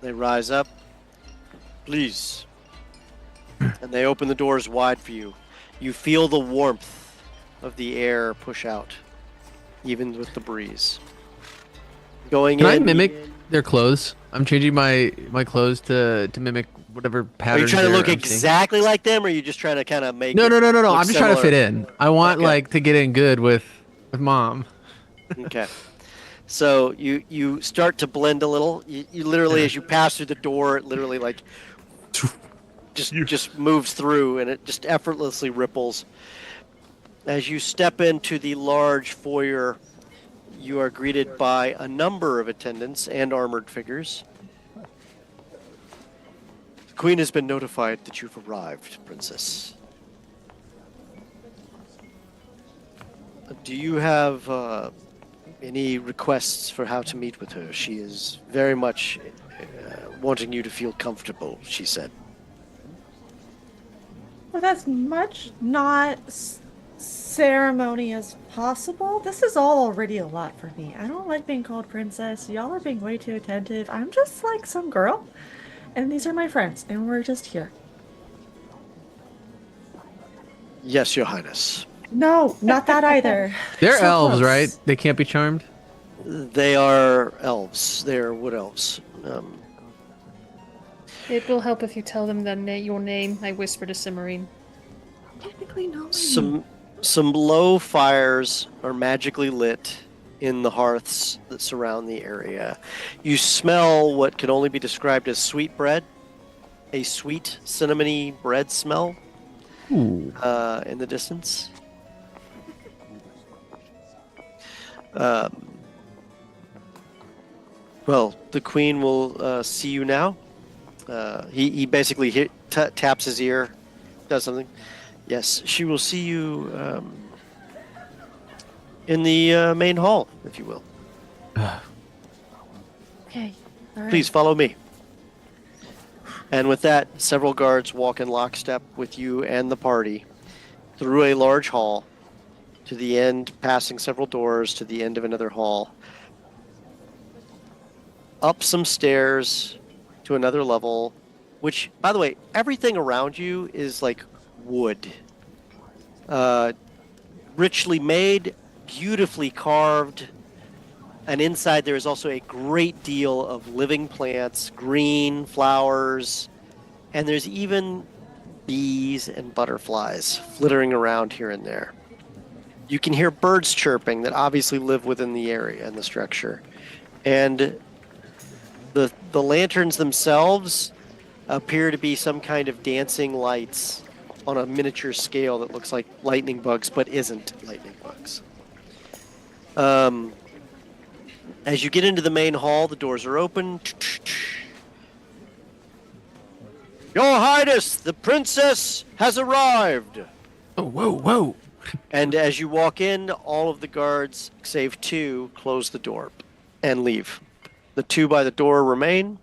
They rise up. Please. And they open the doors wide for you. You feel the warmth of the air push out, even with the breeze. Going Can in. I mimic their clothes? I'm changing my clothes to mimic whatever Are pattern. you trying to look exactly like them, or are you just trying to kind of make No. it look I'm just trying to similar? fit in. I want Okay. like to get in good with mom. Okay. So you start to blend a little. You literally, as you pass through the door, it literally like just moves through, and it just effortlessly ripples. As you step into the large foyer, you are greeted by a number of attendants and armored figures. The Queen has been notified that you've arrived, Princess. Do you have any requests for how to meet with her? She is very much wanting you to feel comfortable, she said. With as much not ceremony as possible. This is all already a lot for me. I don't like being called princess. Y'all are being way too attentive. I'm just like some girl, and these are my friends, and we're just here. Yes, Your Highness. No, not that either. They're So elves, close. right? They can't be charmed? They are elves. They are wood elves. It will help if you tell them your name, I whisper to Cimarine. Technically, no. Some low fires are magically lit in the hearths that surround the area. You smell what can only be described as sweet bread, a sweet cinnamony bread smell in the distance. Well, the Queen will see you now. He basically taps his ear, does something. Yes, she will see you in the main hall, if you will. Okay. All right. Please follow me. And with that, several guards walk in lockstep with you and the party through a large hall to the end, passing several doors to the end of another hall, up some stairs to another level, which, by the way, everything around you is like wood. Richly made, beautifully carved, and inside there is also a great deal of living plants, green flowers, and there's even bees and butterflies flittering around here and there. You can hear birds chirping that obviously live within the area and the structure. And the lanterns themselves appear to be some kind of dancing lights on a miniature scale that looks like lightning bugs, but isn't lightning bugs. As you get into the main hall, the doors are open. Your Highness, the princess has arrived! Oh, whoa. And as you walk in, all of the guards, save two, close the door and leave. The two by the door remain.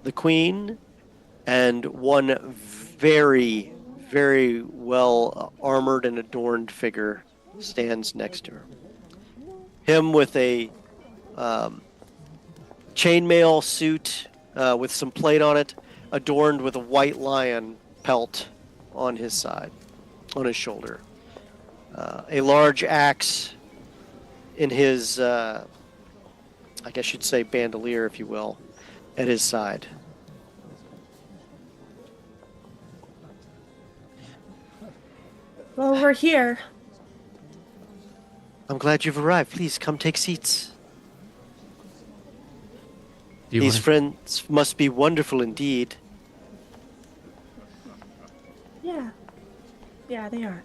The Queen and one very, very well armored and adorned figure stands next to her. Him with a chainmail suit with some plate on it, adorned with a white lion pelt on his side, on his shoulder. A large axe in his, I guess you'd say bandolier, if you will, at his side. Well, we're here. I'm glad you've arrived. Please come take seats. Do you These wanna- friends must be wonderful indeed. Yeah. Yeah, they are.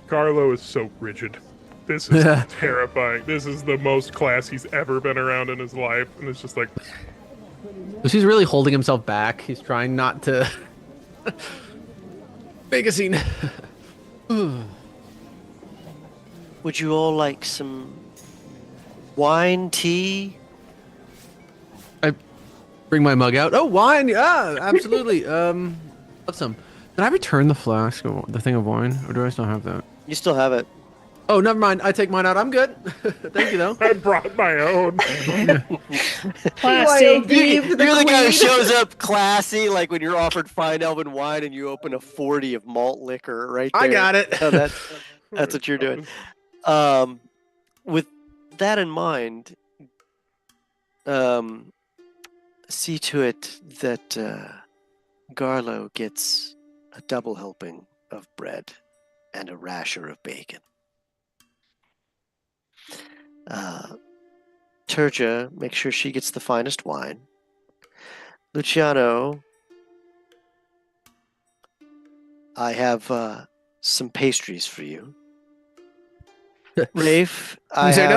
Carlo is so rigid. This is terrifying. This is the most class he's ever been around in his life, and it's just like, He's really holding himself back. He's trying not to make a scene. Would you all like some wine, tea? I bring my mug out. Oh, wine! Yeah, absolutely. Love some. Did I return the flask, or the thing of wine, or do I still have that? You still have it. Oh, never mind. I take mine out. I'm good. Thank you, though. I brought my own. Classy. You're the guy who shows up classy, like when you're offered fine elven wine and you open a 40 of malt liquor right there. I got it. Oh, that's what you're doing. With that in mind, see to it that Garlo gets a double helping of bread and a rasher of bacon. Turja, make sure she gets the finest wine. Luciano, I have some pastries for you. Rafe, You I say have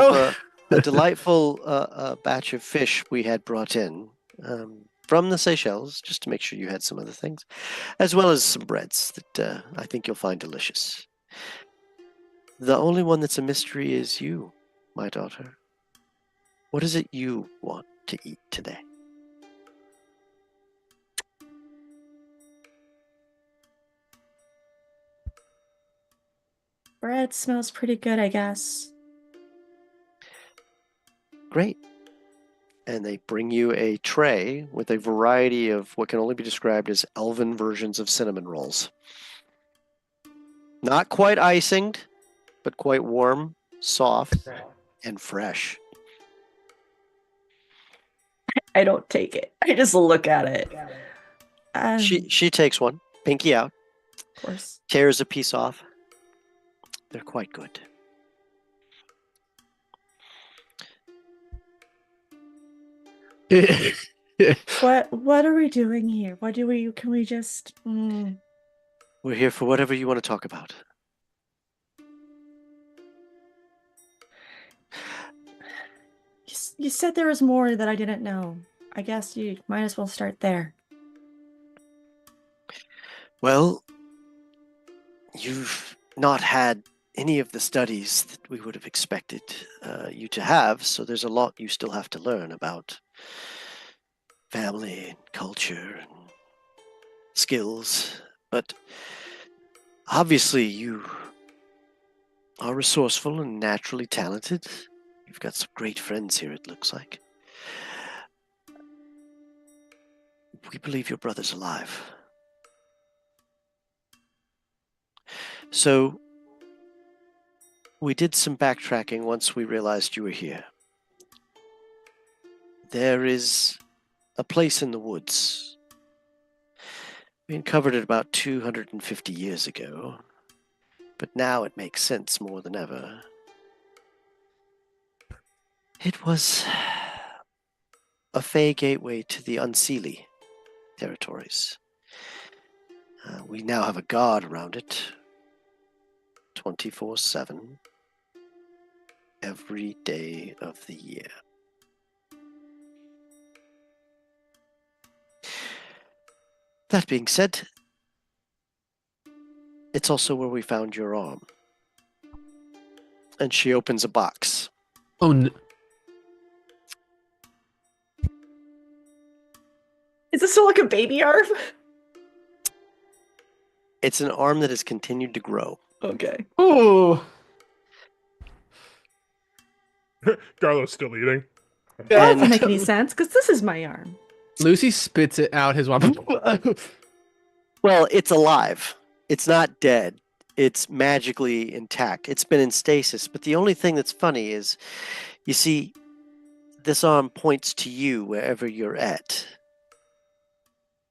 no? a delightful batch of fish we had brought in from the Seychelles, just to make sure you had some other things, as well as some breads that I think you'll find delicious. The only one that's a mystery is you, my daughter. What is it you want to eat today? Bread smells pretty good, I guess. Great. And they bring you a tray with a variety of what can only be described as elven versions of cinnamon rolls. Not quite icinged, but quite warm, soft, and fresh. I don't take it. I just look at it. She takes one, pinky out, Of course. tears a piece off. They're quite good. What are we doing here? Can we just We're here for whatever you want to talk about. You said there was more that I didn't know. I guess you might as well start there. Well, you've not had any of the studies that we would have expected you to have, so there's a lot you still have to learn about family and culture and skills. But obviously you are resourceful and naturally talented. You've got some great friends here, it looks like. We believe your brother's alive. So, we did some backtracking once we realized you were here. There is a place in the woods. We uncovered it about 250 years ago, but now it makes sense more than ever. It was a Fey gateway to the Unseelie territories. We now have a guard around it, 24/7, every day of the year. That being said, it's also where we found your arm. And she opens a box. Oh, no. Is this still like a baby arm? It's an arm that has continued to grow. Okay. Oh. Garlo's still eating. That doesn't And make any sense, because this is my arm. Lucy spits it out his weapon. well, it's alive. It's not dead. It's magically intact. It's been in stasis. But the only thing that's funny is, you see, this arm points to you wherever you're at.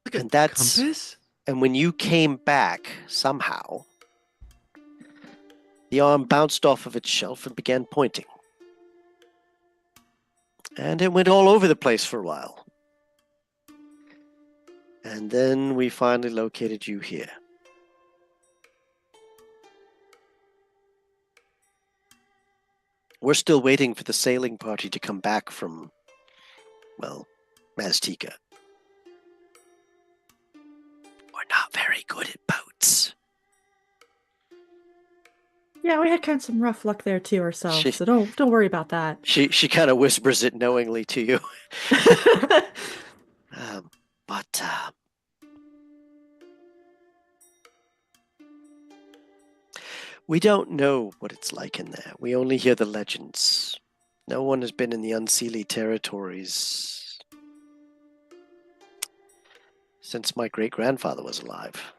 Like a And that's compass? and when you came back somehow, the arm bounced off of its shelf and began pointing. And it went all over the place for a while. And then we finally located you here. We're still waiting for the sailing party to come back from, well, Maztica. We're not very good at boats. Yeah, we had kind of some rough luck there too ourselves, She- so don't worry about that. She kind of whispers it knowingly to you. But we don't know what it's like in there. We only hear the legends. No one has been in the Unseelie territories since my great-grandfather was alive.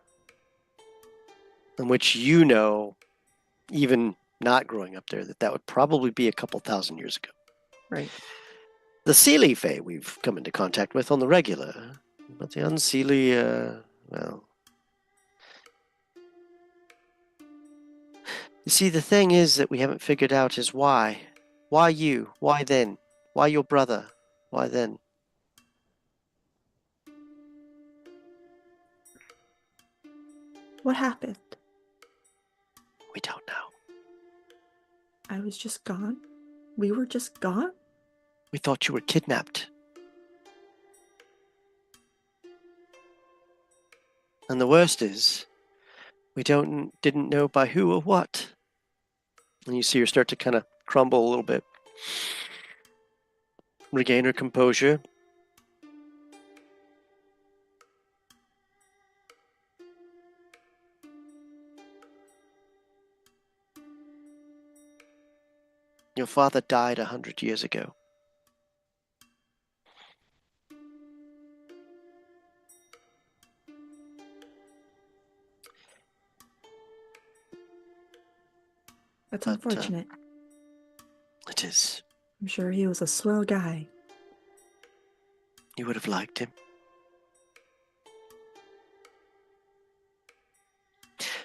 In which you know, even not growing up there, that would probably be a couple thousand years ago. Right. The Seelie Fae we've come into contact with on the regular, but the Unseelie, well... You see, the thing is that we haven't figured out is why. Why you? Why then? Why your brother? Why then? What happened? was just gone? We were just gone? We thought you were kidnapped. And the worst is, we didn't know by who or what. And you see her start to kind of crumble a little bit. Regain her composure. Your father died 100 years ago. That's But, unfortunate. It is. I'm sure he was a swell guy. You would have liked him.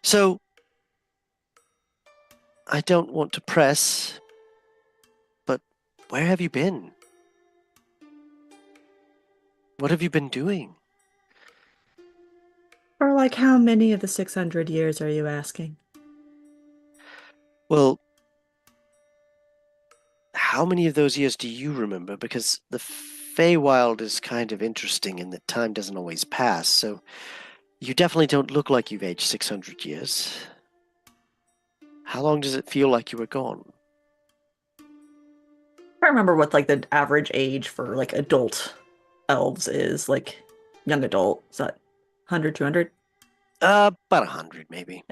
So, I don't want to press, but where have you been? What have you been doing? Or like how many of the 600 years are you asking? Well, how many of those years do you remember? Because the Feywild is kind of interesting in that time doesn't always pass, so you definitely don't look like you've aged 600 years. How long does it feel like you were gone? I remember what like the average age for like adult elves is, like young adult. Is that 100, 200? About 100 maybe.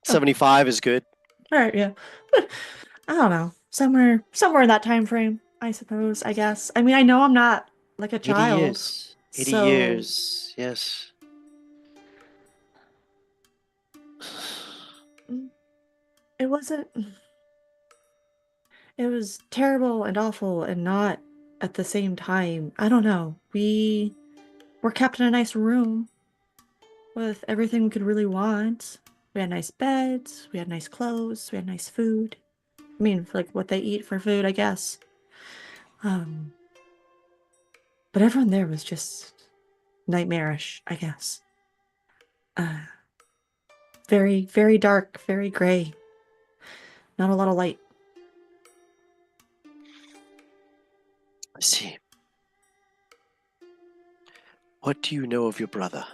75 is good. All right, yeah. But I don't know. Somewhere in that time frame, I suppose, I guess. I mean, I know I'm not like a 80 child. years. 80 so- years, yes. It wasn't. It was terrible and awful and not at the same time. I don't know. We were kept in a nice room with everything we could really want. We had nice beds, we had nice clothes, we had nice food. I mean, like what they eat for food, I guess. But everyone there was just nightmarish, I guess. Very, very dark, very gray. Not a lot of light. I see. What do you know of your brother?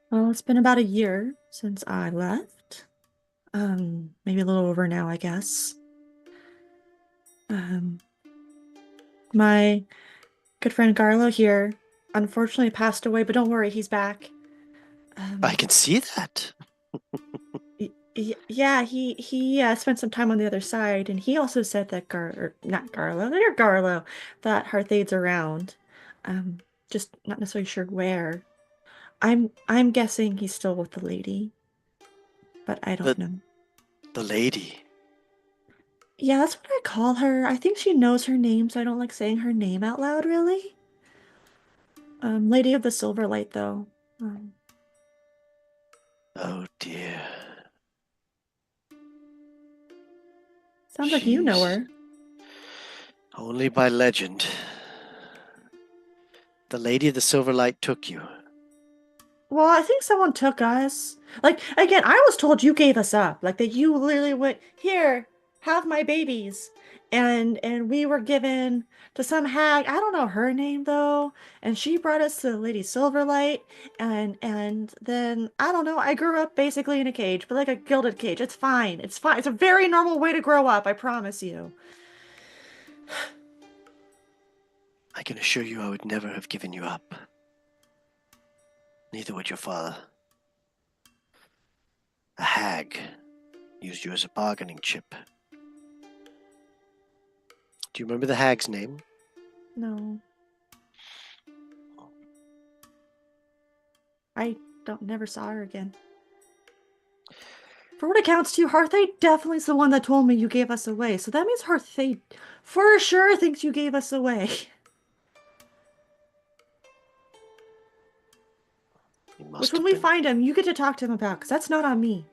Well, it's been about a year since I left. Maybe a little over now, I guess. My good friend Garlo here unfortunately passed away, but don't worry, he's back. I can see that. Yeah, he spent some time on the other side, and he also said that not Garlo, they're Garlo, that Hearthade's around. Just not necessarily sure where. I'm guessing he's still with the lady, but I don't know. The lady. Yeah, that's what I call her. I think she knows her name, so I don't like saying her name out loud, really. Lady of the Silverlight, though. Oh dear. Sounds like you know Jeez. her. Only by legend. The Lady of the Silverlight took you. Well, I think someone took us. Like, again, I was told you gave us up. Like, that you literally went, here, have my babies. And we were given to some hag. I don't know her name, though. And she brought us to Lady Silverlight. And then, I don't know, I grew up basically in a cage, but like a gilded cage. It's fine. It's fine. It's a very normal way to grow up, I promise you. I can assure you I would never have given you up. Neither would your father. A hag used you as a bargaining chip. Do you remember the hag's name? No. I never saw her again. For what it counts to, Hearthade definitely is the one that told me you gave us away. So that means Hearthade for sure thinks you gave us away. Which when we find him, you get to talk to him about, because that's not on me.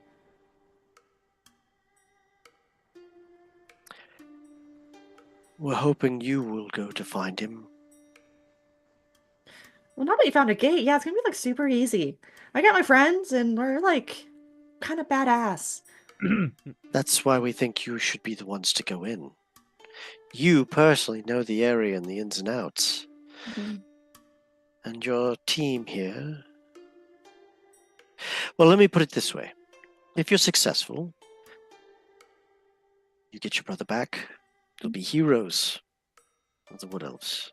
We're hoping you will go to find him. Well, now that you found a gate, yeah, it's gonna be like super easy. I got my friends, and we're like kind of badass. That's why we think you should be the ones to go in. You personally know the area and the ins and outs. Mhm. And your team here. Well, let me put it this way. If you're successful, you get your brother back. You'll be heroes of the Wood Elves.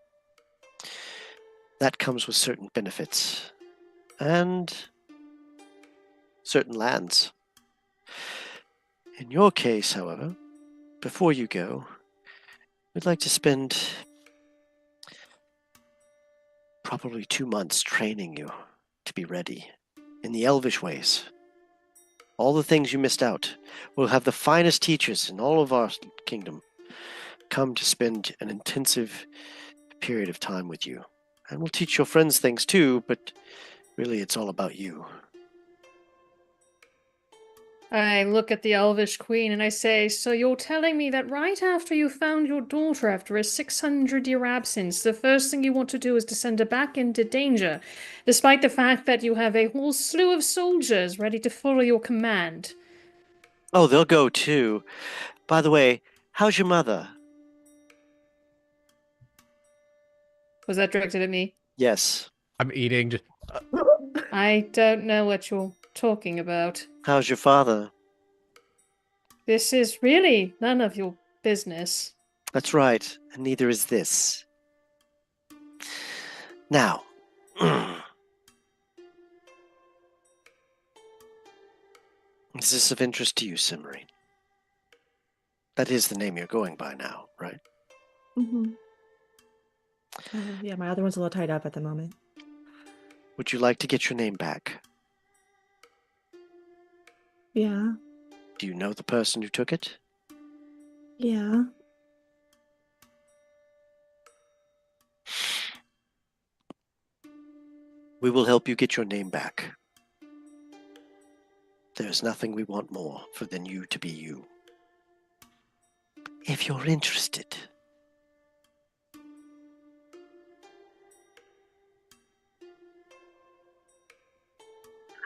That comes with certain benefits and certain lands. In your case, however, before you go, we'd like to spend probably 2 months training you to be ready in the Elvish ways. All the things you missed out. We'll have the finest teachers in all of our kingdom come to spend an intensive period of time with you. And we'll teach your friends things too, but really it's all about you. I look at the Elvish Queen and I say, so you're telling me that right after you found your daughter after a 600-year absence, the first thing you want to do is to send her back into danger, despite the fact that you have a whole slew of soldiers ready to follow your command? Oh, they'll go too. By the way, how's your mother? Was that directed at me? Yes. I'm eating. Just I don't know what you're talking about. How's your father? This is really none of your business. That's right, and neither is this. Now, is this of interest to you, Simmery? That is the name you're going by now, right? Mhm. Yeah, my other one's a little tied up at the moment. Would you like to get your name back? Yeah, Do you know the person who took it? yeah. We will help you get your name back. There's nothing we want more than you to be you. If you're interested.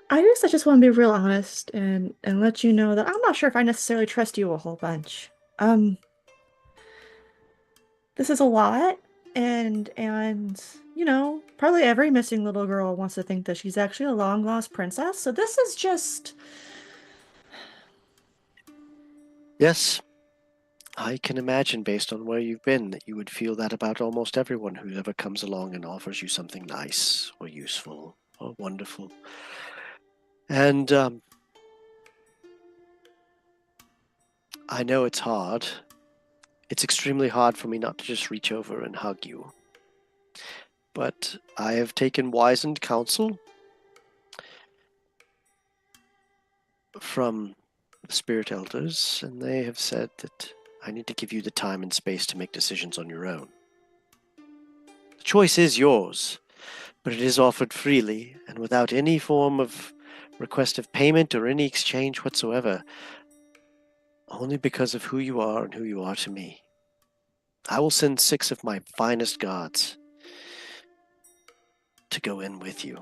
I just want to be real honest and let you know that I'm not sure if I necessarily trust you a whole bunch. This is a lot, and probably every missing little girl wants to think that she's actually a long-lost princess, so this is just... Yes, I can imagine based on where you've been that you would feel that about almost everyone who ever comes along and offers you something nice or useful or wonderful. And I know it's hard. It's extremely hard for me not to just reach over and hug you. But I have taken wizened counsel from the spirit elders, and they have said that I need to give you the time and space to make decisions on your own. The choice is yours, but it is offered freely and without any form of request of payment or any exchange whatsoever, only because of who you are and who you are to me. I will send 6 of my finest guards to go in with you.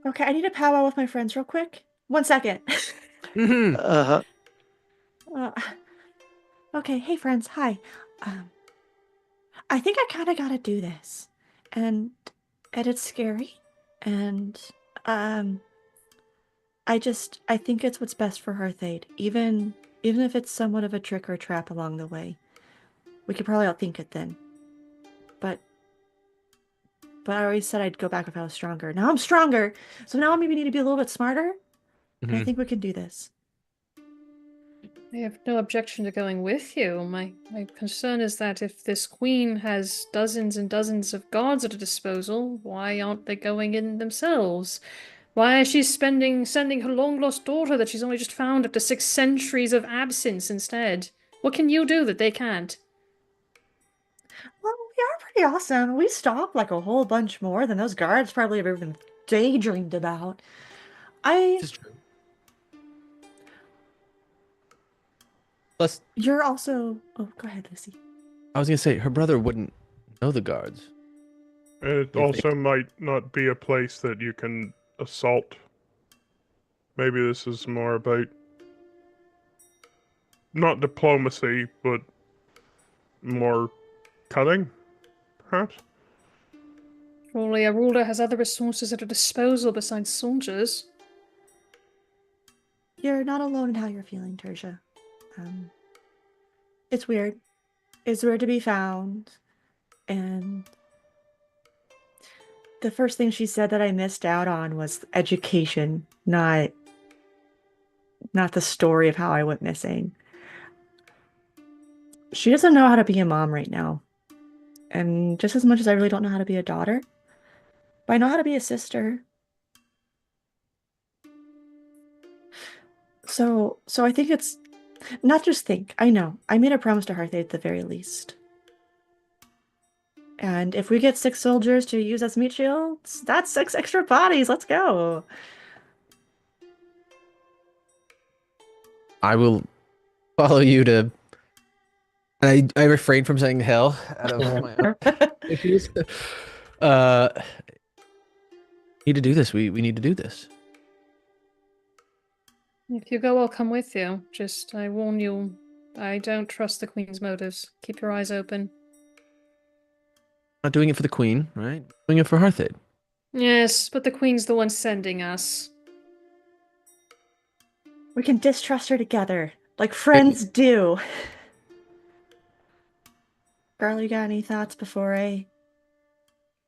Okay, I need to powwow with my friends real quick. 1 second. Uh-huh. Uh, okay, hey friends, hi. I think I kind of gotta do this, and it's scary, and I think it's what's best for Hearthade, even if it's somewhat of a trick or trap along the way. We could probably outthink it then, but I always said I'd go back if I was stronger. Now I'm stronger, so now I maybe need to be a little bit smarter. And I think we can do this. I have no objection to going with you. My concern is that if this queen has dozens and dozens of guards at her disposal, why aren't they going in themselves? Why is she sending her long-lost daughter that she's only just found after 6 centuries of absence instead? What can you do that they can't? Well, we are pretty awesome. We stop like a whole bunch more than those guards probably have even daydreamed about. this is true. Plus, You're also... Oh, go ahead, Lucy. I was gonna say her brother wouldn't know the guards. It also might not be a place that you can assault. Maybe this is more about not diplomacy, but more cunning, perhaps? Surely a ruler has other resources at her disposal besides soldiers. You're not alone in how you're feeling, Tertia. It's weird. It's weird to be found. And the first thing she said that I missed out on was education, not the story of how I went missing. She doesn't know how to be a mom right now. And just as much as I really don't know how to be a daughter, but I know how to be a sister. So I think it's not just think. I know. I made a promise to Hearthade at the very least. And if we get 6 soldiers to use as meat shields, that's 6 extra bodies. Let's go. I will follow you to. I refrain from saying hell out of my own issues. Need to do this. We need to do this. If you go, I'll come with you. Just, I warn you, I don't trust the Queen's motives. Keep your eyes open. Not doing it for the Queen, right? Doing it for Hearthade. Yes, but the Queen's the one sending us. We can distrust her together, like friends do. Garl, you got any thoughts before I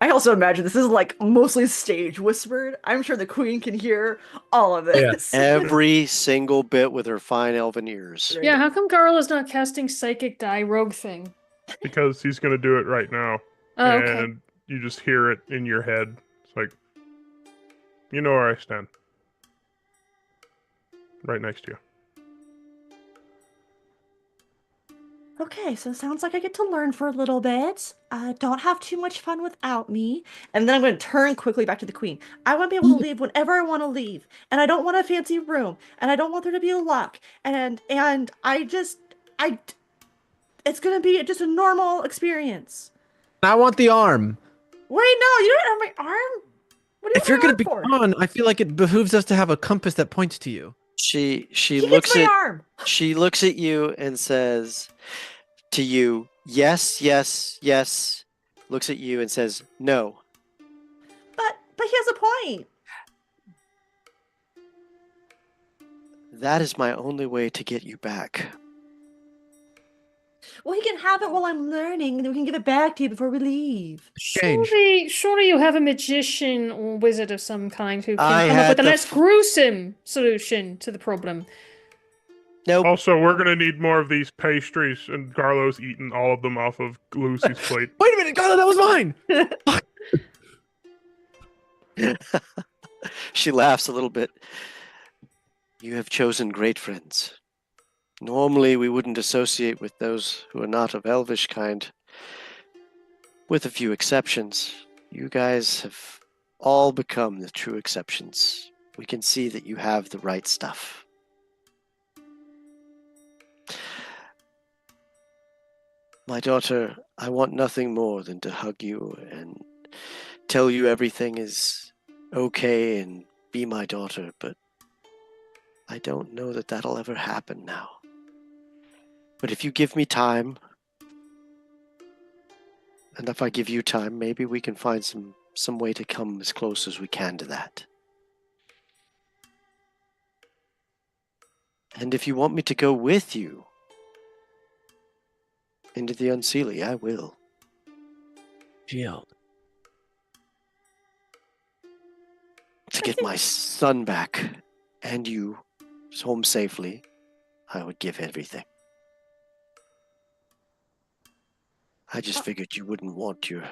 also imagine this is like mostly stage whispered. I'm sure the Queen can hear all of this. Every single bit with her fine elven ears. Right. Yeah, how come Garl is not casting Psychic Die Rogue thing? Because he's going to do it right now. Oh, okay. And you just hear it in your head. It's like, you know where I stand. Right next to you. Okay, so it sounds like I get to learn for a little bit. Don't have too much fun without me. And then I'm going to turn quickly back to the Queen. I want to be able to leave whenever I want to leave. And I don't want a fancy room. And I don't want there to be a lock. And it's going to be just a normal experience. I want the arm. Wait, no, you don't have my arm? What do you If you're going gonna to be gone, I feel like it behooves us to have a compass that points to you. She He looks gets my at arm. she looks at you and says to you, yes, yes, yes. Looks at you and says, no. But he has a point. That is my only way to get you back. Well, he can have it while I'm learning, and then we can give it back to you before we leave. Change. Surely you have a magician or wizard of some kind who can I come up had with a the less gruesome solution to the problem. Nope. Also, we're going to need more of these pastries, and Garlo's eaten all of them off of Lucy's plate. Wait a minute, Garland, that was mine. She laughs a little bit. You have chosen great friends. Normally, we wouldn't associate with those who are not of elvish kind. With a few exceptions, you guys have all become the true exceptions. We can see that you have the right stuff. My daughter, I want nothing more than to hug you and tell you everything is okay and be my daughter, but I don't know that that'll ever happen now. But if you give me time, and if I give you time, maybe we can find some way to come as close as we can to that. And if you want me to go with you into the Unseelie, I will. Shield. To get my son back and you home safely, I would give everything. I just figured you wouldn't want your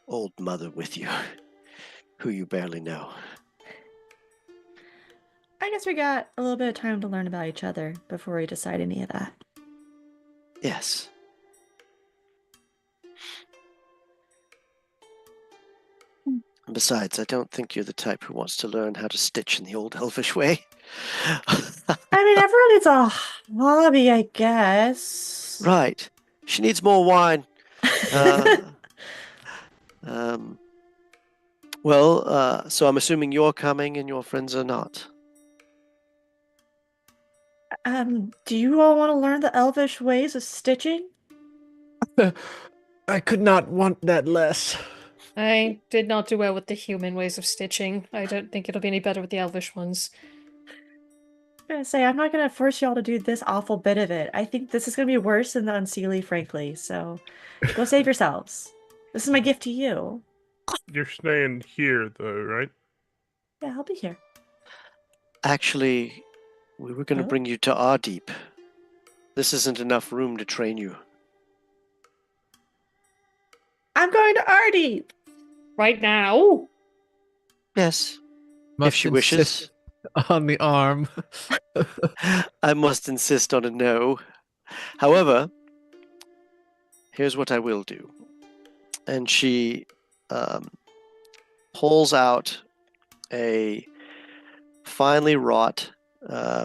old mother with you, who you barely know. I guess we got a little bit of time to learn about each other before we decide any of that. Yes. And besides, I don't think you're the type who wants to learn how to stitch in the old elvish way. I mean, everyone needs a hobby, I guess. Right. She needs more wine. So I'm assuming you're coming and your friends are not. Do you all want to learn the elvish ways of stitching? I could not want that less. I did not do well with the human ways of stitching. I don't think it'll be any better with the elvish ones. I'm gonna say, I'm not gonna force y'all to do this awful bit of it. I think this is gonna be worse than the unseelie, frankly. So go save yourselves. This is my gift to you. You're staying here, though, right? Yeah, I'll be here. Actually, we were going to Really? bring you to our deep. This isn't enough room to train you. I'm going to Artie. Right now? Yes, Must if she insist wishes. on the arm. I must insist on a no. However, here's what I will do. And she pulls out a finely wrought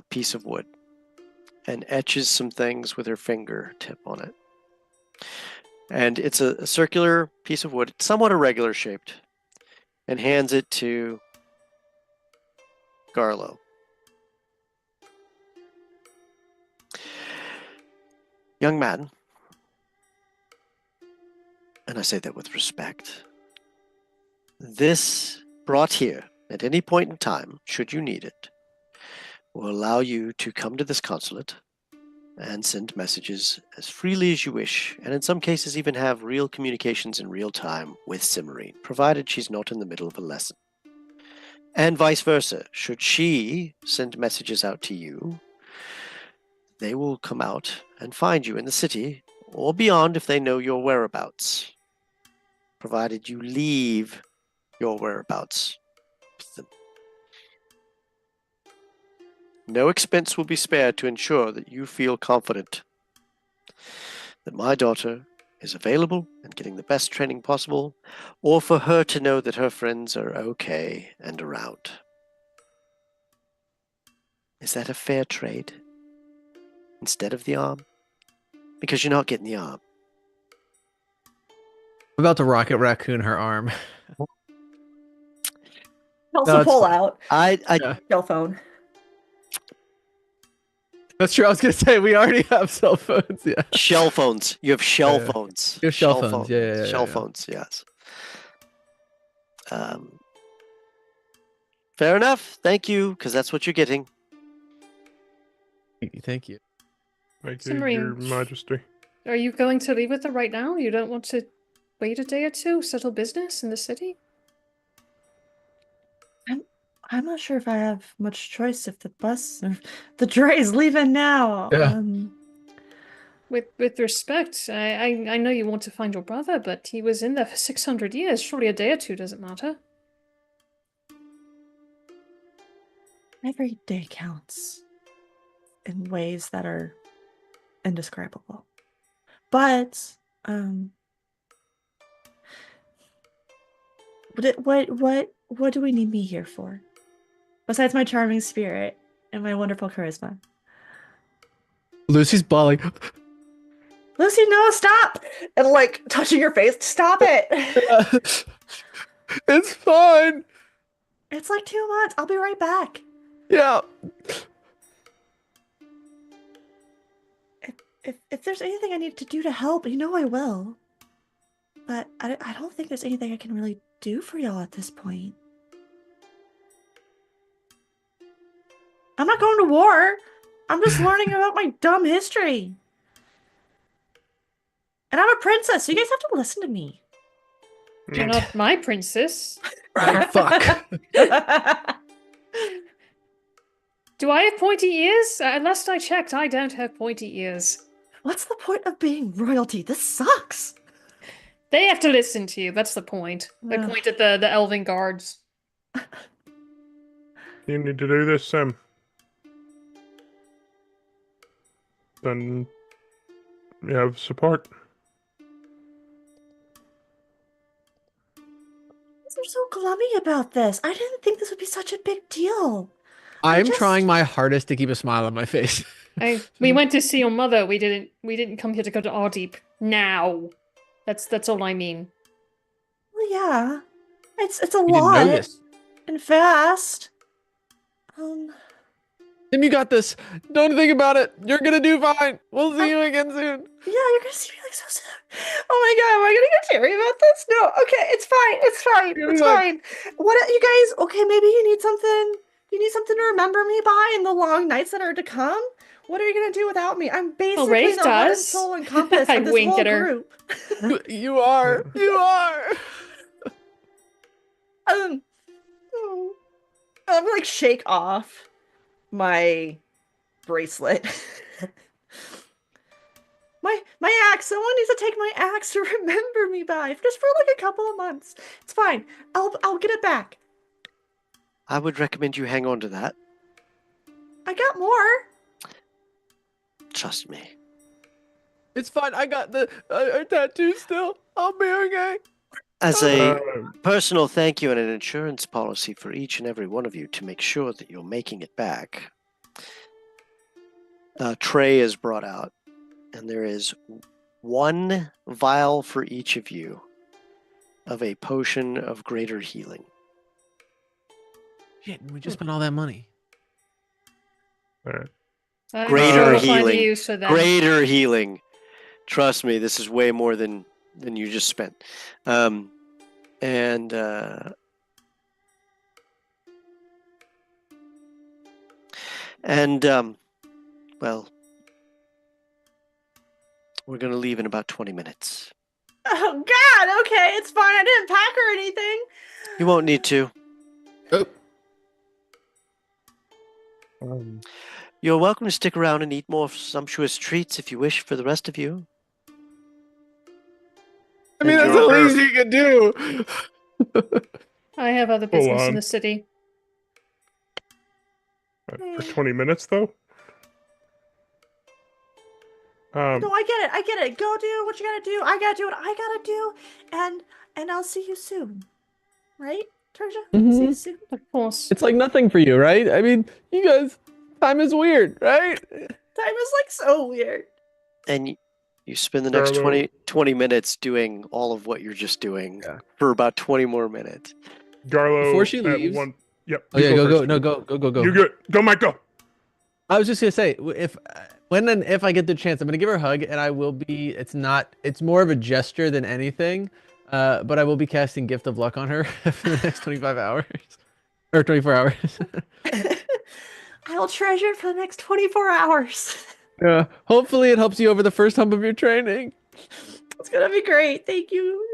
piece of wood and etches some things with her fingertip on it. And it's a circular piece of wood, somewhat irregular shaped, and hands it to Garlo. Young man, and I say that with respect, this brought here at any point in time, should you need it, will allow you to come to this consulate and send messages as freely as you wish, and in some cases even have real communications in real time with Cimmerine, provided she's not in the middle of a lesson. And vice versa. Should she send messages out to you, they will come out and find you in the city or beyond if they know your whereabouts, provided you leave your whereabouts with them. No expense will be spared to ensure that you feel confident that my daughter is available and getting the best training possible, or for her to know that her friends are okay and around. Is that a fair trade? Instead of the arm? Because you're not getting the arm. I'm about to rocket raccoon her arm. Also it's pull fine. out Yeah. cell phone. That's true. I was gonna say we already have cell phones. Yeah. Shell phones. You have shell Yeah. phones. You have shell phones. Yeah. Shell phones, yes. Fair enough. Thank you, because that's what you're getting. Thank you. Thank you, Cimmerine, Your Majesty. Are you going to leave with her right now? You don't want to wait a day or two, settle business in the city? I'm not sure if I have much choice if the bus or the dray is leaving now. Yeah. With respect, I know you want to find your brother, but he was in there for 600 years. Surely a day or two doesn't matter. Every day counts in ways that are indescribable. But what do we need me here for? Besides my charming spirit and my wonderful charisma. Lucy's bawling. Lucy, no, stop! And like touching your face, stop it! It's fine. It's like 2 months. I'll be right back. Yeah. If there's anything I need to do to help, you know I will. But I don't think there's anything I can really do for y'all at this point. I'm not going to war. I'm just learning about my dumb history. And I'm a princess, so you guys have to listen to me. You're not my princess. Oh, fuck. Do I have pointy ears? Last I checked, I don't have pointy ears. What's the point of being royalty? This sucks. They have to listen to you. That's the point. I Ugh. point at the elven guards. You need to do this, Sam. Then you have support. They're so glummy about this. I didn't think this would be such a big deal. I'm just- trying my hardest to keep a smile on my face. We went to see your mother. We didn't come here to go to Ardeep now. That's all I mean. Well, yeah. It's a You didn't know lot this. and fast. Tim, you got this. Don't think about it. You're gonna do fine. We'll see you again soon. Yeah, you're gonna see me like so soon. Oh my god, am I gonna get Terry about this? No, okay, it's fine. It's fine. You're It's fine. fine. What you guys? Okay, maybe you need something. You need something to remember me by in the long nights that are to come. What are you gonna do without me? I'm basically Rafe the heart and does. soul and compass I of this wink whole at her. group. You are. You are. I'm like shake off my bracelet. my axe. Someone needs to take my axe to remember me by, just for like a couple of months. It's fine. I'll get it back. I would recommend you hang on to that. I got more. Trust me. It's fine. I got the tattoo still. I'll be okay. As a Uh, personal thank you and an insurance policy for each and every one of you to make sure that you're making it back, a tray is brought out, and there is 1 vial for each of you of a potion of greater healing. Shit, we just spent all that money. alright. I'm Greater sure we'll find a healing. use for that. Greater healing. Trust me, this is way more than you just spent. Well, we're gonna leave in about 20 minutes. Oh God. Okay, it's fine. I didn't pack or anything. You won't need to. Oh. You're welcome to stick around and eat more sumptuous treats if you wish for the rest of you. I mean, that's Enjoy. the least you could do. I have other Hold business in on. the city. For 20 minutes, though? No, I get it. Go do what you gotta do. I gotta do what I gotta do, and I'll see you soon. Right, Terja? See you soon. Of course. It's like nothing for you, right? I mean, you guys, time is weird, right? Time is like so weird. And you spend the next Garlo. 20 minutes doing all of what you're just doing Yeah. for about 20 more minutes. Garlo. Before she at leaves- one. Yep. Oh you yeah, go. first. No, go. You good? Go, Mike. Go. I was just gonna say, if I get the chance, I'm gonna give her a hug, and I will be. It's more of a gesture than anything, but I will be casting Gift of Luck on her for the next 25 hours or 24 hours. I'll treasure it for the next 24 hours. Yeah. Hopefully, it helps you over the first hump of your training. It's gonna be great. Thank you,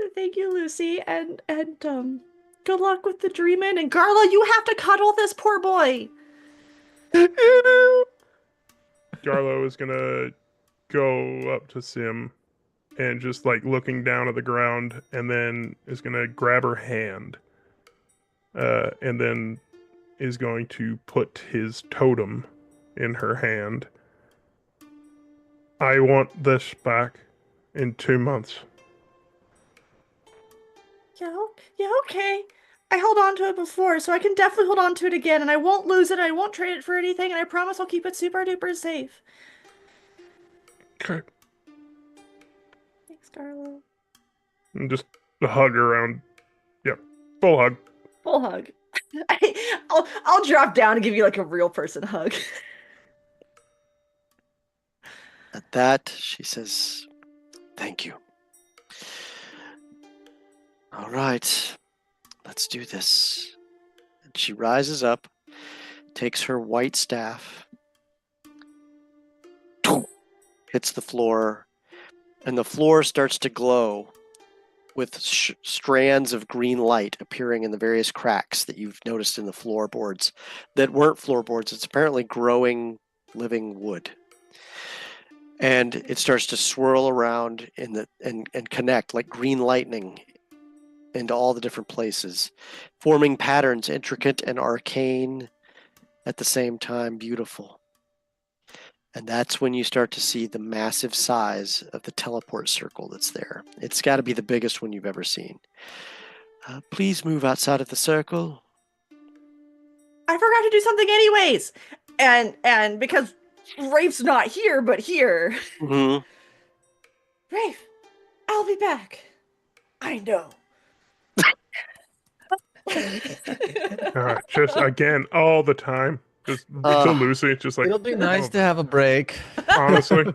Lucy, and good luck with the dreaming. And Garla, you have to cuddle this poor boy. Garlo is gonna go up to Sim and just like looking down at the ground, and then is gonna grab her hand, and then is going to put his totem in her hand. I want this back in 2 months. Yeah, okay. I held on to it before, so I can definitely hold on to it again, and I won't lose it. I won't trade it for anything, and I promise I'll keep it super duper safe. Okay. Thanks, Garlo. And just a hug around. Yep. Full hug. Full hug. I'll drop down and give you like a real person hug. At that, she says, "Thank you. All right, let's do this." And she rises up, takes her white staff, hits the floor, and the floor starts to glow with strands of green light appearing in the various cracks that you've noticed in the floorboards that weren't floorboards. It's apparently growing living wood. And it starts to swirl around and connect like green lightning into all the different places, forming patterns intricate and arcane at the same time, beautiful. And that's when you start to see the massive size of the teleport circle that's there. It's got to be the biggest one you've ever seen. Please move outside of the circle. I forgot to do something anyways. And because Rafe's not here, but here. Mm-hmm. Rafe, I'll be back. I know. Just again, all the time. Just to Lucy, just like It'll be nice to have a break. honestly.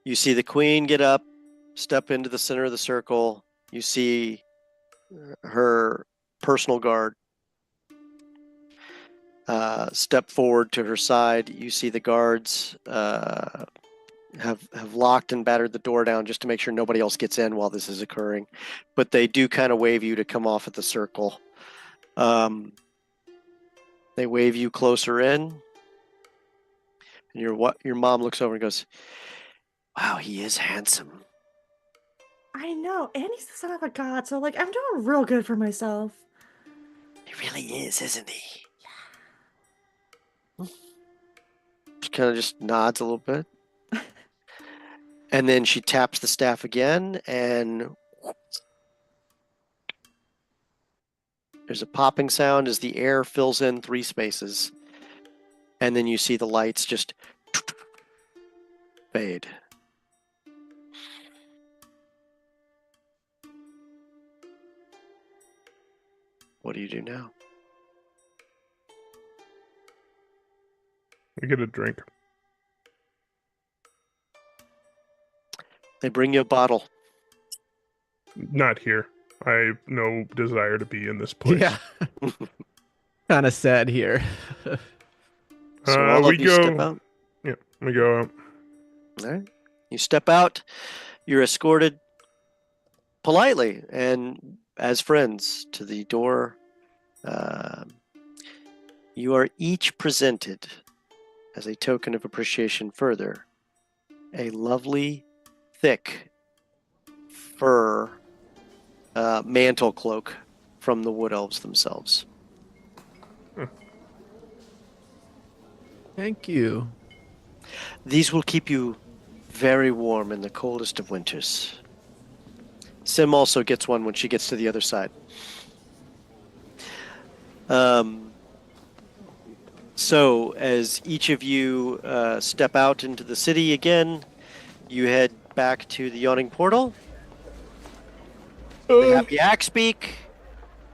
You see the queen get up, step into the center of the circle. You see her personal guard step forward to her side. You see the guards have locked and battered the door down just to make sure nobody else gets in while this is occurring. But they do kind of wave you to come off at the circle. They wave you closer in. And your mom looks over and goes, "Wow, he is handsome." I know, and he's the son of a god, so like I'm doing real good for myself. He really is, isn't he? Yeah. She kind of just nods a little bit. And then she taps the staff again, and there's a popping sound as the air fills in 3 spaces. And then you see the lights just fade. What do you do now? We get a drink. They bring you a bottle. Not here. I have no desire to be in this place. Yeah. Kind of sad here. So all we of you go. step out. Yeah, we go out. All right. You step out. You're escorted politely and as friends to the door. You are each presented, as a token of appreciation further, a lovely, thick fur mantle cloak from the wood elves themselves. Thank you. These will keep you very warm in the coldest of winters. Sim also gets one when she gets to the other side. So, as each of you step out into the city again, you head back to the Yawning Portal. They have the axe beak.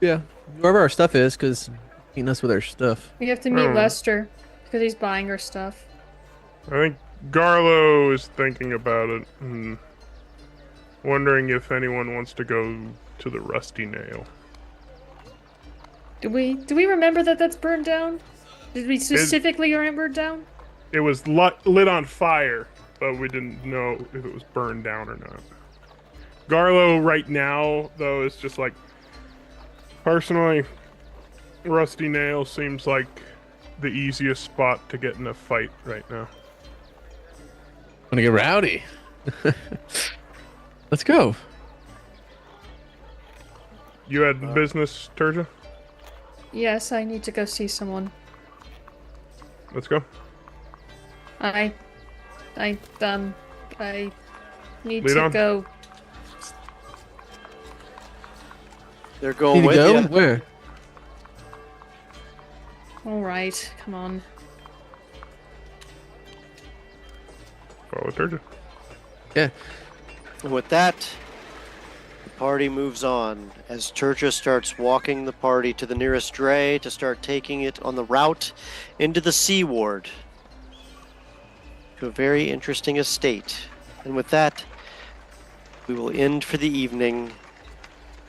Yeah. Wherever our stuff is, because he knows with our stuff. We have to meet Lester because he's buying our stuff. I think Garlo is thinking about it and wondering if anyone wants to go to the Rusty Nail. Do we remember that that's burned down? Did we specifically remember it down? It was lit on fire, but we didn't know if it was burned down or not. Garlo right now, though, is just like, personally, Rusty Nail seems like the easiest spot to get in a fight right now. Want to get rowdy? Let's go. You had business, Turja? Yes, I need to go see someone. Let's go. I need Lead to on. go. They're going Need with to go? you. Where? All right, come on. Follow Turja. Yeah. And with that, the party moves on as Turja starts walking the party to the nearest dray to start taking it on the route into the Sea Ward to a very interesting estate. And with that, we will end for the evening.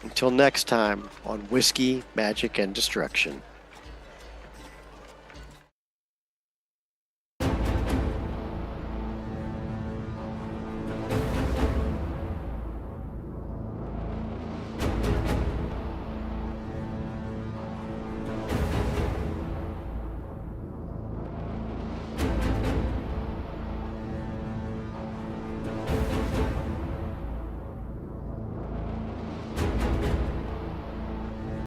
Until next time on Whiskey, Magic, and Destruction.